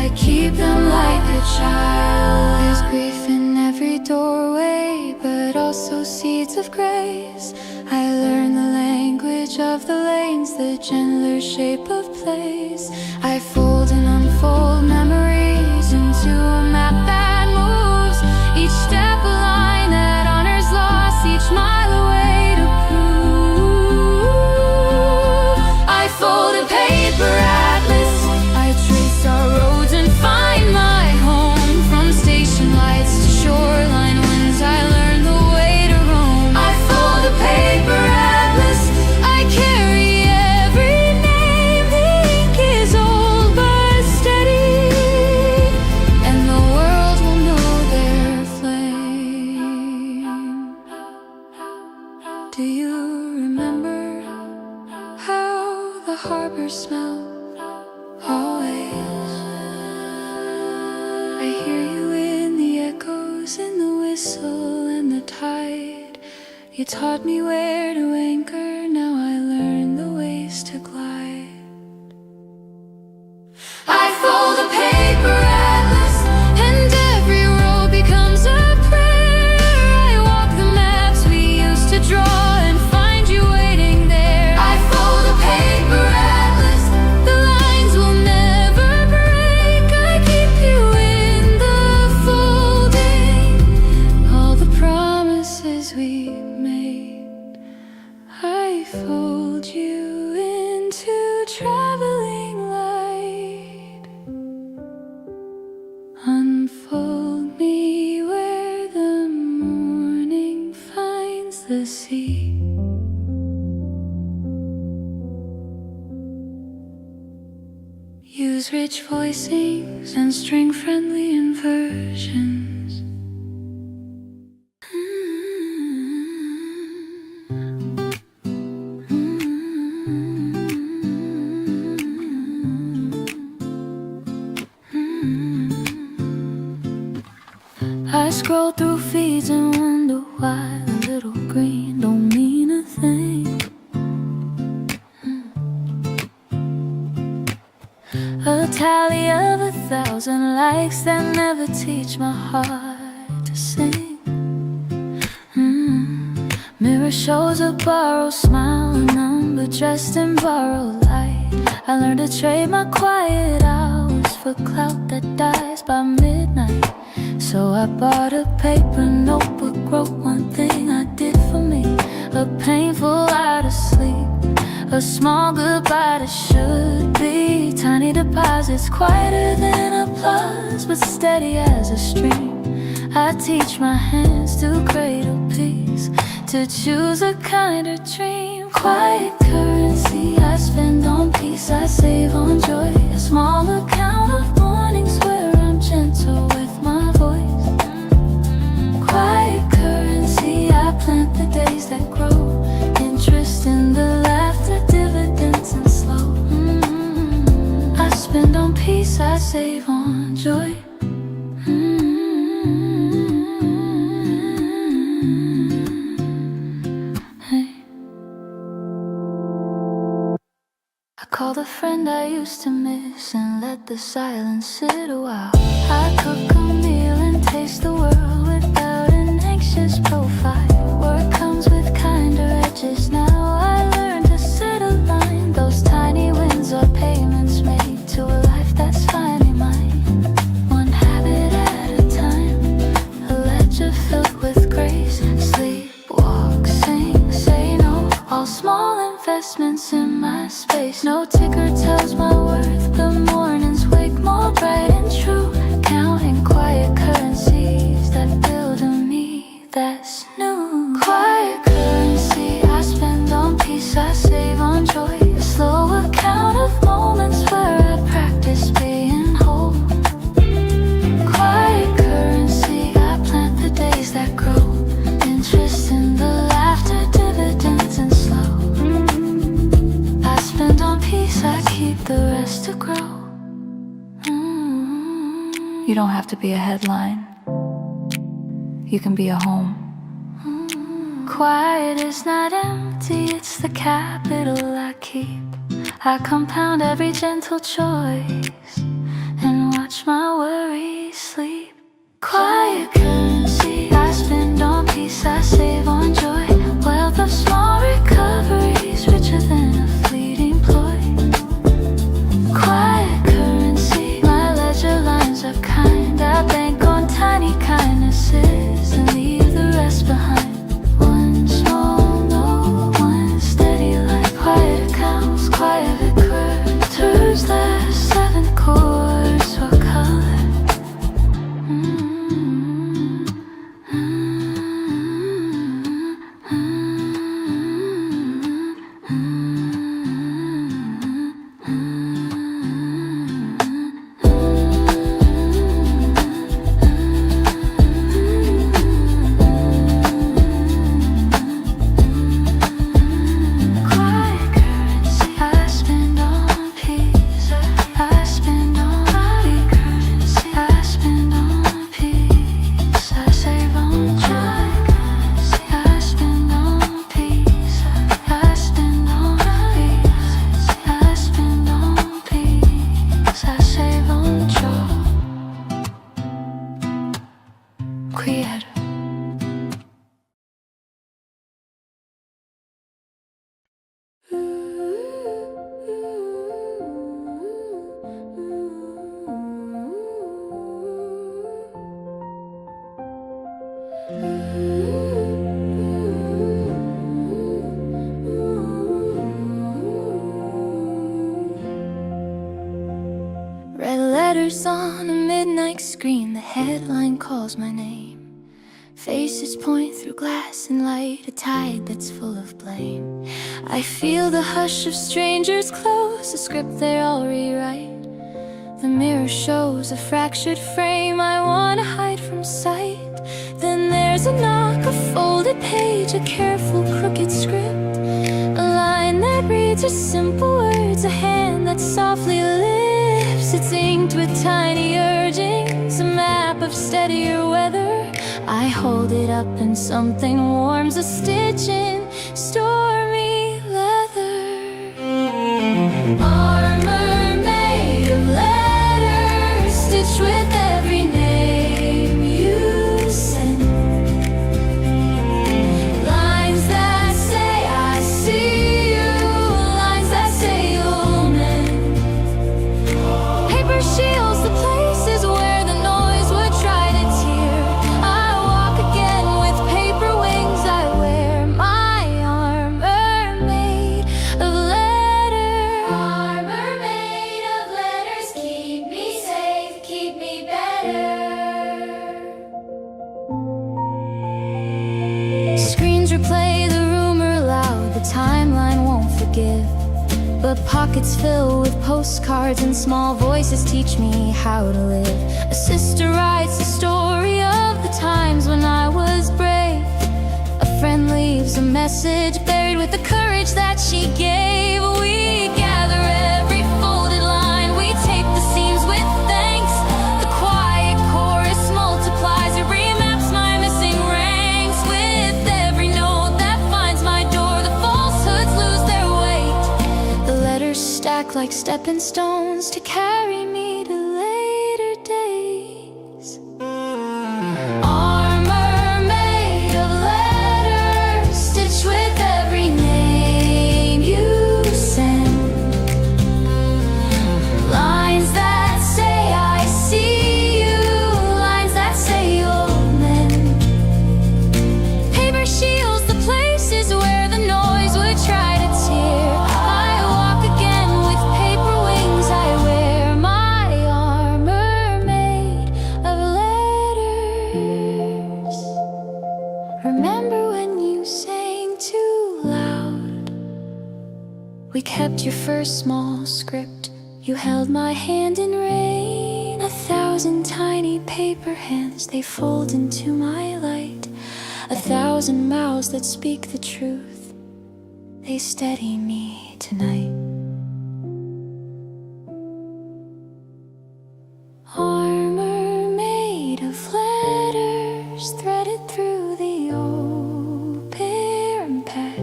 I keep them like a child. There's grief in every doorway, but also seeds of grace. I learn the language of the lanes, the gentler shape of place. I fold and unfold memories into a map that moves, each step a line that honors loss, each mile away to prove. I fold a paper atlas, I trace our roads and find my home. From station lights to shoreline winds, I learn the way to roam. I fold a paper atlas, I carry every name. The ink is old but steady, and the world will know their flame. Do you remember how the harbor smelled always? I hear you in the echoes, in the whistle and the tide. You taught me where to anchor, now I learn the ways to glide. I fold a paper atlas, and every road becomes a prayer. I walk the maps we used to draw and find you waiting there. I fold a paper atlas, the lines will never break. I keep you in the folding, all the promises we made. I fold you into traveling light. Unfold me where the morning finds the sea. Use rich voicings and string-friendly inversions. I scroll through feeds and wonder why the little green A tally of 1,000 likes that never teach my heart to sing. Mirror shows a borrowed smile, a number dressed in borrowed light. I learned to trade my quiet hours for clout that dies by midnight. So I bought a paper notebook, wrote one thing I did for me, a painful out of sleep, a small goodbye that should be. Tiny deposits, quieter than applause, but steady as a stream. I teach my hands to cradle peace, to choose a kinder dream. Quiet currency I spend on peace, I save on joy. A small account of mornings where I'm gentle with my voice. Quiet currency I plant the days that grow, interest in the laughter, dividends and slow. I spend on peace, I save on joy. Call the friend I used to miss and let the silence sit a while. I cook a meal and taste the world without an anxious profile. Work comes with kinder edges now. I learned to set a line. Those tiny wins are payments made to a life that's finally mine. One habit at a time, a ledger filled with grace. Sleep, walk, sing, say no. All small investments in my space. No ticker tells my worth. The mornings wake more bright and true. Counting quiet currencies that build a me that's new. Quiet currency I spend on peace, I save on joy. A slow account of moments where I practice being whole. Quiet currency I plant the days that grow, interest in the laughter, dividends and slow. I spend on peace, I keep the rest to grow. You don't have to be a headline, you can be a home. Quiet is not empty, it's the capital I keep. I compound every gentle choice and watch my worries sleep. Quiet currency I spend on peace, I save on joy. Wealth of small recoveries, richer than a fleeting ploy. Quiet currency, my ledger lines are kind. I bank on tiny kindnesses and leave the rest behind. One small no, one steady life. Quiet accounts, quiet recruiters, last 7 chords or color. Quiet currency I spend on peace, I spend on currency I spend on peace, I save on joy. I spend on peace, I spend on peace, I spend on peace, I save on joy. Creator. Red letters on a midnight screen, the headline calls my name. Faces point through glass and light, a tide that's full of blame. I feel the hush of strangers close, a script they all rewrite. The mirror shows a fractured frame I wanna hide from sight. Then there's a knock, a folded page, a careful crooked script. A line that reads are simple words, a hand that softly lifts. It's inked with tiny urgings, a map of steadier weather. I hold it up and something warms, a stitch in stormy leather. Armor made but pockets fill with postcards and small voices teach me how to live. A sister writes a story of the times when I was brave. A friend leaves a message buried with the courage that she gave. We gather every folded line, we tape the seams with thanks. The quiet chorus multiplies, it remaps my missing ranks. With every note that finds my door, the falsehoods lose their weight. The letters stack like stepping stones to carry me to later days. Armor made of letters, stitched with every name you send. Lines that say I see you, lines that say you'll mend. Paper shields the places where the noise would try to tear. I walk again with paper wings I wear, my armor made of letters. Remember when you sang too loud? We kept your first small script. You held my hand in rain. 1,000 tiny paper hands, they fold into my light. 1,000 mouths that speak the truth, they steady me tonight. Armor made of letters, threaded through the open pack.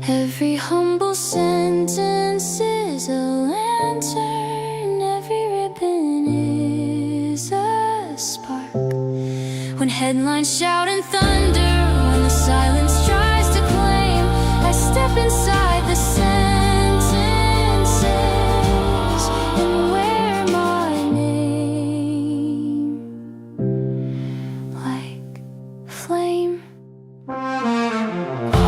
Every humble sentence is a lantern, every ribbon is a spark. When headlines shout and thunder, when the silence tries to claim, I step inside the sentences and wear my name like flame.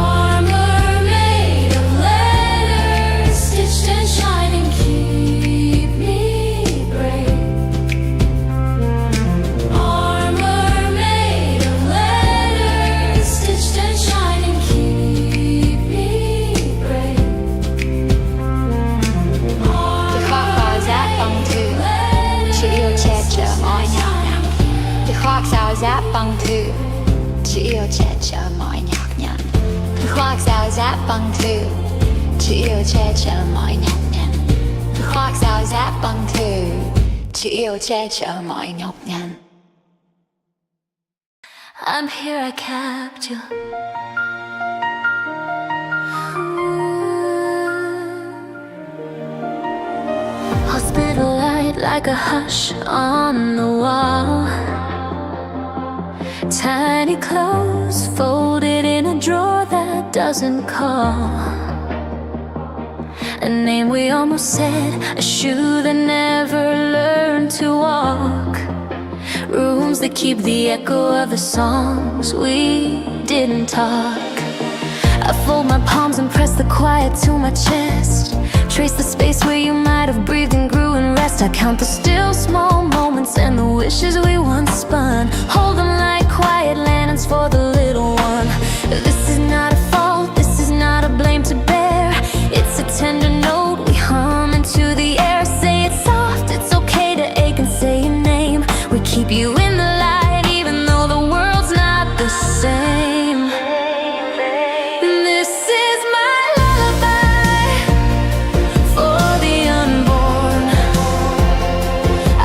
Armor made of letters, stitched and shining, keep me brave. Armor made of letters, stitched and shining, keep me brave. Thì khoác vào giáp bằng thư, chỉ yêu che chở mọi nhọc nhằn. Thì khoác vào giáp bằng thư, chỉ yêu che chở mọi nhọc nhằn. Thì khoác vào giáp bằng thư, chỉ yêu che chở mọi nhọc nhằn. Thì khoác vào giáp bằng thư, chỉ yêu che chở mọi nhọc nhằn. I'm here, I kept you. Hospital light like a hush on the wall. Tiny clothes folded in a drawer that doesn't call. A name we almost said, a shoe that never learned to walk. Rooms that keep the echo of the songs we didn't talk. I fold my palms and press the quiet to my chest. Trace the space where you might have breathed and grew and rest. I count the still small moments and the wishes we once spun. Hold them like quiet lanterns for the little one. This is not a fault, this is not a blame to bear. It's a tender note we hum into the air. Say it soft, it's okay to ache and say your name. We keep you in the light even though the world's not the same. This is my lullaby for the unborn.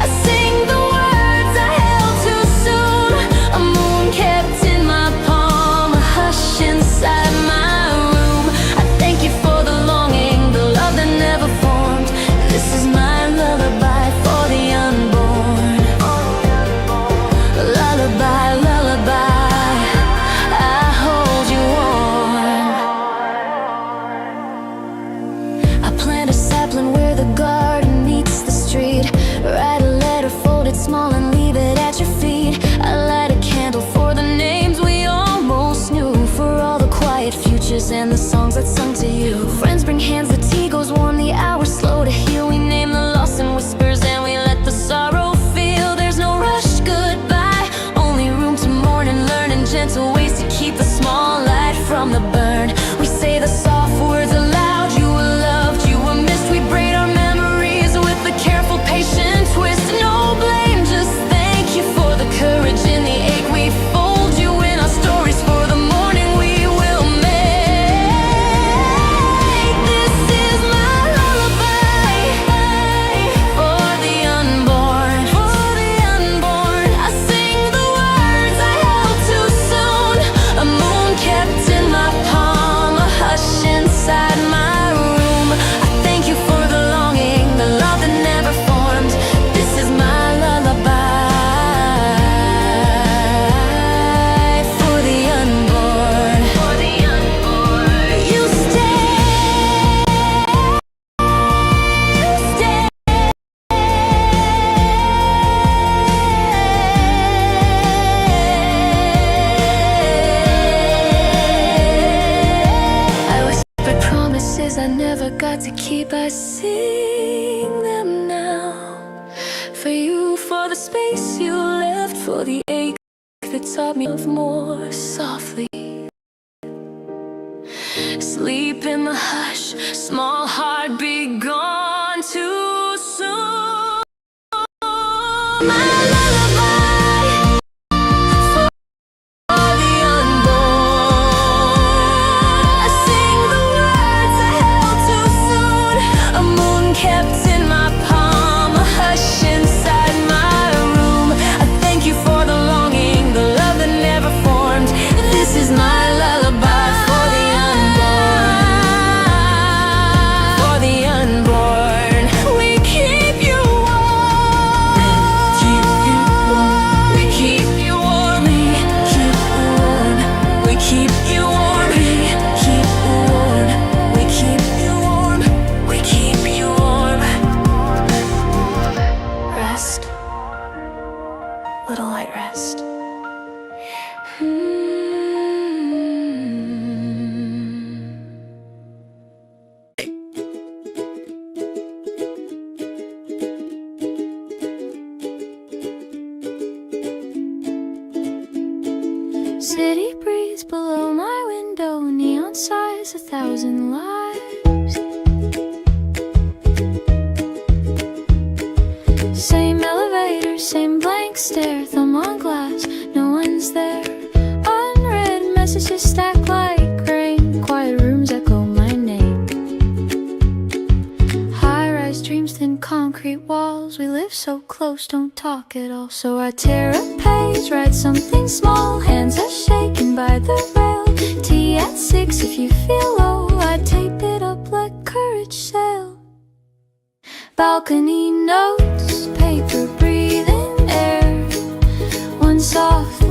I sing the words I held too soon. A moon kept in my palm, a hush inside my room. I thank you for the longing, the love that never formed. This is my lullaby for the unborn. got to keep, I sing them now. For you, for the space you left, for the ache that taught me of more softly. Sleep in the hush, small heart be gone too soon. My lullaby for the unborn. I sing the words I held too soon. A moon kept in my palm, a hush inside my room. I thank you for the longing, the love that never formed. This is my lullaby for the unborn. For the unborn, we keep you warm. We keep you warm. We keep you warm. We keep you warm. We keep you warm. We keep you warm. Rest, little light, rest. City breeze below my window, neon sighs, 1,000 lives. Same elevator, same blank stare, thumb on glass, no one's there. Unread messages stack like rain, quiet rooms echo my name. High-rise dreams, thin concrete walls, we live so close, don't talk at all. So I tear a page, write something small, hands are shaken by the rail. Tea at 6 if you feel low, I tape it up, let courage sail. Balcony notes, paper breathing air, one soft